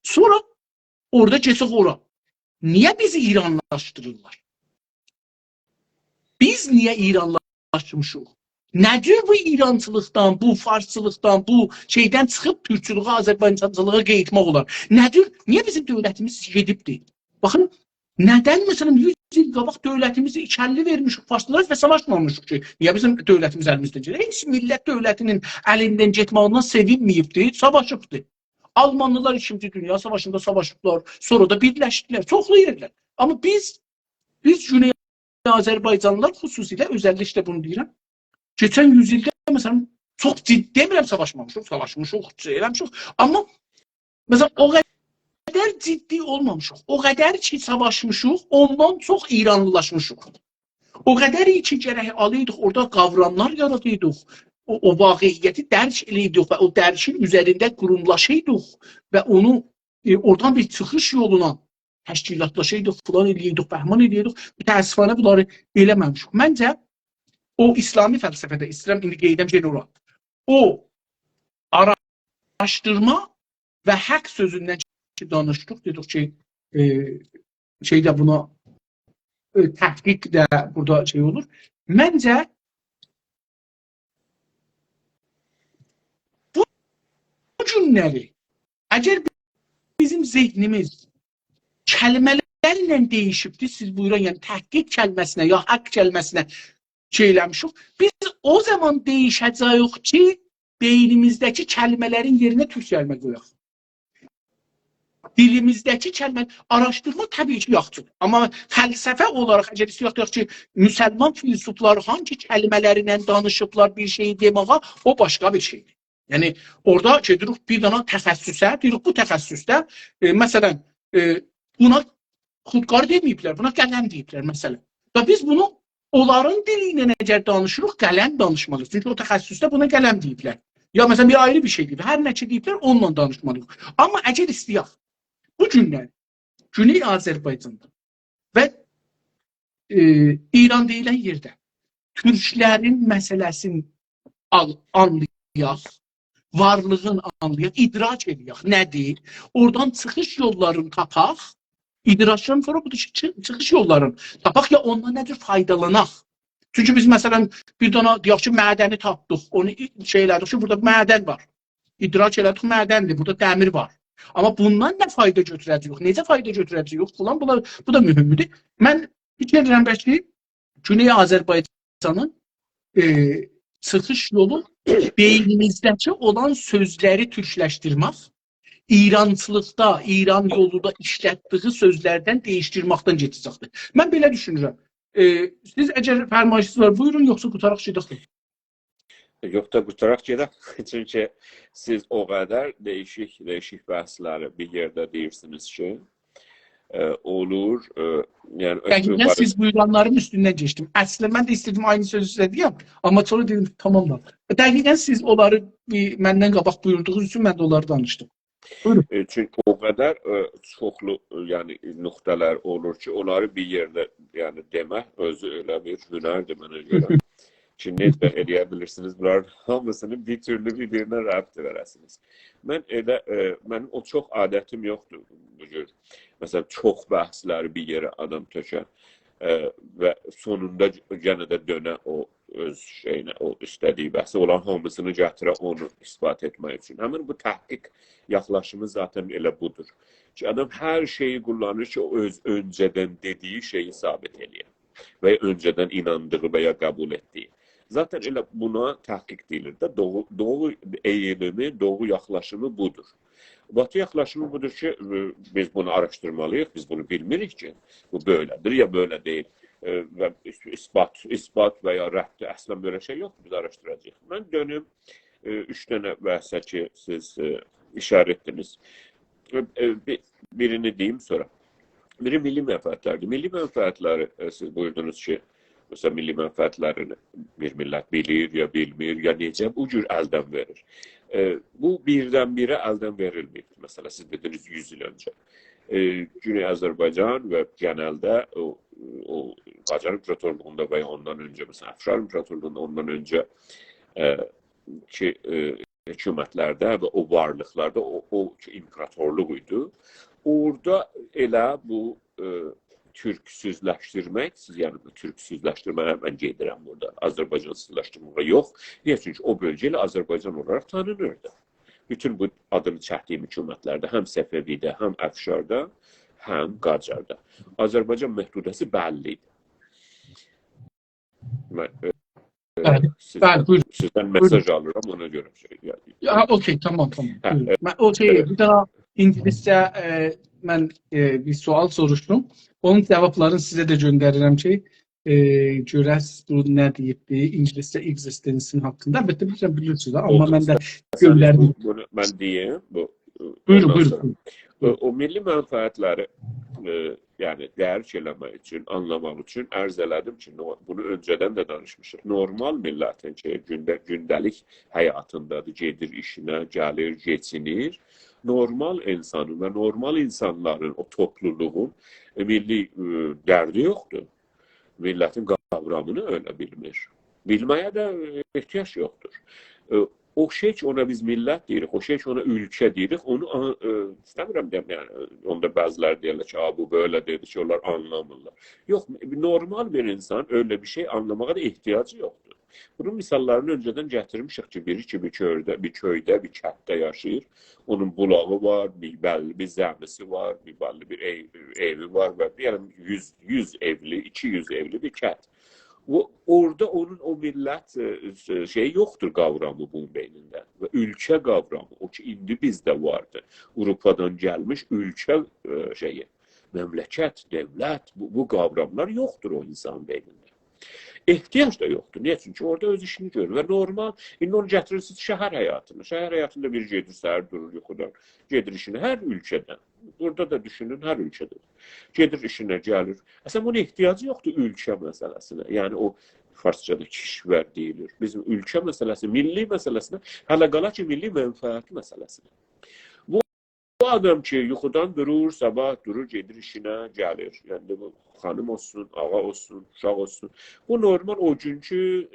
Sonra orada keçək ora. Niyə bizi İranlaşdırırlar? Biz niyə İranlaşmışıq? Nədir bu İrancılıqdan, bu farsçılıqdan, bu şeydən çıxıb türkçülüğü, Azərbaycancılığı qeytmək olar? Nədir? Niyə bizim dövlətimiz gedibdir? Baxın, nədən məsələn 100 il qabaq dövlətimizi içəlli vermişik farslılar və savaşmamışıq ki, niyə bizim dövlətimiz əlimizdən gedir? Heç millət dövlətinin əlindən getməyindən sevinməyibdir, savaşıbdır. Almanlılar 2-ci Dünya Savaşında savaşıblar, sonra da birləşdilər, çoxlu yerlər. Amma biz Güney Azərbaycanlılar xüsusilə, özəlliklə bunu deyirəm, keçən yüzildə məsələn çox ciddi demirəm savaşmamışıq, eləmişik. Amma məsələn o qədər ciddi olmamışıq. O qədər ki savaşmışıq, ondan çox İranlılaşmışıq. O qədər ki gərək alıydıq, orada qavramlar yaradıydıq. O vaqiyyəti dərk eləydik və o dərkin üzərində qurumlaşıydıq və onu oradan bir çıxış yoluna təşkilatlaşıydıq, falan eləyirdik, bəhman eləyirdik. Təəssüfənə bunları eləməmişik. Məncə o İslami fəlsəfədə, istəyirəm indi qeydəm şey olar. O araşdırma və haqq sözündən ki danışdıq, dedik ki şeydə buna təhqiq də burada şey olur. Məncə bu günləri əgər bizim zehnimiz kəlmələrlə deyişibdir, siz buyurun, yəni təhqiq kəlməsinə ya haqq kəlməsinə şeyləmişik. Biz o zaman deyişəcəyik ki, beynimizdəki kəlmələrin yerinə türk kəlmə qoyaq. Dilimizdəki kəlmə araşdırma təbii ki, yaxçıdır. Amma fəlsəfə olaraq, əgər istəyək ki, müsəlman filosoflar hangi kəlmələrlə danışıblar bir şeyi deməyə, o başqa bir şeydir. Yəni, orada gedirik bir dana təxəssüsə, deyirik bu təxəssüsdə, məsələn, buna xudqar deməyiblər, buna qələm deyiblər, məsələn. Və biz bunu onların dili ilə əgər danışırıq, qələm danışmalıyıq. Çünki o təxəssüsdə buna qələm deyiblər. Ya məsələn, bir ayrı bir şey deyiblər. Hər nə ki deyiblər, onunla danışmalıyıq. Amma əgər istəyək, bu günlər Güney Azərbaycanda və İran deyilən yerdə türklərin məsələsini anlayaq varlığın anlayaq, idrak edək. Nədir? Oradan çıxış yollarını tapaq. İdraçdan sonra bu çıxış yollarını tapaq ya ondan nədir faydalanaq. Çünki biz məsələn bir dana deyək ki, mədəni tapdıq. Onu şey elədik ki, burada mədən var. İdrak elədik, mədəndir. Burada dəmir var. Amma bundan nə fayda götürəcəyik? Necə fayda götürəcəyik? Bu da mühümdür. Mən fikir edirəm ki, Güney Azərbaycanın çıxış yolu beynimizdəki olan sözləri türkləşdirmək, İrançılıqda, İran yolunda işlətdiyi sözlərdən dəyişdirməkdən keçəcəkdir. Mən belə düşünürəm. Siz əgər fərmayışınız var, buyurun, yoxsa qutaraq gedək. Yox da qutaraq gedək. Çünki siz o qədər değişik bəhsləri bir yerdə deyirsiniz ki, olur. Yəni Dəqiqən siz buyuranların üstündən keçdim. Əslində mən də istədim aynı sözü sizə deyəm, amma sonra dedim tamam da. Dəqiqən siz onları məndən qabaq buyurduğunuz üçün mən də onları danışdım. Buyurun. Çünki o qədər çoxlu yəni nöqtələr olur ki, onları bir yerdə yəni demək özü elə bir hünərdir mənə görə. Ki, necə eləyə bilirsiniz, bunların hamısını bir türlü bir-birinə rəbt verəsiniz. Mənim o çox adətim yoxdur bu cür. Məsələn, çox bəhsləri bir yerə adam tökər və sonunda yenə də dönə o öz şeyinə, o istədiyi bəhsi olan hamısını gətirə onu isbat etmək üçün. Həmin bu təhqiq yaxlaşımı zaten elə budur. Ki, adam hər şeyi kullanır ki, o öz öncədən dediyi şeyi sabit edir və öncədən inandığı və ya qəbul etdiyi. Zaten elə buna təhqiq deyilir də, doğu eğilimi, doğu yaxlaşımı budur. Batı yaxlaşımı budur ki, biz bunu araşdırmalıyıq, biz bunu bilmirik ki, bu böylədir ya böyle değil. Və isbat və ya rəhbdə əslən böyle şey yoxdur, biz araşdıracağıq. Mən dönüm 3 dənə bəhsə ki, siz işarət etdiniz. Birini deyim sonra. Biri milli mənfəətlərdir. Milli mənfəətləri siz buyurdunuz ki, mesela milli mənfəətlərini bir millət bilir ya bilmir ya necə bu cür əldən verir. Bu birdən-birə əldən verilmir. Mesela siz dediniz 100 il öncə. Güney Azərbaycan və genəldə o Qacar İmparatorluğunda və ya ondan öncə, mesela Əfşar İmparatorluğunda ondan öncə ki hökumətlərdə və o varlıqlarda o imparatorluq idi. Orada elə bu türksüzləşdirmək, siz yəni bu türksüzləşdirməyə mən gedirəm burada, Azərbaycansızlaşdırmağa yox. Niyə? Çünki o bölgə ilə Azərbaycan olaraq tanınırdı. Bütün bu adını çəkdiyim hökumətlərdə, həm Səfəvidə, həm Əfşarda, həm Qacarda. Azərbaycan məhdudəsi bəlli idi. Sizdən mesaj alıram, ona görə şey gəldi. Okey, tamam. Bir daha İngilizcə mən bir sual soruşdum. Onun cavablarını sizə də göndərirəm ki, görəs bu nə deyibdi İngilizcə existence'in haqqında. Əlbəttə bilirsiniz, amma mən də göndərdim. Bunu mən deyim. Buyurun. O milli mənfəətləri yəni dərk eləmək üçün, anlamaq üçün ərz elədim ki, bunu öncədən də danışmışıq. Normal millətin ki, gündəlik həyatındadır, gedir işinə, gəlir, geçinir. Normal insanın və normal insanların, o topluluğun milli dərdi yoxdur. Millətin qavramını öyle bilmir. Bilməyə də ehtiyac yoxdur. O şey ki, ona biz millət deyirik, o şey ki, ona ülkə deyirik, onu istəmirəm deyəm, yəni, onda bəziləri deyirlər ki, bu böyle dedi ki, onlar anlamırlar. Yox, normal bir insan öyle bir şey anlamağa da ehtiyacı yoxdur. Bunun misallarını öncədən gətirmişik ki, biri ki, bir köydə, bir kətdə yaşayır. Onun bulağı var, bəlli bir zəmisi var, bəlli bir evi var və yəni 100 evli, 200 evli bir kət. Orada onun o millət şey yoxdur qavramı bunun beynində. Və ülkə qavramı, o ki, indi bizdə vardı. Avropadan gəlmiş ülkə şeyi, məmləkət, devlət, bu qavramlar yoxdur o insan beynində. Ehtiyac da yoxdur. Niyə? Çünki orada öz işini görür və normal, indi onu gətirirsiniz şəhər həyatına. Şəhər həyatında biri gedir, səhər durur yuxudan, gedir işini hər ülkədən. Burada da düşünün, hər ülkədə. Gedir işinə, gəlir. Əslən, bunun ehtiyacı yoxdur ülkə məsələsinə. Yəni, o farsçada kişvər deyilir. Bizim ülkə məsələsi, milli məsələsinə, hələ qala ki, milli mənfəət məsələsinə. Bu O adam ki yuxudan durur, sabah durur, gedir işinə, gəlir. Yəni bu xanım olsun, ağa olsun, uşaq olsun. Bu normal o günkü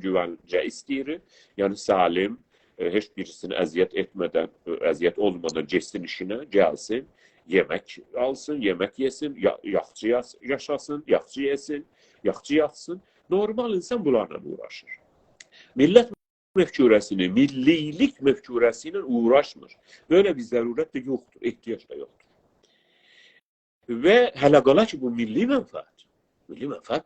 güvəncə istəyir. Yəni salim, heç birisini əziyyət etmədən, əziyyət olmadan getsin işinə, gəlsin, yemək alsın, yemək yesin, yaxçı yaşasın, yaxçı yesin, yaxçı yatsın. Normal insan bunlarla uğraşır. Millət mefkurəsini, millilik mefkurəsi ilə uğraşmır. Böyle bir zərurət də yoxdur, ehtiyac da yoxdur. Və hələ qala ki, bu milli mənfəət. Milli mənfəət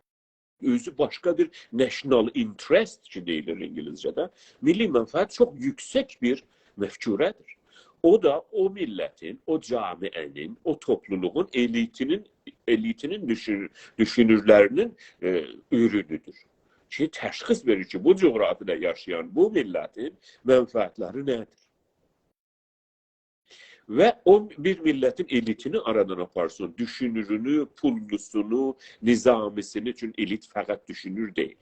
özü başqa bir national interest ki deyilir İngilizcədə. Milli mənfəət çox yüksək bir mefkurədir. O da o millətin, o camiənin, o topluluğun, elitinin düşünürlərinin ürünüdür. Ki təşxis verir ki, bu coğrafiyada yaşayan bu millətin mənfəətləri nədir? Və o bir millətin elitini aradan aparsın, düşünürünü, pullusunu, nizamisini, çünki elit fəqət düşünür deyil.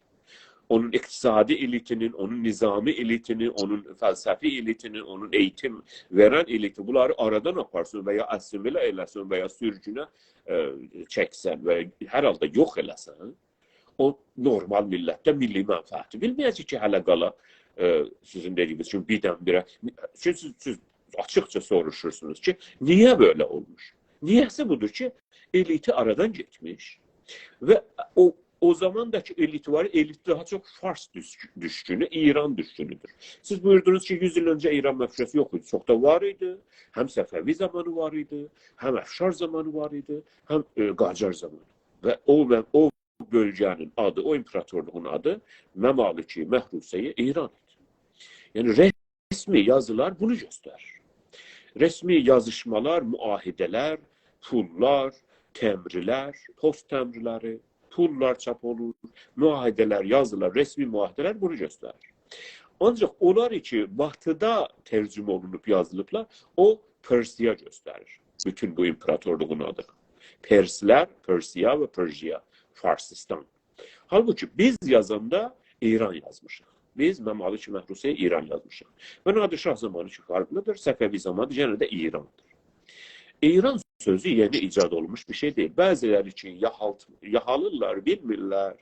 Onun iqtisadi elitinin, onun nizami elitini, onun fəlsəfi elitini, onun eğitim verən eliti, bunları aradan aparsın və ya assimilə eləsin və ya sürgünə çəksən və hər halda yox eləsən, o normal millətdə milli mənfəəti bilməyəcək ki, hələ qala sizin dediyiniz üçün birdən-birə. Çünki siz açıqca soruşursunuz ki, niyə belə olmuş? Niyəsi budur ki, eliti aradan getmiş və o zamandakı elit var, elit daha çox Fars düşkünü, İran düşkünüdür. Siz buyurdunuz ki, 100 il öncə İran məfkurəsi yox idi, çox da var idi. Həm Səfəvi zamanı var idi, həm Əfşar zamanı var idi, həm Qacar zamanı. Və o bölgənin adı, o imperatorluğun adı Məmaliki, Məhruseyi İran idi. Yəni resmi yazılar bunu göstərir. Resmi yazışmalar, müahidələr, pullar, təmrilər, post təmriləri, pullar çap olur, müahidələr, yazılar, resmi müahidələr bunu göstərir. Ancaq onlar ki, batıda tərcümə olunub yazılıblar, o Persiya göstərir. Bütün bu imperatorluğun adı. Perslər, Persiya və Persiya, Farsistan. Halbuki biz yazanda İran yazmışıq. Biz Məmaliki Məhruseyi İran yazmışıq. Və Nadir Şah zamanı ki farklıdır, Səfəvi zamanı yenə də İrandır. İran sözü yeni icad olmuş bir şey değil. Bəziləri ki yahalırlar, bilmirlər.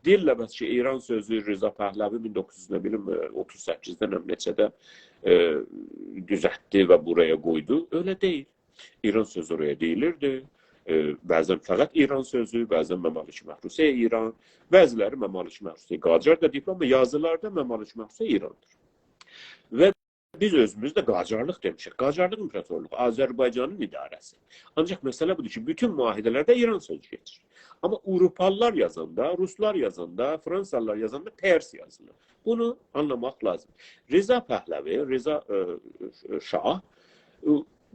Deyirlər bəs ki İran sözü Rıza Pəhləvi 1938-dən neçədə düzəltdi və buraya qoydu. Öyle değil. İran sözü oraya deyilirdi. Bəzən fəqət İran sözü, bəzən Məmaliki Məhruseyi İran, bəziləri Məmaliki Məhruseyi Qacar da deyib, amma yazılarda Məmaliki Məhruseyi İrandır. Və biz özümüz də Qacarlıq demişik. Qacarlıq imperatorluğu, Azərbaycanın idarəsi. Ancaq məsələ budur ki, bütün müahidələrdə İran sözü geçir. Amma Avropalılar yazanda, Ruslar yazanda, Fransalılar yazanda Pers yazılır. Bunu anlamaq lazım. Rıza Pəhləvi, Rıza Şah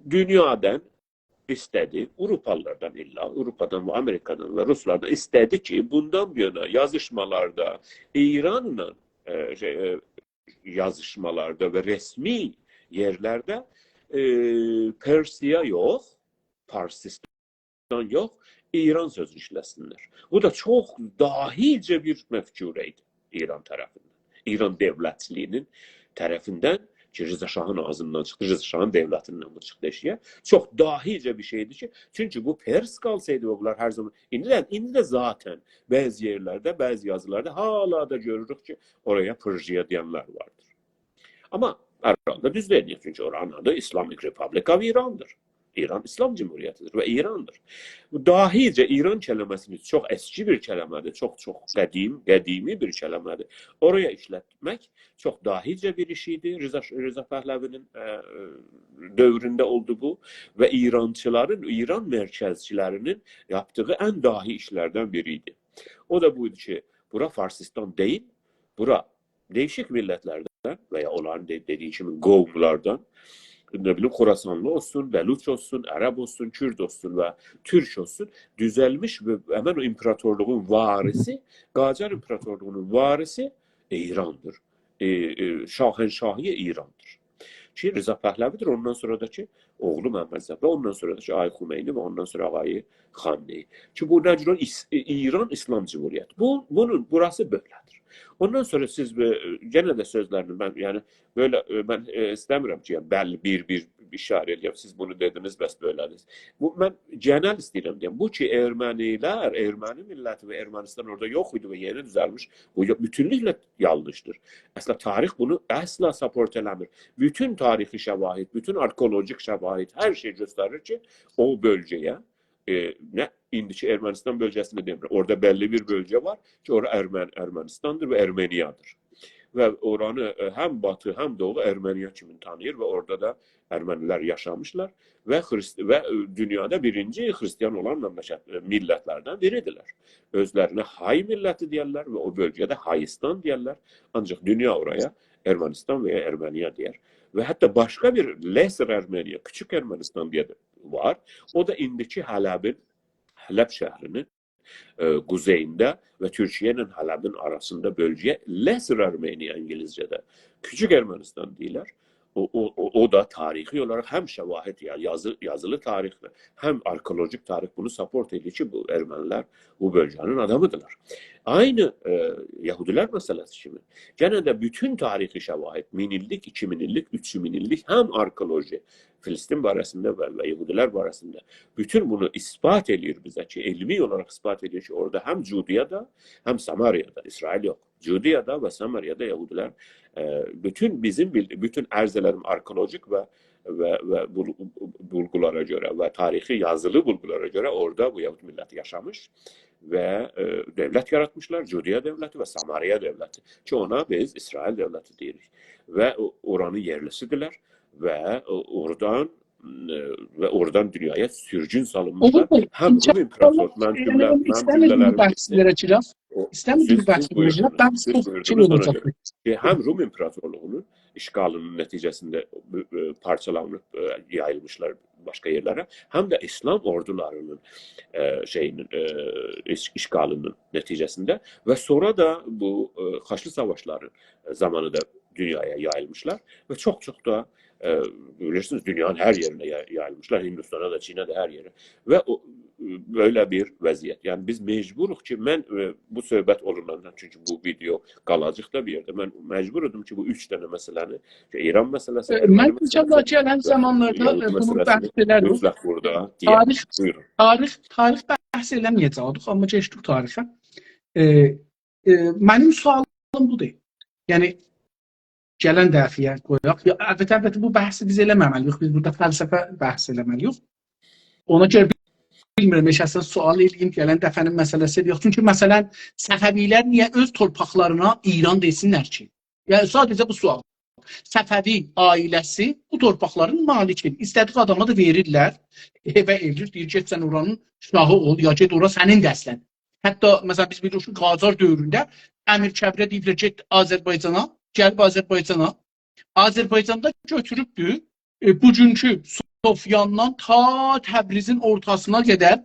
dünyadan istədi, Avropalılardan illa, Avropadan və Amerikadan və Ruslardan istədi ki, bundan bir yana yazışmalarda İranla yazışmalarda və resmi yerlərdə Persiya yox, Farsistan yox, İran sözü işləsinlər. Bu da çox dahicə bir məfkurə idi İran tərəfindən. İran devlətliyinin tərəfindən ki, Rıza Şahın ağzından çıxdı, Rıza Şahın devlətindən bu çıxdı eşiyə. Çox dahicə bir şeydir ki, çünki bu Pers qalsaydı bunlar hər zaman, indi də zaten bəzi yerlərdə, bəzi yazılarda hala da görürük ki, oraya Persiya deyənlər vardır. Amma herhalde düz deyil, çünki oranın adı Islamic Republic of İran'dır. İran İslam Cumhuriyetidir və İrandır. Dahicə İran kəlməsini çox əski bir kəlmədir, çox qədimi bir kəlmədir. Oraya işlətmək çox dahicə bir iş idi. Rıza Pəhləvinin dövründə oldu bu və İrançıların, İran mərkəzçilərinin yaptığı ən dahi işlərdən biriydi. O da buydu ki, bura Farsistan deyil, bura değişik millətlərdən və ya onların dediği kimi qovmlardan, ne bileyim Xorasanlı olsun, Beluç olsun, Ərəb olsun, Kürd olsun və Türk olsun, düzəlmiş və həmən o imperatorluğun varisi, Qacar imperatorluğunun varisi İrandır. Şahənşahi İrandır. Ki Rıza Pəhləvidir, ondan sonra da ki oğlu Məhəmməd Zəfər, ondan sonra da ki Ay Xumeyni və ondan sonra Ağayı Xamneyi. Ki bu necə İran İslam Cumhuriyyəti. Burası belədir. Ondan sonra siz gene de sözlerini ben yani böyle ben istemiyorum ki yani belli işarə edəyəm. Siz bunu dediniz, bəs belədir. Bu mən genel istəyirəm deyəm. Bu ki ermənilər, erməni milləti və Ermənistan orada yox idi və yeni düzəlmiş, bu bütünlüklə yanlışdır. Əslində tarix bunu əsla support eləmir. Bütün tarixi şəvahid, bütün arkeolojik şəvahid, hər şey göstərir ki, o bölgəyə nə indiki Ermənistan bölgəsində demirəm. Orada bəlli bir bölgə var ki, ora Ermənistandır və Ermeniyadır. Və oranı həm Batı, həm Doğu Erməniya kimi tanıyır və orada da ermənilər yaşamışlar və dünyada birinci xristiyan olan millətlərdən biridirlər. Özlərinə Hay milləti deyərlər və o bölgədə Hayistan deyərlər. Ancaq dünya oraya Ermənistan və ya Erməniya deyər. Və hətta başqa bir Lesser Erməniya, Küçük Ermənistan deyə var. O da indiki Hələb şəhrinin quzeyində və Türkiyə ilə Hələbin arasında bölgəyə Lesser Erməniya İngilizcədə Küçük Ermənistan deyirlər. O da tarixi olaraq həm şəvahid, yazılı tarixlə, həm arkeolojik tarix bunu support edir ki, bu ermənilər bu bölgənin adamıdırlar. Aynı Yahudilər məsələsi kimi. Gənə də bütün tarixi şəvahid, 1000 illik, 2000 illik, 3000 illik həm arkeoloji, Filistin barəsində və Yahudilər barəsində bütün bunu ispat edir bizə ki, elmi olaraq ispat edir ki, orada həm Cudiyada, həm Samariyada, İsrail yox, Cudiyada və Samariyada Yahudilər bütün ərzələrin arkeolojik və bulgulara görə və tarixi yazılı bulgulara görə orada bu Yahud milləti yaşamış və dövlət yaratmışlar, Cudiya dövləti və Samariya dövləti ki, ona biz İsrail dövləti deyirik və oranın yerlisidirlər və oradan dünyaya sürgün salınmışlar. Həm Rum İmparator, mən cümlələrimi həm Rum İmparatorluğunun işğalının nəticəsində parçalanıb yayılmışlar başqa yerlərə, həm də İslam ordularının işğalının nəticəsində və sonra da bu Haçlı savaşları zamanı da dünyaya yayılmışlar və çox da bilirsiniz dünyanın hər yerinə yayılmışlar, Hindistana da, Çinə də hər yerə və böyle bir vəziyyət. Yəni biz mecburuq ki, mən bu söhbət olunandan, çünki bu video qalacaq da bir yerdə, mən məcbur oldum ki, bu 3 dənə məsələni, İran məsələsi, mən inşallah gələn zamanlarda bunu bəhs edərik. Mütləq burada. Tarix bəhs eləməyəcəyik, amma keçdik tarixə. Mənim sualım budur. Yəni gələn dəfiyə qoyaq. Əlbəttə bu bəhsi biz eləməməliyik. Biz burada fəlsəfə bəhs eləməliyik. Ona görə bilmirəm, şəxsən sual edeyim gələn dəfənin məsələsi yox. Çünki məsələn Səfəvilər niyə öz torpaqlarına İran desinlər ki? Yəni sadəcə bu sual. Səfəvi ailəsi bu torpaqların malikidir. İstədiyi adama da verirlər. Evə evlir, deyir get sən oranın şahı ol, ya get ora sənin dəslən. Hətta məsələn biz bilirik ki, Qacar dövründə Əmir Kəbirə deyirlər get Azərbaycana, gəlib Azərbaycana. Azərbaycanda götürübdür bugünkü Sofyandan ta Təbrizin ortasına qədər,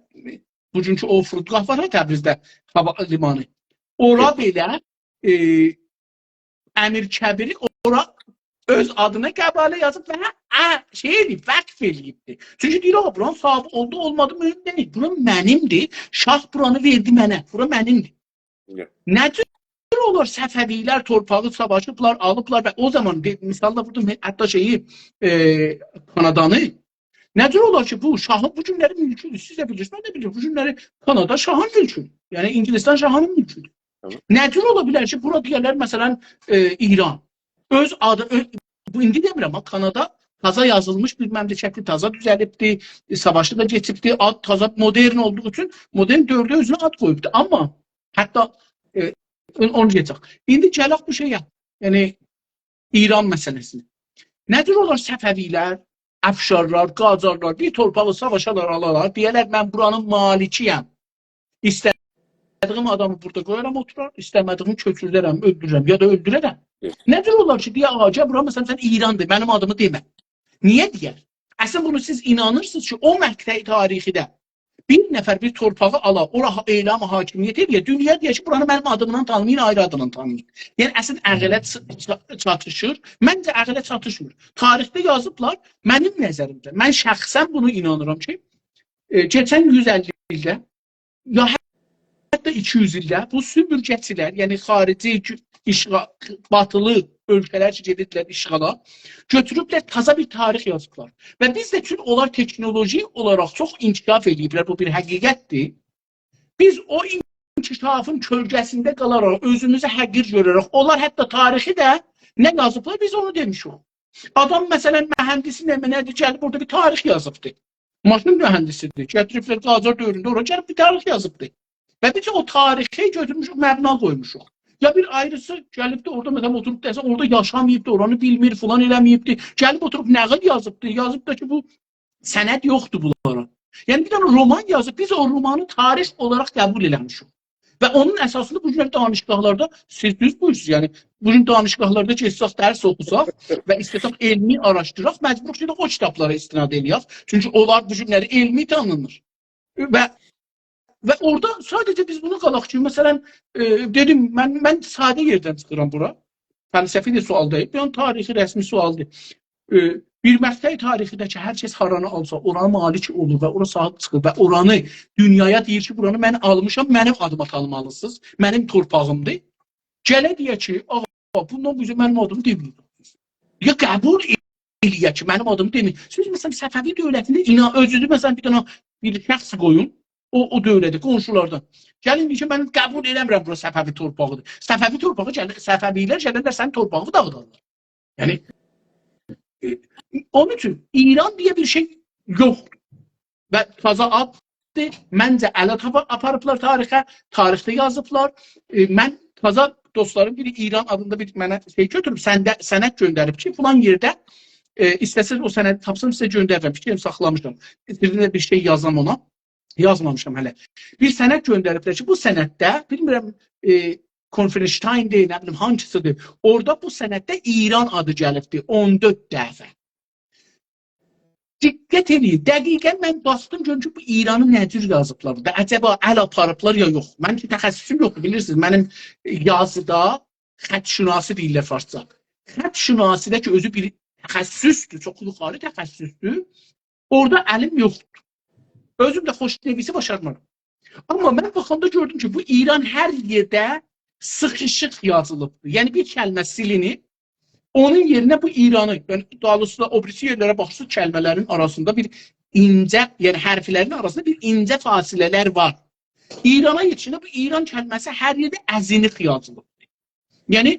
bugünkü o Fırtqah var Təbrizdə hava limanı. Ora belə Əmir Kəbiri ora öz adına qəbalə yazıb və vəqf eləyibdir. Çünki deyir, buranın sahibi oldu, olmadı mühüm deyil. Bura mənimdir, şah buranı verdi mənə, bura mənimdir. Necə olur Səfəvilər torpağı savaşıblar, alıblar və o zaman, misalda vurdum, hətta Kanadanı, necə olur ki, bu şahın bu günləri mülküdür. Siz də bilirsiniz, mən də bilirim, bu günləri Kanada şahın mülküdür. Yəni İngilizdən şahın mülküdür. Necə ola bilər ki, bura deyərlər, məsələn, İran. Öz adı, bu indi demirəm, Kanada taza yazılmış bir məmləkətli, taza düzəlibdi, savaşı da geçibdi, ad taza modern olduğu üçün modern dövrdə özünə ad qoyubdu. Amma hətta onu geçək. İndi gələk bu şeyə, yəni İran məsələsini. Nədir olar Səfəvilər, Əfşarlar, Qacarlar bir torpağı savaşalar alarlar, deyərlər mən buranın malikiyəm. İstədiyim adamı burada qoyaram oturar, istəmədiyimi köçürlərəm, öldürürəm ya da öldürərəm. Nədir olar ki, deyə ağaca bura məsələn sən İrandır, mənim adımı demə. Niyə deyər? Əslən bunu siz inanırsınız ki, o məqtəyi tarixidə bir nəfər bir torpağı ala, ora elam hakimiyyət edir, dünya deyək ki, buranı mənim adımdan tanıyın, ayrı adından tanıyın. Yəni, əslən əqlə çatışır, məncə əqlə çatışmır. Tarixdə yazıblar, mənim nəzərimdə, mən şəxsən bunu inanıram ki, keçən 150 ildə, ya hətta 200 ildə bu sömürgəçilər, yəni xarici batılı ölkələr ki, gedirdilər işğala, götürüblər taza bir tarix yazıblar. Və biz də çünki onlar teknoloji olaraq çox inkişaf ediblər, bu bir həqiqətdir. Biz o inkişafın kölgəsində qalaraq, özümüzü həqir görərək, onlar hətta tarixi də nə yazıblar, biz onu demişik. Adam məsələn mühəndisi nədir, gəlib orada bir tarix yazıbdır. Maşın mühəndisidir, gətiriblər Qacar dövründə oraya gəlib bir tarix yazıbdır. Və biz o tarixi götürmüşük, məbna qoymuşuq. Ya bir ayrısı gəlib də orada məsələn oturub desə, orada yaşamayıbdır, oranı bilmir, falan eləməyibdir. Gəlib oturub nəql yazıbdır, yazıb da ki, bu sənəd yoxdur bunlara. Yəni bir dənə roman yazıb, biz o romanı tarix olaraq qəbul eləmişik. Və onun əsasında bu gün danışıqlarda, siz düz buyursunuz, yəni bugün danışıqlarda keçsək, dərs oxusaq və istəsək elmi araşdıraq, məcbur ki, o kitablara istinad eləyək. Çünki onlar bu günləri elmi tanınır. Və orada sadəcə biz bunu qalaq ki, məsələn, dedim, mən sadə yerdən çıxıram bura. Fəlsəfi də sual deyil, bir an tarixi, rəsmi sualdır. Bir məqtəy tarixidəki hər kəs haranı alsa, oranı malik olur və ora sahib çıxır və oranı dünyaya deyir ki, buranı mən almışam, mənim adıma tanımalısınız, mənim torpağımdır. Gələ deyə ki, bundan bu mənim adımı demir. Ya qəbul eləyə ki, mənim adımı demir. Siz məsələn, Səfəvi dövlətində özünü məsələn bir dənə bir şəxs qoyun, o dövlədə, qonşulardan. Gəlin deyir ki, mən qəbul eləmirəm, bura Səfəvi torpağıdır. Səfəvi torpağı, Səfəvilər gəlirlər sənin torpağı dağıdarlar. Yəni, onun üçün İran diye bir şey yoktur. Və taza addır. Məncə ələ aparıblar tarixdə yazıblar. Mən taza dostlarım biri İran adında bir mənə şey götürüb, sənət göndərib ki, falan yerdə istəsiz o sənədi tapsam sizə göndərirəm. Fikrim saxlamışam. Sizinlə bir şey yazam ona. Yazmamışam hələ. Bir sənət göndəriblər ki, bu sənətdə, bilmirəm, Konferenstein deyil, nə bilim, hangisidir. Orada bu sənətdə İran adı gəlibdir, 14 dəfə. Diqqət edin, dəqiqən mən bastım, görüm ki, bu İranı nə cür yazıblar və əcəba əl aparıblar ya yox. Mənim ki, təxəssüsüm yoxdur, bilirsiniz, mənim yazıda xətşünası deyirlər farsça. Xətşünasidə ki, özü bir təxəssüsdür, çox yuxarı təxəssüsdür, orada əlim yoxdur. Özüm də xoş nevisi başarmaram. Amma mən baxanda gördüm ki, bu İran hər yerdə sıxışıq yazılıbdır. Yəni bir kəlmə silinib, onun yerinə bu İranı, yəni daha doğrusu o birisi yerlərə baxırsınız, kəlmələrin arasında bir incə, yəni hərflərin arasında bir incə fasilələr var. İrana yetişəndə bu İran kəlməsi hər yerdə əzinik yazılıbdır. Yəni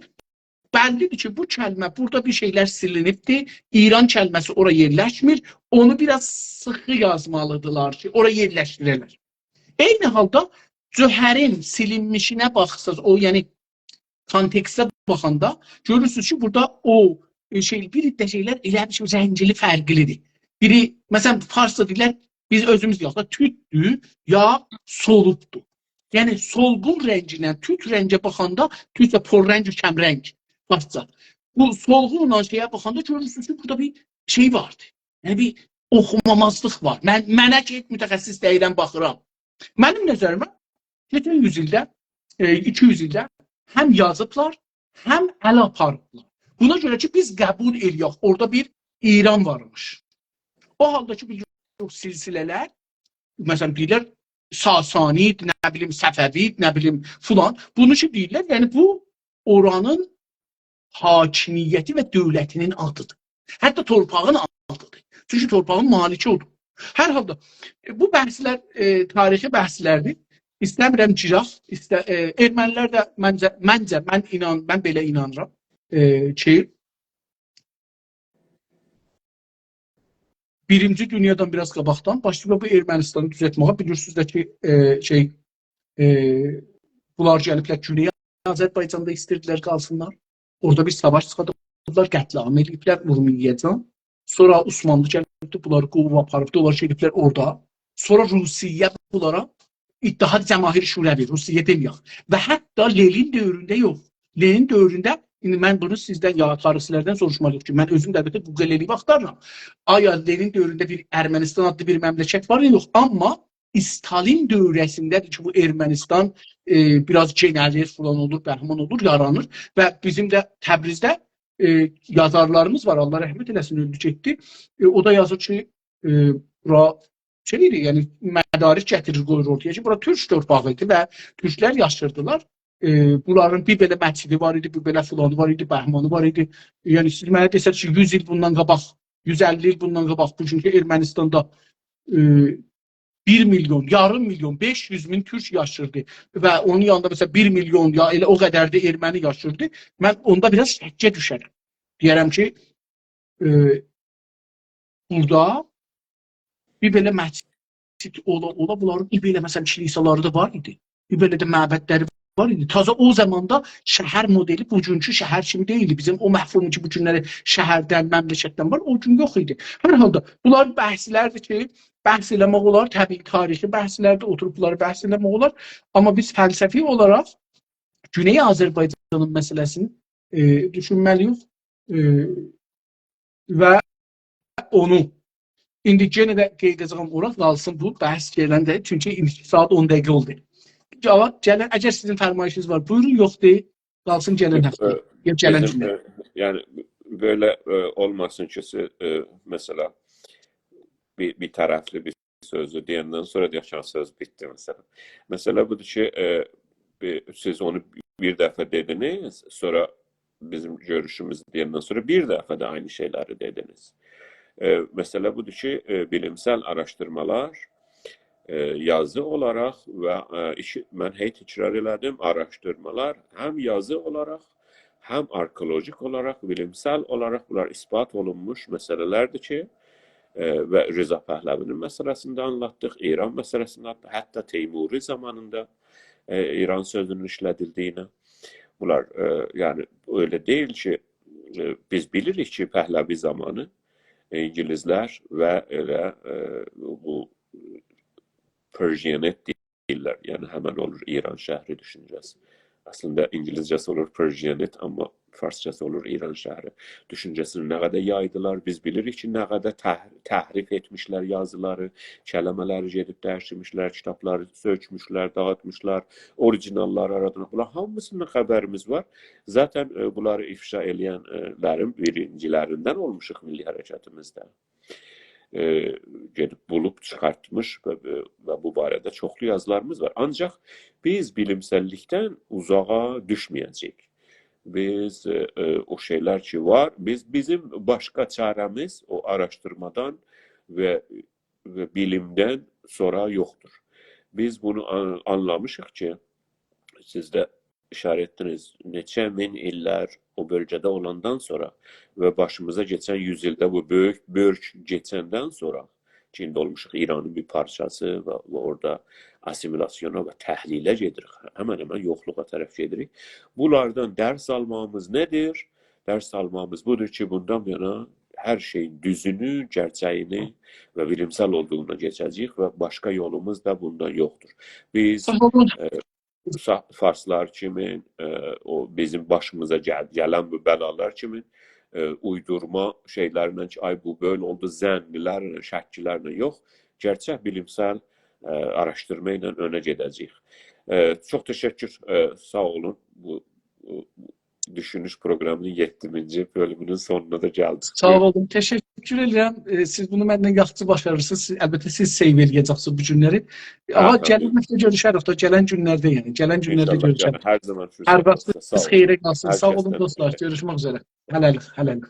bəllidir ki, bu kəlmə burada bir şeylər silinibdir, İran kəlməsi ora yerləşmir, onu biraz sıxı yazmalıdırlar ki, ora yerləşdirərlər. Eyni halda cöhərin silinmişinə baxsınız, o yəni kontekstə baxanda görürsünüz ki, burada o bir də şeylər elə bir şey, rəngili fərqlidir. Biri, məsələn, farsda deyirlər, biz özümüz deyək da, tütdür ya solubdur. Yəni, solğun rənginə, tüt rəngə baxanda, tüt də por rəng, kəm rəng, farsca. Bu solğunla şeyə baxanda görürsünüz ki, burada bir şey vardır. Yəni, bir oxumamazlıq var. Mənə ki, mütəxəssis deyilən baxıram. Mənim nəzərimə, geçən 100 ildə, 200 ildə həm yazıblar, həm əl aparıblar. Buna görə ki, biz qəbul eləyək, orada bir İran varmış. O haldakı bir silsilələr, məsələn, deyirlər, Sasanid, nə bilim, Səfəvid, nə bilim, filan, bunu ki, deyirlər, yəni bu, oranın hakimiyyəti və dövlətinin adıdır. Hətta torpağın adıdır. Çünki torpağın maliki odur. Hər halda, bu bəhslər, tarixi bəhslərdir. İstəmirəm giraq, ermənilər də məncə, mən belə inanıram ki, Birinci Dünyadan biraz qabaqdan başlayıb bu Ermənistanı düzəltməyə, bilirsiniz də ki, bunlar gəliblər Güney Azərbaycanda istəyirdilər qalsınlar. Orada bir savaş çıxardıblar, qətliam ediblər Urmiyyəcan. Sonra Osmanlı gəlibdir, bunları qovub aparıbdır, onlar gəliblər orada. Sonra Rusiya bunlara İttihad Cəmahiri Şurəvi, Rusiya deməyək. Və hətta Lenin dövründə yox. Lenin dövründə, indi mən bunu sizdən, ya tarixçilərdən soruşmalıyıq ki, mən özüm də Google-lik baxdarım. Aya Lenin dövründə bir Ermənistan adlı bir məmləkət var ya yox. Amma Stalin dövrəsindədir ki, bu Ermənistan biraz genəlir falan olur, bəhman olur, yaranır. Və bizim də Təbrizdə yazarlarımız var, Allah rəhmət eləsin, öldü getdi. O da yazır ki, şeydir, yəni mədarix gətirir qoyur ortaya ki, bura türk torpağı idi və türklər yaşayırdılar. Bunların bir belə məscidi var idi, bir belə filanı var idi, bəhmanı var idi. Yəni siz mənə desəz ki, 100 il bundan qabaq, 150 il bundan qabaq bugünkü Ermənistanda 1 milyon, yarım milyon, 500 min türk yaşayırdı və onun yanında məsələn 1 milyon ya elə o qədər də erməni yaşayırdı. Mən onda biraz şəkkə düşərəm. Deyərəm ki, burada bir belə məscid ola bunların bir belə məsələn kilisaları da var idi. Bir belə də məbədləri var idi. Taza o zamanda şəhər modeli bugünkü şəhər kimi deyildi. Bizim o məfhum ki, bu günləri şəhərdən, məmləkətdən var, o gün yox idi. Hər halda bunlar bəhslərdir ki, bəhs eləmək olar, təbii tarixi bəhslərdə oturub bunları bəhs eləmək olar. Amma biz fəlsəfi olaraq Güney Azərbaycanın məsələsini düşünməliyik və onu indi yenə də qeyd edəcəm ora qalsın bu bəhs gələndə, çünki saat 10 dəqiqə oldu. Cavab gələn, əgər sizin fərmayişiniz var, buyurun, yoxdur, qalsın gələn həftə. Gələn günlər. Yəni böyle olmasın ki, mesela bir taraflı bir sözü deyəndən sonra yaşayan söz bitti mesela. Mesela budur ki, siz onu bir dəfə dediniz, sonra bizim görüşümüz deyəndən sonra bir dəfə də aynı şeyləri dediniz. Mesela budur ki, bilimsel araştırmalar yazı olarak ve ben tekrar elədim, araştırmalar hem yazı olarak hem arkeolojik olarak, bilimsel olarak bunlar ispat olunmuş meselelerdir ki ve Rıza Pəhləvinin meselesinde anlattık, İran meselesinde anlattık, hatta Teymuri zamanında İran sözünün işledildiğini. Bunlar yani öyle değil ki biz bilirik ki Pəhləvi zamanı İngilizler ve öyle bu Persianet deyirlər. Yəni həmən olur İran şəhri düşüncəsi. Aslında İngilizcəsi olur Persianet, amma Farsçası olur İran şəhri düşüncəsini nə qədər yaydılar. Biz bilirik ki, nə qədər təhrif etmişlər yazıları, kələmələri gedib dəyişmişlər, kitabları sökmüşlər, dağıtmışlar, orijinalları aradan. Bunlar hamısından xəbərimiz var. Zaten bunları ifşa eləyənlərin birincilərindən olmuşuq milli hərəkətimizdə. Gedib bulup çıkartmış ve bu barədə çoxlu yazılarımız var. Ancaq biz bilimsəllikdən uzağa düşməyəcəyik. Biz o şeyler ki var, bizim başka çaremiz o araştırmadan ve bilimden sonra yoktur. Biz bunu anlamışıq ki, siz de işaret ettiniz, neçə min illər o bölgede olandan sonra ve başımıza geçen yüzyılda bu büyük bölg geçenden sonra Çin'de olmuşuq İran'ın bir parçası ve orada asimilasyona ve təhlilə gedirik. Hemen yoxluğa tərəf gedirik. Bunlardan dərs almamız nedir? Dərs almamız budur ki, bundan yana her şeyin düzünü, gerçeğini ve bilimsel olduğuna geçəcəyik ve başka yolumuz da bundan yoktur. Biz Farslar kimi, o bizim başımıza gələn bu bəlalar kimi uydurma şeylərlə ki, ay bu böyle oldu, zənnilərlə, şəkkilərlə yox, gerçək bilimsel araştırma ilə önə gedəcəyik. Çox təşəkkür, sağ olun. Bu düşünüş programının 7-ci bölümünün sonuna da gəldik. Sağ olun, təşəkkür edirəm. Siz bunu məndən yaxşı başarırsınız. Əlbəttə siz seyv eləyəcəksiniz bu günləri. Amma gələn həftə görüşərik də, gələn günlərdə yəni. Gələn günlərdə görüşərik. Hər zaman hər vaxtınız xeyrə qalsın. Sağ olun dostlar. Görüşmək üzrə. Hələlik.